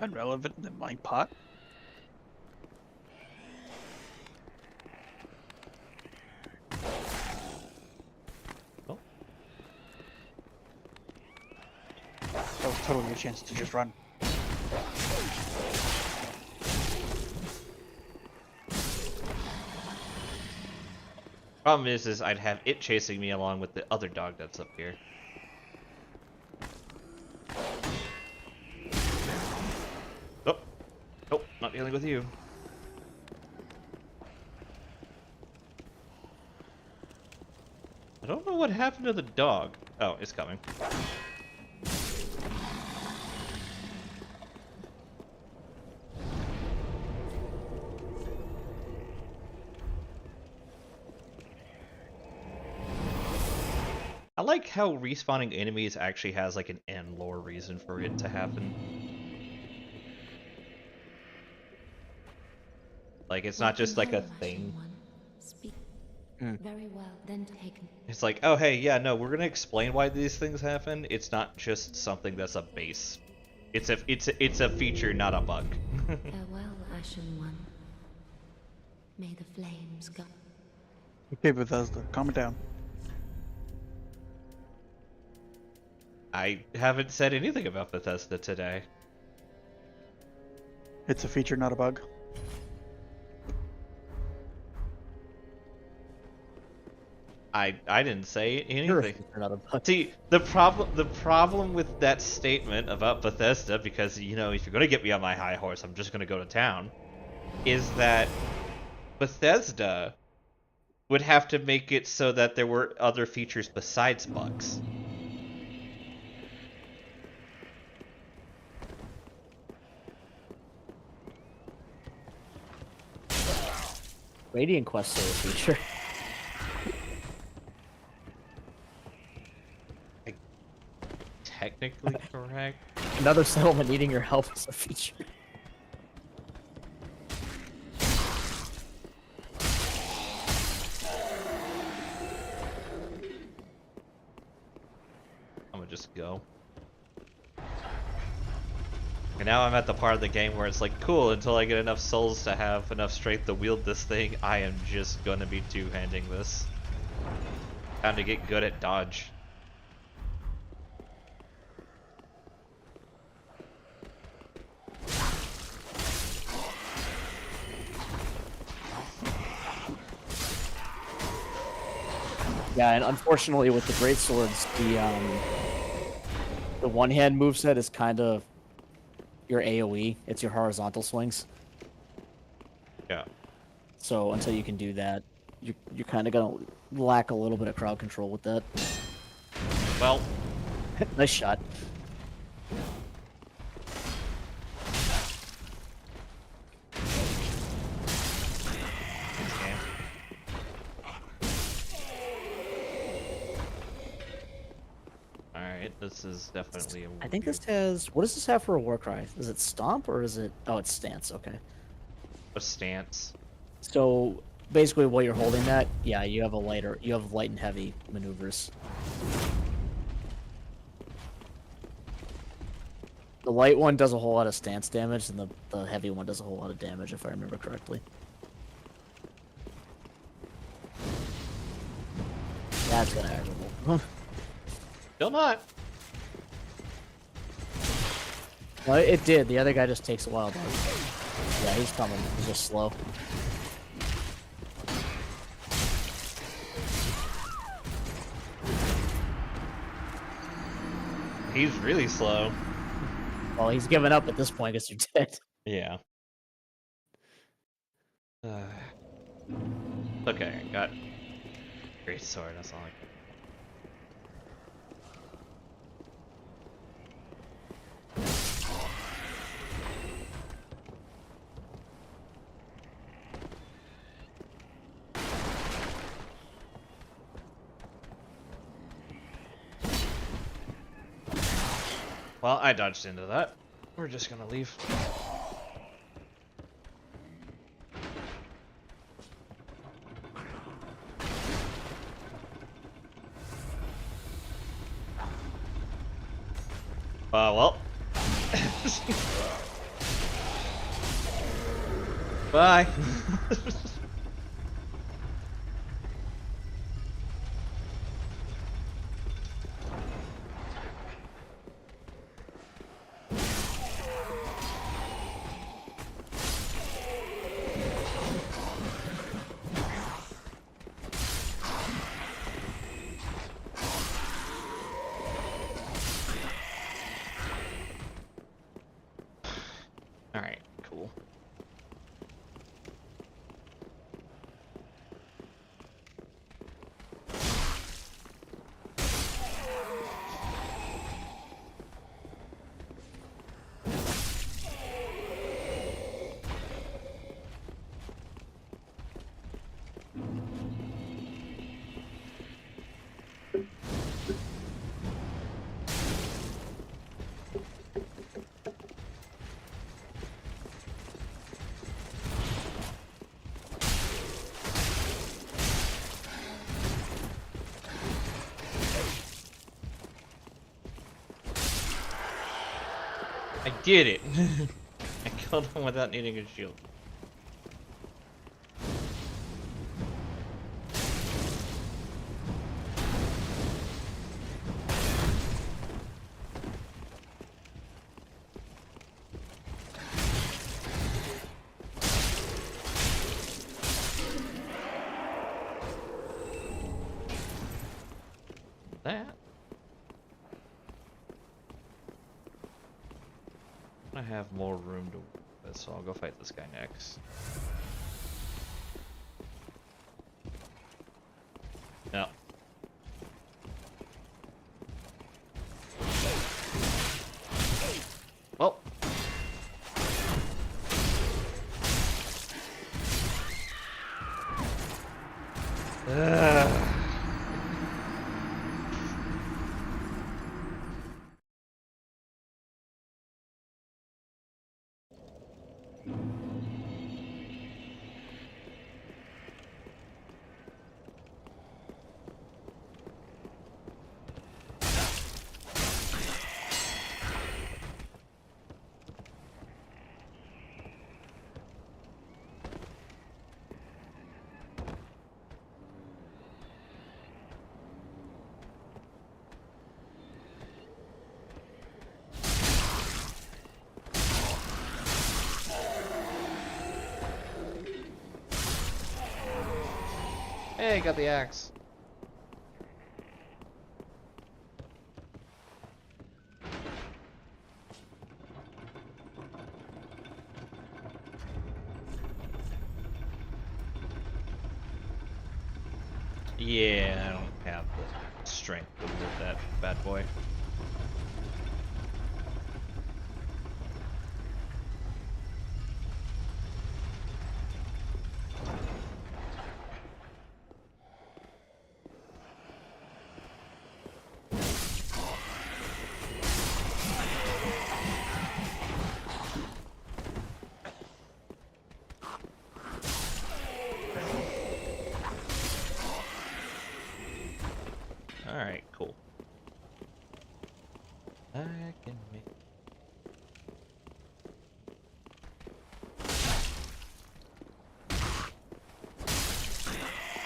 Irrelevant in my pot. Oh. That was totally a chance to just run. Problem is I'd have it chasing me along with the other dog that's up here. Oh, nope, not dealing with you. I don't know what happened to the dog. Oh, it's coming. I like how respawning enemies actually has like an end lore reason for it to happen. Like it's not just like a thing. Very well, then taken. It's like, oh hey, yeah, no, we're gonna explain why these things happen. It's not just something that's a base. It's a feature, not a bug. Farewell, Ashen One. May the flames go. Okay, Bethesda, calm it down. I haven't said anything about Bethesda today. It's a feature, not a bug. I didn't say You're anything. not a bug. See, the problem with that statement about Bethesda, because you know, if you're gonna get me on my high horse, I'm just gonna go to town, is that Bethesda would have to make it so that there were other features besides bugs. Radiant Quest is a feature. Technically correct. Another settlement needing your help is a feature. I'm gonna just go. And now I'm at the part of the game where it's like, cool, until I get enough souls to have enough strength to wield this thing, I am just gonna be two-handing this. Time to get good at dodge. Yeah, and unfortunately with the great swords, the one-hand moveset is kind of your AoE. It's your horizontal swings. Yeah. So until you can do that, you're kind of gonna lack a little bit of crowd control with that. Well, Nice shot. Okay. Alright, this is definitely a I think weird- this has. What does this have for a war cry? Is it stomp or is it? Oh, it's stance. Okay. a stance. So basically, while you're holding that, yeah, you have light and heavy maneuvers. The light one does a whole lot of stance damage, and the heavy one does a whole lot of damage, if I remember correctly. That's gonna aggravate. Still not. No, it did. The other guy just takes a while, though. Yeah, he's coming. He's just slow. He's really slow. Well, he's giving up at this point because you're dead. Yeah. Okay, got great sword. That's all I can. Well, I dodged into that. We're just gonna leave. Well. Bye. Alright, cool. I did it! I killed him without needing a shield. That. I have more room to work with, so I'll go fight this guy next. No. Well. Ugh. Hey, got the axe. Yeah, I don't have the strength to move that bad boy. I can make.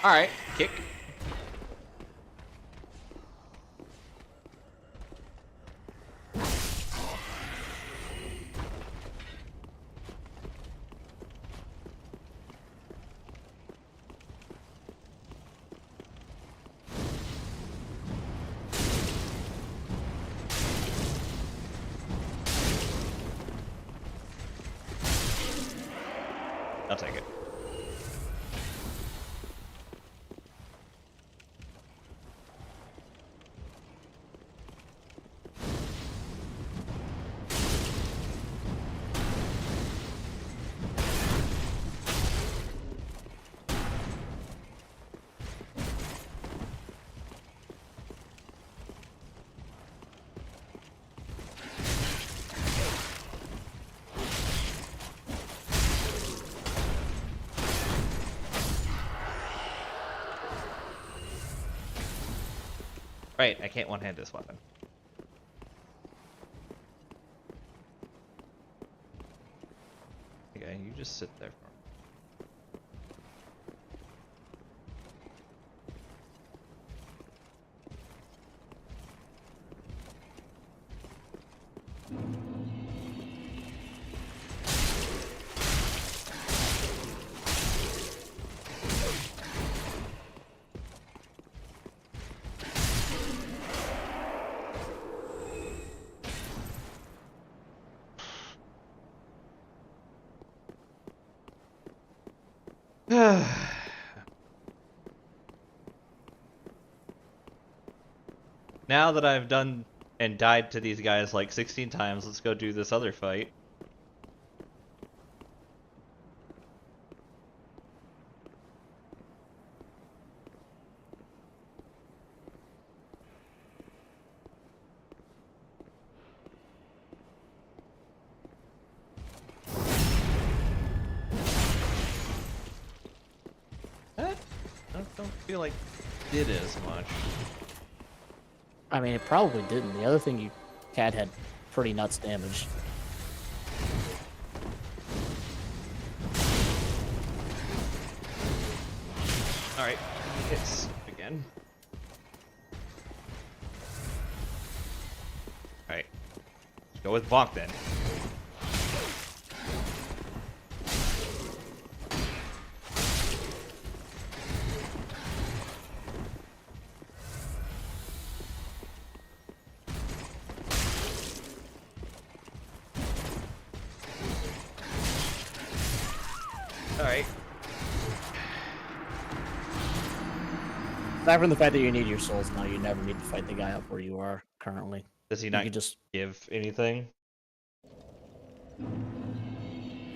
All right, kick. I'll take it. Right, I can't one-hand this weapon. Okay, you just sit there for me. Now that I've done and died to these guys like 16 times, let's go do this other fight. I don't feel like it did as much. I mean, it probably didn't. The other thing you had pretty nuts damage. Alright, hits again. Alright, let's go with Bonk then. Alright. Aside from the fact that you need your souls now, you never need to fight the guy up where you are currently. Does he You not could just, give anything?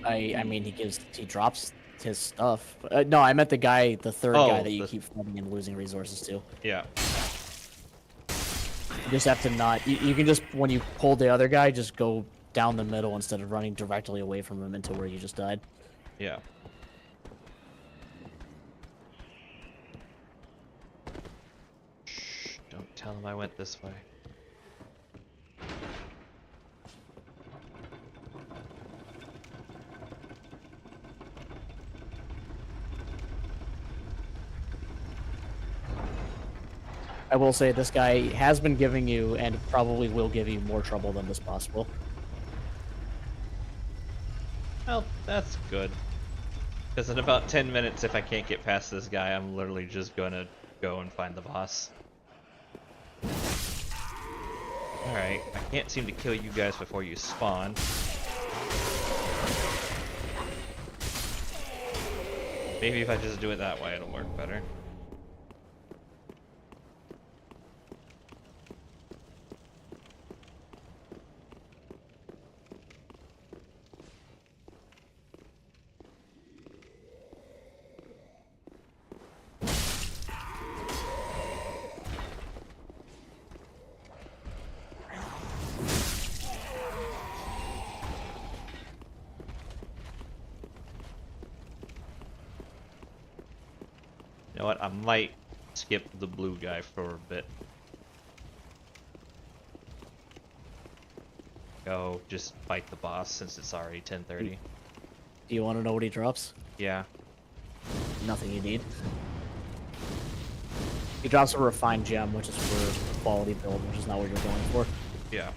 I mean, he drops his stuff. No, I meant the guy, the third guy Oh, that you keep fighting and losing resources to. Yeah. You just have to not. You can just, when you pull the other guy, just go down the middle instead of running directly away from him into where you just died. Yeah. Shh, don't tell him I went this way. I will say this guy has been giving you, and probably will give you, more trouble than is possible. Well, that's good. Because in about 10 minutes, if I can't get past this guy, I'm literally just gonna go and find the boss. Alright, I can't seem to kill you guys before you spawn. Maybe if I just do it that way, it'll work better. You know what? I might skip the blue guy for a bit. go just fight the boss since it's already 10:30. Do you want to know what he drops? Yeah. Nothing you need. He drops a refined gem, which is for quality build, which is not what you're going for. Yeah.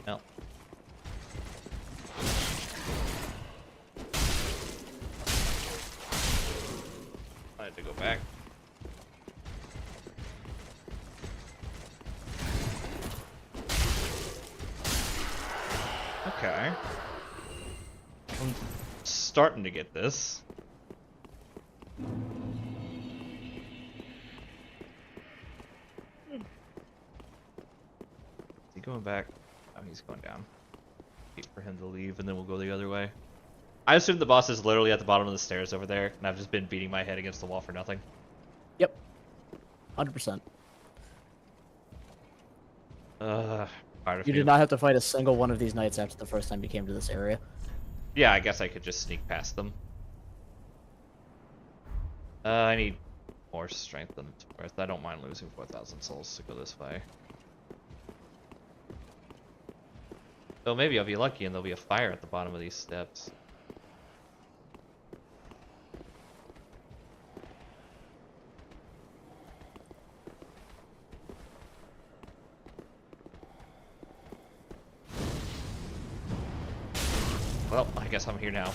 No. I had to go back. Okay. I'm starting to get this. Is he going back? Oh, he's going down. Wait for him to leave, and then we'll go the other way. I assume the boss is literally at the bottom of the stairs over there, and I've just been beating my head against the wall for nothing. Yep. 100%. You did not have to fight a single one of these knights after the first time you came to this area. Yeah, I guess I could just sneak past them. I need more strength than it's worth. I don't mind losing 4,000 souls to go this way. So maybe I'll be lucky and there'll be a fire at the bottom of these steps. Well, I guess I'm here now.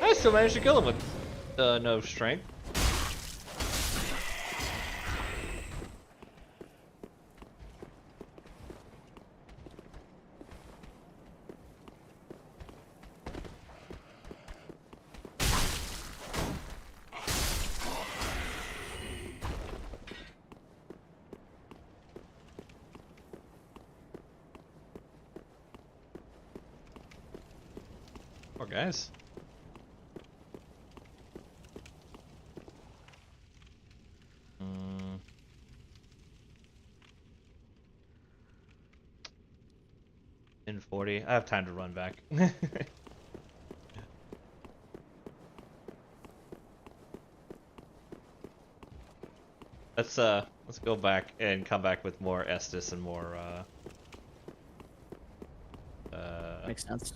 I still managed to kill him with no strength. Poor guys. In 40. I have time to run back. Let's go back and come back with more Estus and more Makes sense.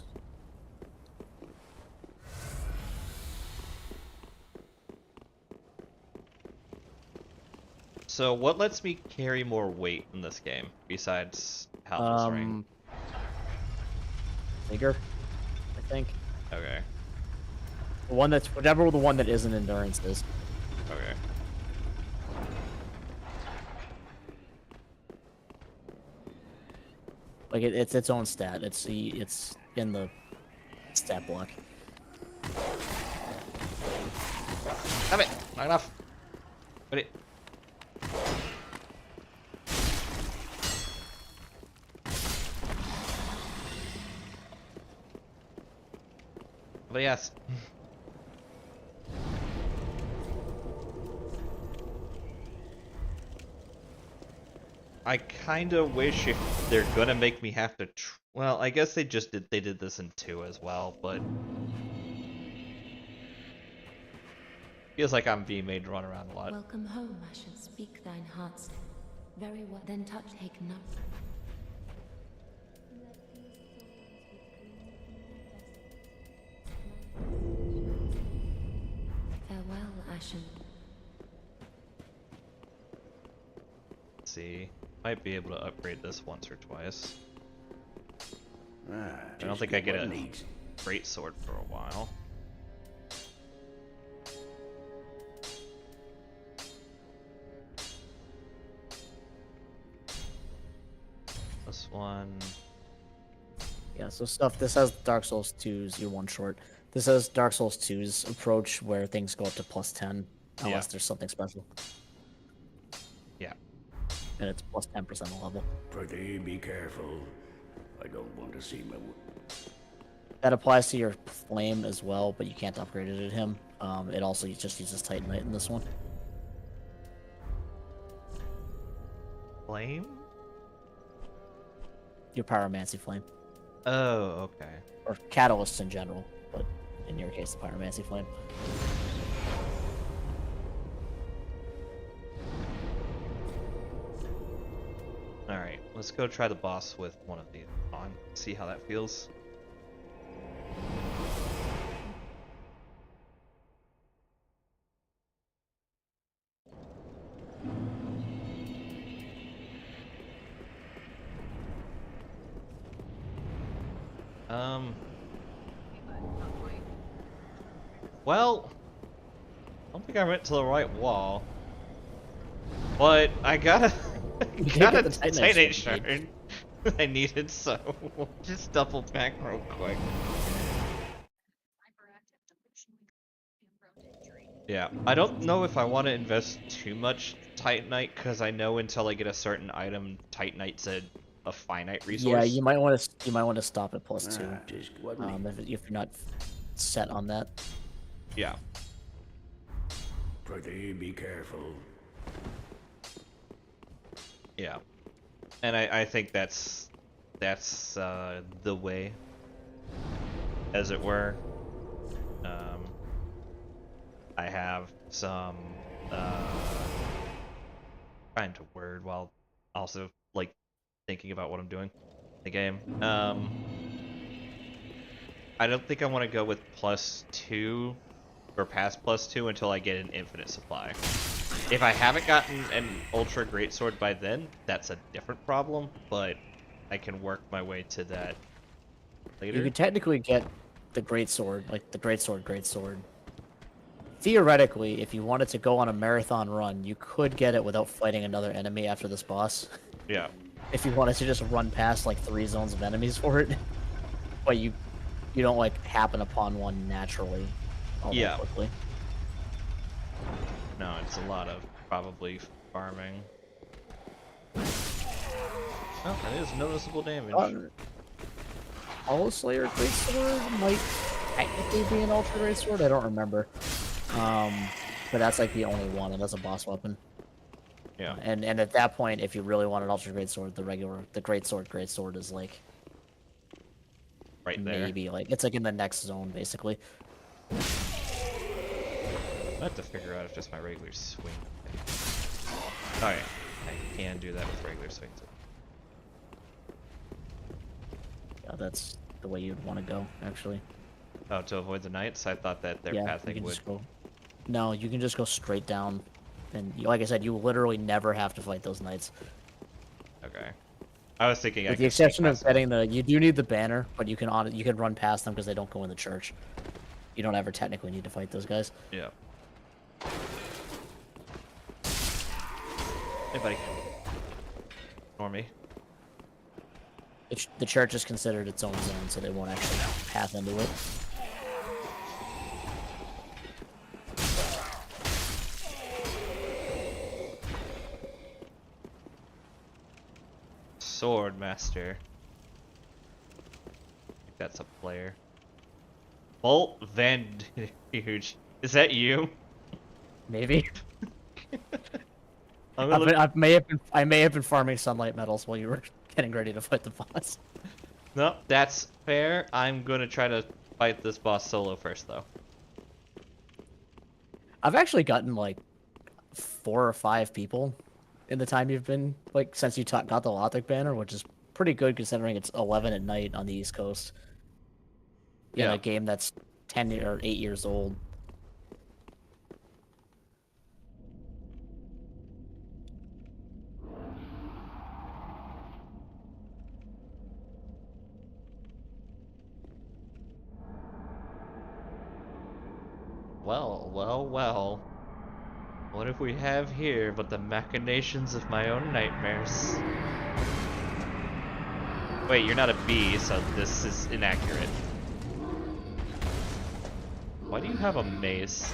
So what lets me carry more weight in this game besides Halberd's ring? Bigger, I think. Okay. The one that's whatever the one that isn't endurance is. Okay. Like it's its own stat. It's in the stat block. Damn it! Not enough. Put it. But yes. I kind of wish if they're gonna make me have to. Well, I guess they did this in 2 as well, but feels like I'm being made to run around a lot. Welcome home, I shall speak thine heart's. Very well, then touch take none. Farewell, Ashen. Let's see. Might be able to upgrade this once or twice. I don't think I get a great sword for a while. This one. Yeah, so stuff. This has Dark Souls 2's your one short. This has Dark Souls 2's approach where things go up to +10 unless there's something special, Yeah. and it's +10% the level. Pretty be careful. I don't want to see my... That applies to your flame as well, but you can't upgrade it at him. It also just uses Titanite in this one. Flame? Your Pyromancy flame. Oh, okay. Or catalysts in general, but in your case, the Pyromancy flame. Alright, let's go try the boss with one of these on. See how that feels. Well, I don't think I went to the right wall, but I got a get the Titanite Titanite shard. shard I needed, so we'll just double back real quick. Yeah, I don't know if I want to invest too much Titanite, because I know until I get a certain item, Titanite's a finite resource. Yeah, you might want to stop at +2. Just what me. If you're not set on that. Yeah. Pretty be careful. Yeah. And I think that's the way, as it were. I have some trying to word while also like thinking about what I'm doing in the game. I don't think I want to go with +2 or past +2 until I get an infinite supply. If I haven't gotten an ultra greatsword by then, that's a different problem, but I can work my way to that later. You could technically get the greatsword, like the greatsword. Theoretically, if you wanted to go on a marathon run, you could get it without fighting another enemy after this boss. Yeah. If you wanted to just run past like 3 zones of enemies for it, but you don't like happen upon one naturally all that quickly. No, it's a lot of probably farming. Oh, that is noticeable damage. Hollow Slayer greatsword might technically be an ultra greatsword. I don't remember. But that's like the only one, and that's a boss weapon. Yeah. And at that point, if you really want an ultra greatsword, the greatsword is like right there. maybe like it's like in the next zone basically. I have to figure out if just my regular swing. Alright, I can do that with regular swings. Yeah, that's the way you'd want to go, actually. Oh, to avoid the knights? I thought that their Yeah, you pathing can would. just go. No, you can just go straight down, and like I said, you literally never have to fight those knights. Okay. I was thinking. With the exception of getting you do need the banner, but you can run past them because they don't go in the church. You don't ever technically need to fight those guys. Yeah. Hey, buddy. Ignore me. The church is considered its own zone, so they won't actually path into it. Sword Master. I think that's a player. Bolt Van Huge. Is that you? Maybe. I may have been farming sunlight metals while you were getting ready to fight the boss. No, that's fair. I'm gonna try to fight this boss solo first, though. I've actually gotten like 4 or 5 people in the time you've been like since you got the Lothric banner, which is pretty good considering it's 11 at night on the East Coast. Yeah, a game that's 10 or 8 years old. Well. What do we have here but the machinations of my own nightmares? Wait, you're not a bee, so this is inaccurate. Why do you have a mace?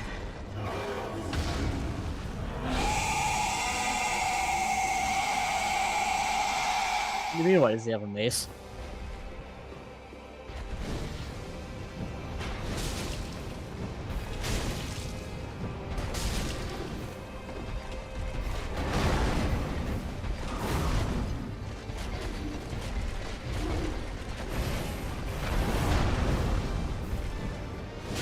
What do you mean, why does he have a mace?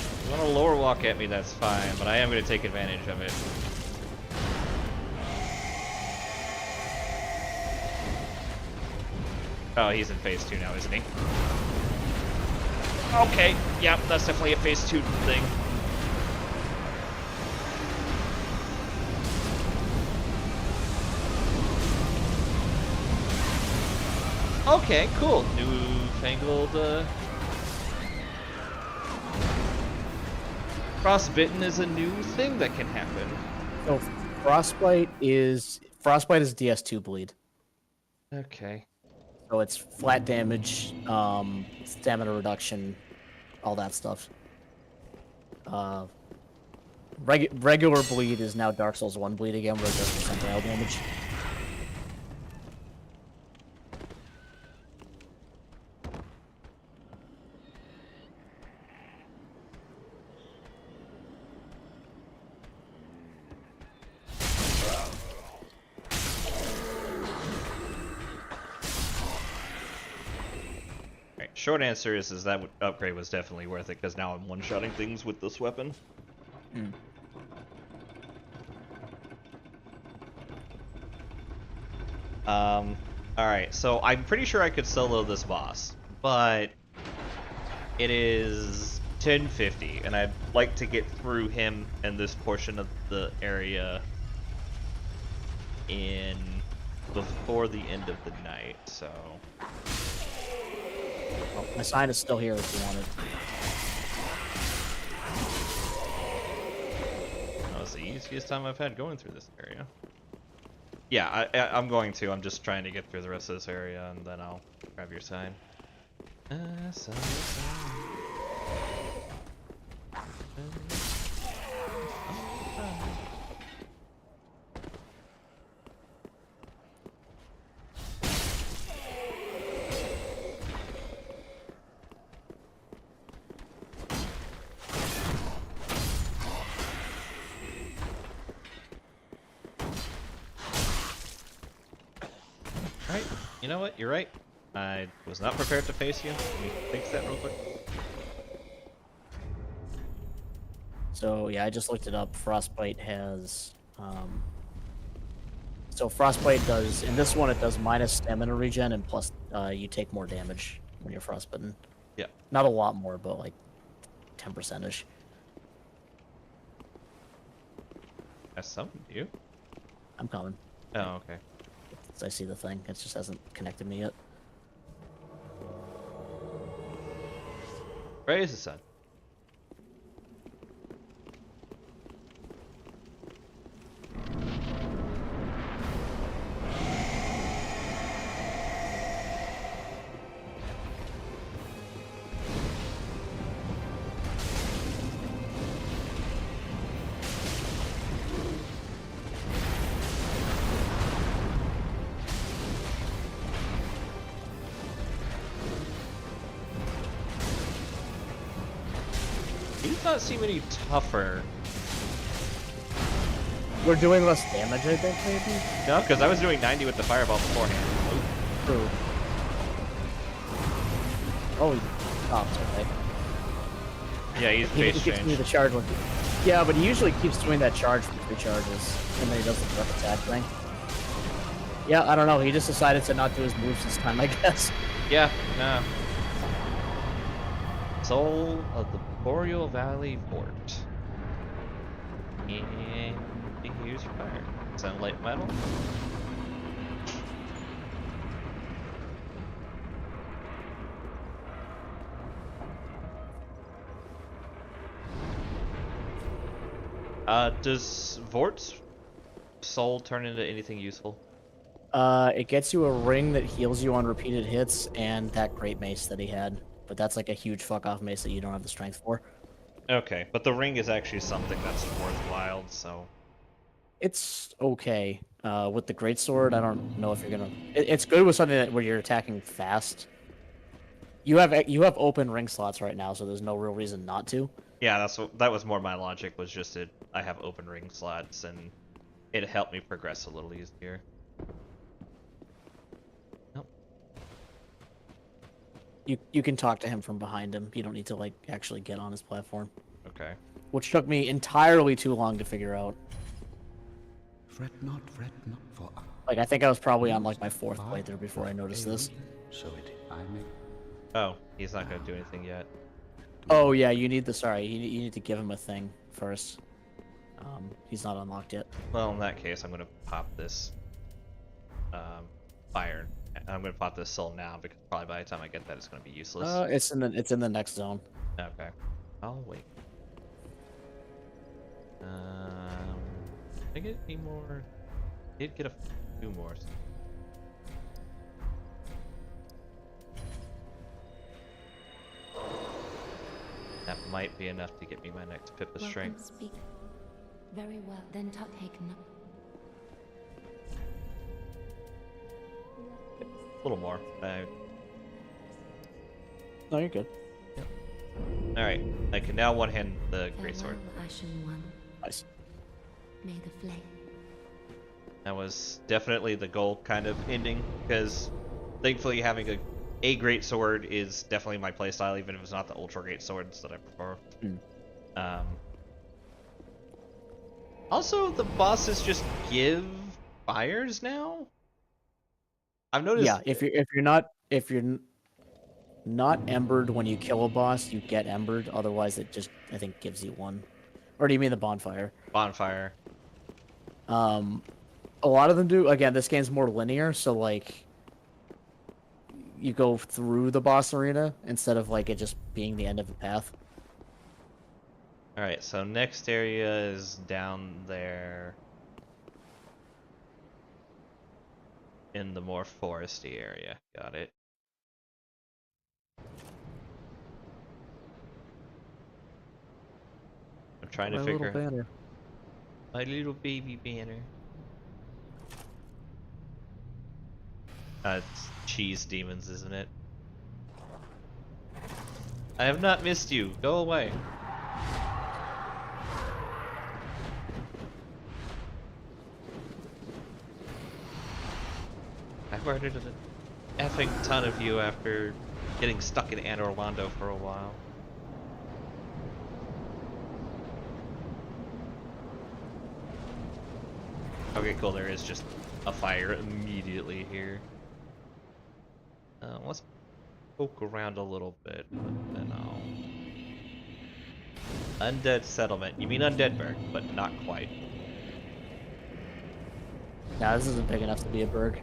If you want to lower walk at me, that's fine, but I am going to take advantage of it. Oh, he's in phase 2 now, isn't he? Okay, yeah, that's definitely a phase 2 thing. Okay, cool. Newfangled, Frostbitten is a new thing that can happen. So frostbite is DS2 bleed. Okay. So it's flat damage, stamina reduction, all that stuff. Regular bleed is now Dark Souls 1 bleed again, where it does percentile damage. Short answer is that upgrade was definitely worth it, because now I'm one-shotting things with this weapon. Mm. Alright, so I'm pretty sure I could solo this boss, but it is 10:50, and I'd like to get through him and this portion of the area before the end of the night, so... Well, my sign is still here if you want it. That was the easiest time I've had going through this area. Yeah, I'm going to. I'm just trying to get through the rest of this area, and then I'll grab your sign. Alright, you know what? You're right. I was not prepared to face you. Let me fix that real quick. So yeah, I just looked it up. Frostbite has, so Frostbite does, in this one it does minus stamina regen and plus you take more damage when you're frostbitten. Yeah. Not a lot more, but like 10%ish. I summoned you. I'm coming. Oh, okay. I see the thing. It just hasn't connected me yet. Praise the sun. He does not seem any tougher. We're doing less damage, I think, maybe? No, because I was doing 90 with the fireball beforehand. True. Oh, he stops, okay. Yeah, he's He base keeps doing change. the charge one. Yeah, but he usually keeps doing that charge for 3 charges, and then he does the quick attack thing. Yeah, I don't know. He just decided to not do his moves this time, I guess. Yeah, no. Soul of the Boreal Valley Fort. And here's your fire. Sunlight metal. Does Vort's soul turn into anything useful? It gets you a ring that heals you on repeated hits, and that great mace that he had. But that's like a huge fuck off mace that you don't have the strength for. Okay, but the ring is actually something that's worthwhile, so... It's okay. With the greatsword, I don't know if you're gonna. It's good with something where you're attacking fast. You have open ring slots right now, so there's no real reason not to. Yeah, that was more my logic, was just I have open ring slots, and it helped me progress a little easier. Nope. You can talk to him from behind him. You don't need to like actually get on his platform. Okay. Which took me entirely too long to figure out. Fret not, for Like I think I was probably on like my 4th playthrough before I noticed this. so it I may. Oh, he's not gonna do anything yet. Oh yeah, you need you need to give him a thing first. He's not unlocked yet. Well, in that case, I'm gonna pop this fire. I'm gonna pop this soul now because probably by the time I get that, it's gonna be useless. It's in the next zone. Okay, I'll wait. Did I get any more? Did get a few more. That might be enough to get me my next pip of strength. Speak. Very well, then take no. A little more. No, you're good. Alright, I can now one-hand the greatsword. Farewell, Ashen One. Nice. May the flame. That was definitely the goal kind of ending, because thankfully having a greatsword is definitely my playstyle, even if it's not the ultra great swords that I prefer. Also, the bosses just give fires now. I've noticed. Yeah, if you're not embered when you kill a boss, you get embered. Otherwise, it just I think gives you one. Or do you mean the bonfire? Bonfire. A lot of them do. Again, this game's more linear, so like you go through the boss arena instead of like it just being the end of the path. Alright, so next area is down there in the more foresty area. Got it. I'm trying to figure out my little baby banner. It's cheese demons, isn't it? I have not missed you. Go away. I've murdered an effing ton of you after getting stuck in Anne Orlando for a while. Okay, cool. There is just a fire immediately here. Let's poke around a little bit, but then I'll... Undead settlement. You mean Undeadburg, but not quite. Nah, this isn't big enough to be a burg.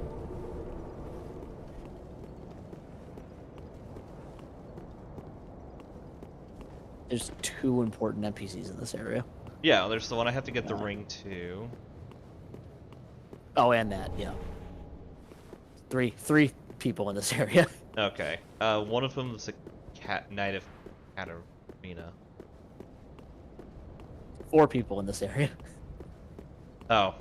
There's 2 important NPCs in this area. Yeah, there's the one I have to get the ring to. Oh, and that, yeah. Three people in this area. Okay. One of them is a knight of Katarina. 4 people in this area. Oh.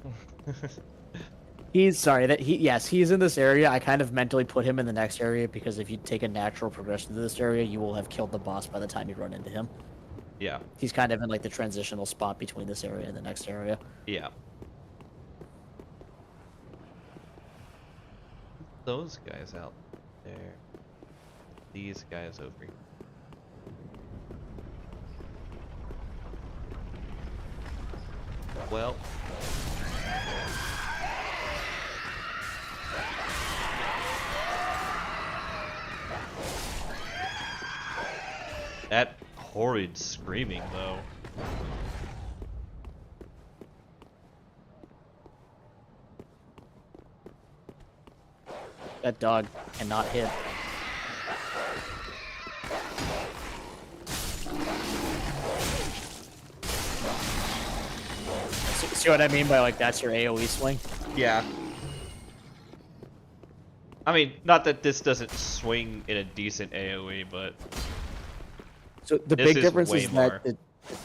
He's in this area. I kind of mentally put him in the next area because if you take a natural progression to this area, you will have killed the boss by the time you run into him. Yeah. He's kind of in like the transitional spot between this area and the next area. Yeah. Those guys out there. These guys over here. Well. That horrid screaming, though. That dog cannot hit. See what I mean by like that's your AoE swing? Yeah. I mean, not that this doesn't swing in a decent AoE, but So the this big is difference way is more. that the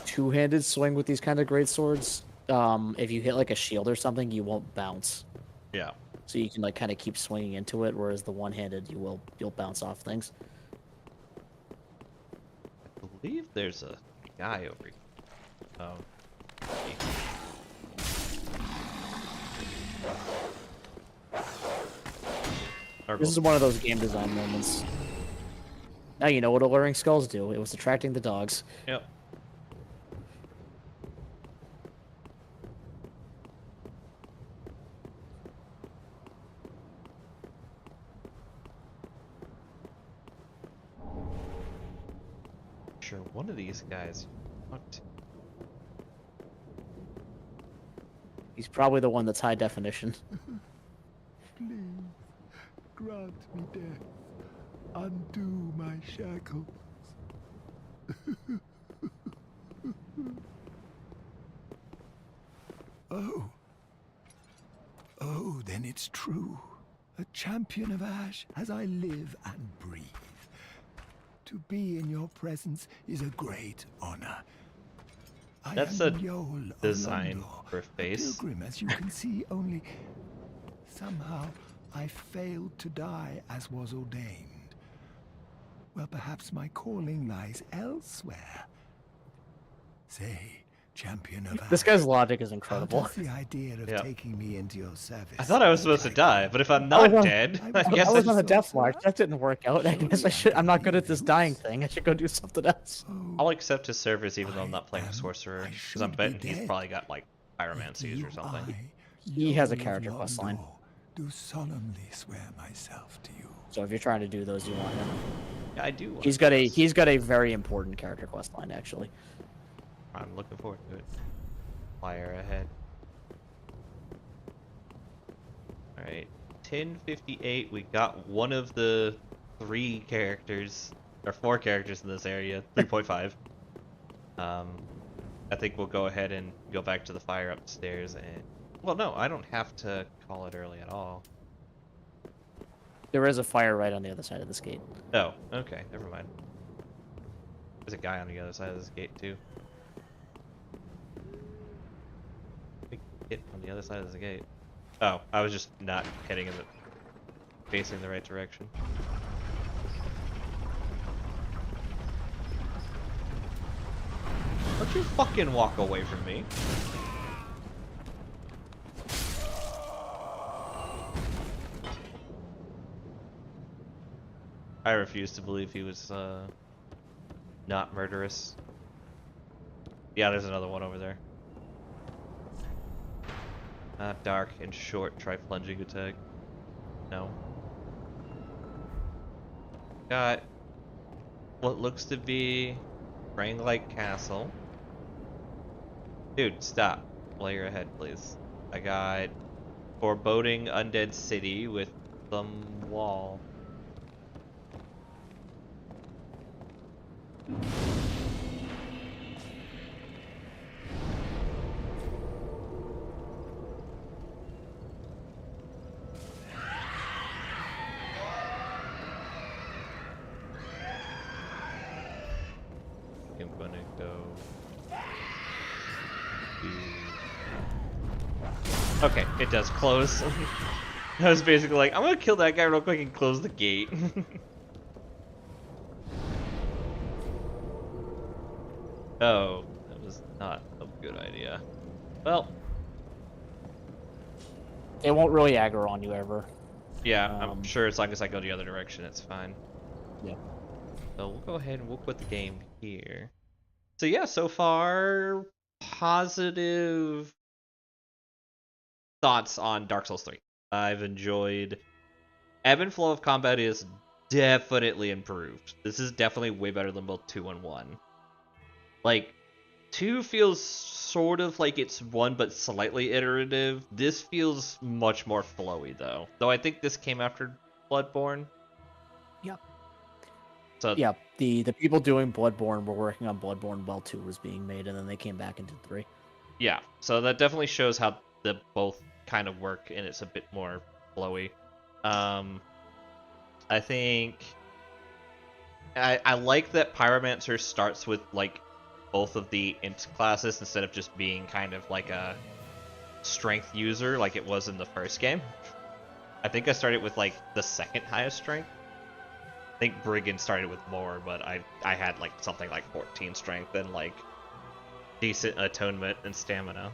two-handed swing with these kind of great swords, if you hit like a shield or something, you won't bounce. Yeah. So you can like kind of keep swinging into it, whereas the one-handed you'll bounce off things. I believe there's a guy over here. Oh. This is one of those game design moments. Now you know what alluring skulls do. It was attracting the dogs. Yep. Sure, one of these guys. What? He's probably the one that's high definition. Please, grant me death. Undo my shackles. Oh. Oh, then it's true. A champion of Ash as I live and breathe. To be in your presence is a great honor. That's I a am Yol of design Londor, for a face. pilgrim, as you can see, only somehow I failed to die as was ordained. Well, perhaps my calling lies elsewhere. Say, champion of This Ash, guy's logic is how incredible. does the idea of Yep. taking me into your service? I thought I was supposed to strike die, you? but if I'm not dead, I guess I was I on a just- death march. That didn't work out. I guess I'm not good at this dying thing. I should go do something else. I'll accept his service even though I'm I not playing a am- sorcerer, I because I'm should be betting he's dead. probably got like But pyromancies or you, something. I, He has a Yol of character quest line. Londor, do solemnly swear myself to you. So if you're trying to do those, you want him. Yeah, I do. Want He's got a very important character quest line actually. I'm looking forward to it. Fire ahead. Alright, 1058. We got one of the 3 characters, or 4 characters in this area. 3.5. I think we'll go ahead and go back to the fire upstairs and... Well, no, I don't have to call it early at all. There is a fire right on the other side of this gate. Oh, okay, never mind. There's a guy on the other side of this gate, too. Big hit on the other side of the gate. Oh, I was just not heading in the... facing the right direction. Don't you fucking walk away from me. I refuse to believe he was, not murderous. Yeah, there's another one over there. Dark and short, try plunging attack. No. Got what looks to be Ring-like Castle. Dude, stop. While you're ahead, please. I got Foreboding Undead City with some wall. I'm gonna go to... Okay, it does close. I was basically like, I'm gonna kill that guy real quick and close the gate. Oh, that was not a good idea. Well, They won't really aggro on you ever. yeah, I'm Um, sure as long as I go the other direction, it's fine. Yeah. So we'll go ahead and we'll quit the game here. So yeah, so far, positive thoughts on Dark Souls 3. I've enjoyed... Ebb and flow of combat is definitely improved. This is definitely way better than both 2 and 1. Like, 2 feels sort of like it's 1 but slightly iterative. This feels much more flowy though. Though I think this came after Bloodborne. Yep. So Yeah, the people doing Bloodborne were working on Bloodborne while 2 was being made, and then they came back and did 3. yeah, so that definitely shows how the both kind of work and it's a bit more flowy. I think I like that Pyromancer starts with like both of the int classes instead of just being kind of like a strength user like it was in the first game. I think I started with like the second highest strength. I think Brigand started with more, but I had like something like 14 strength and like decent atonement and stamina.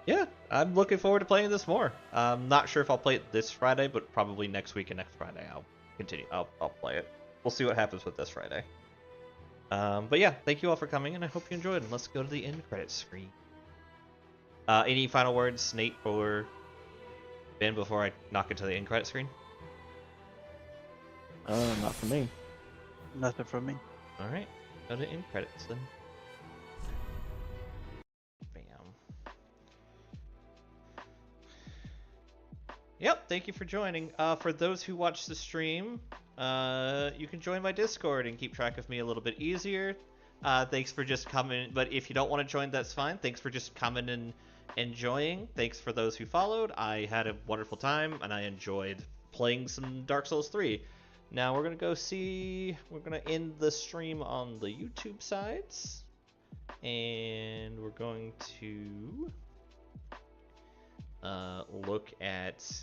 Yeah, I'm looking forward to playing this more. I'm not sure if I'll play it this Friday, but probably next week and next Friday I'll continue. I'll play it. We'll see what happens with this Friday. But yeah, thank you all for coming, and I hope you enjoyed. And let's go to the end credits screen. Any final words, Nate or Ben, before I knock into the end credit screen? Not for me. Nothing from me. All right, go to end credits then. Bam. Yep, thank you for joining. For those who watch the stream, you can join my Discord and keep track of me a little bit easier. Thanks for just coming, but if you don't want to join, that's fine. Thanks for just coming and enjoying. Thanks for those who followed. I had a wonderful time, and I enjoyed playing some Dark Souls 3. Now we're going to end the stream on the YouTube sides, and we're going to look at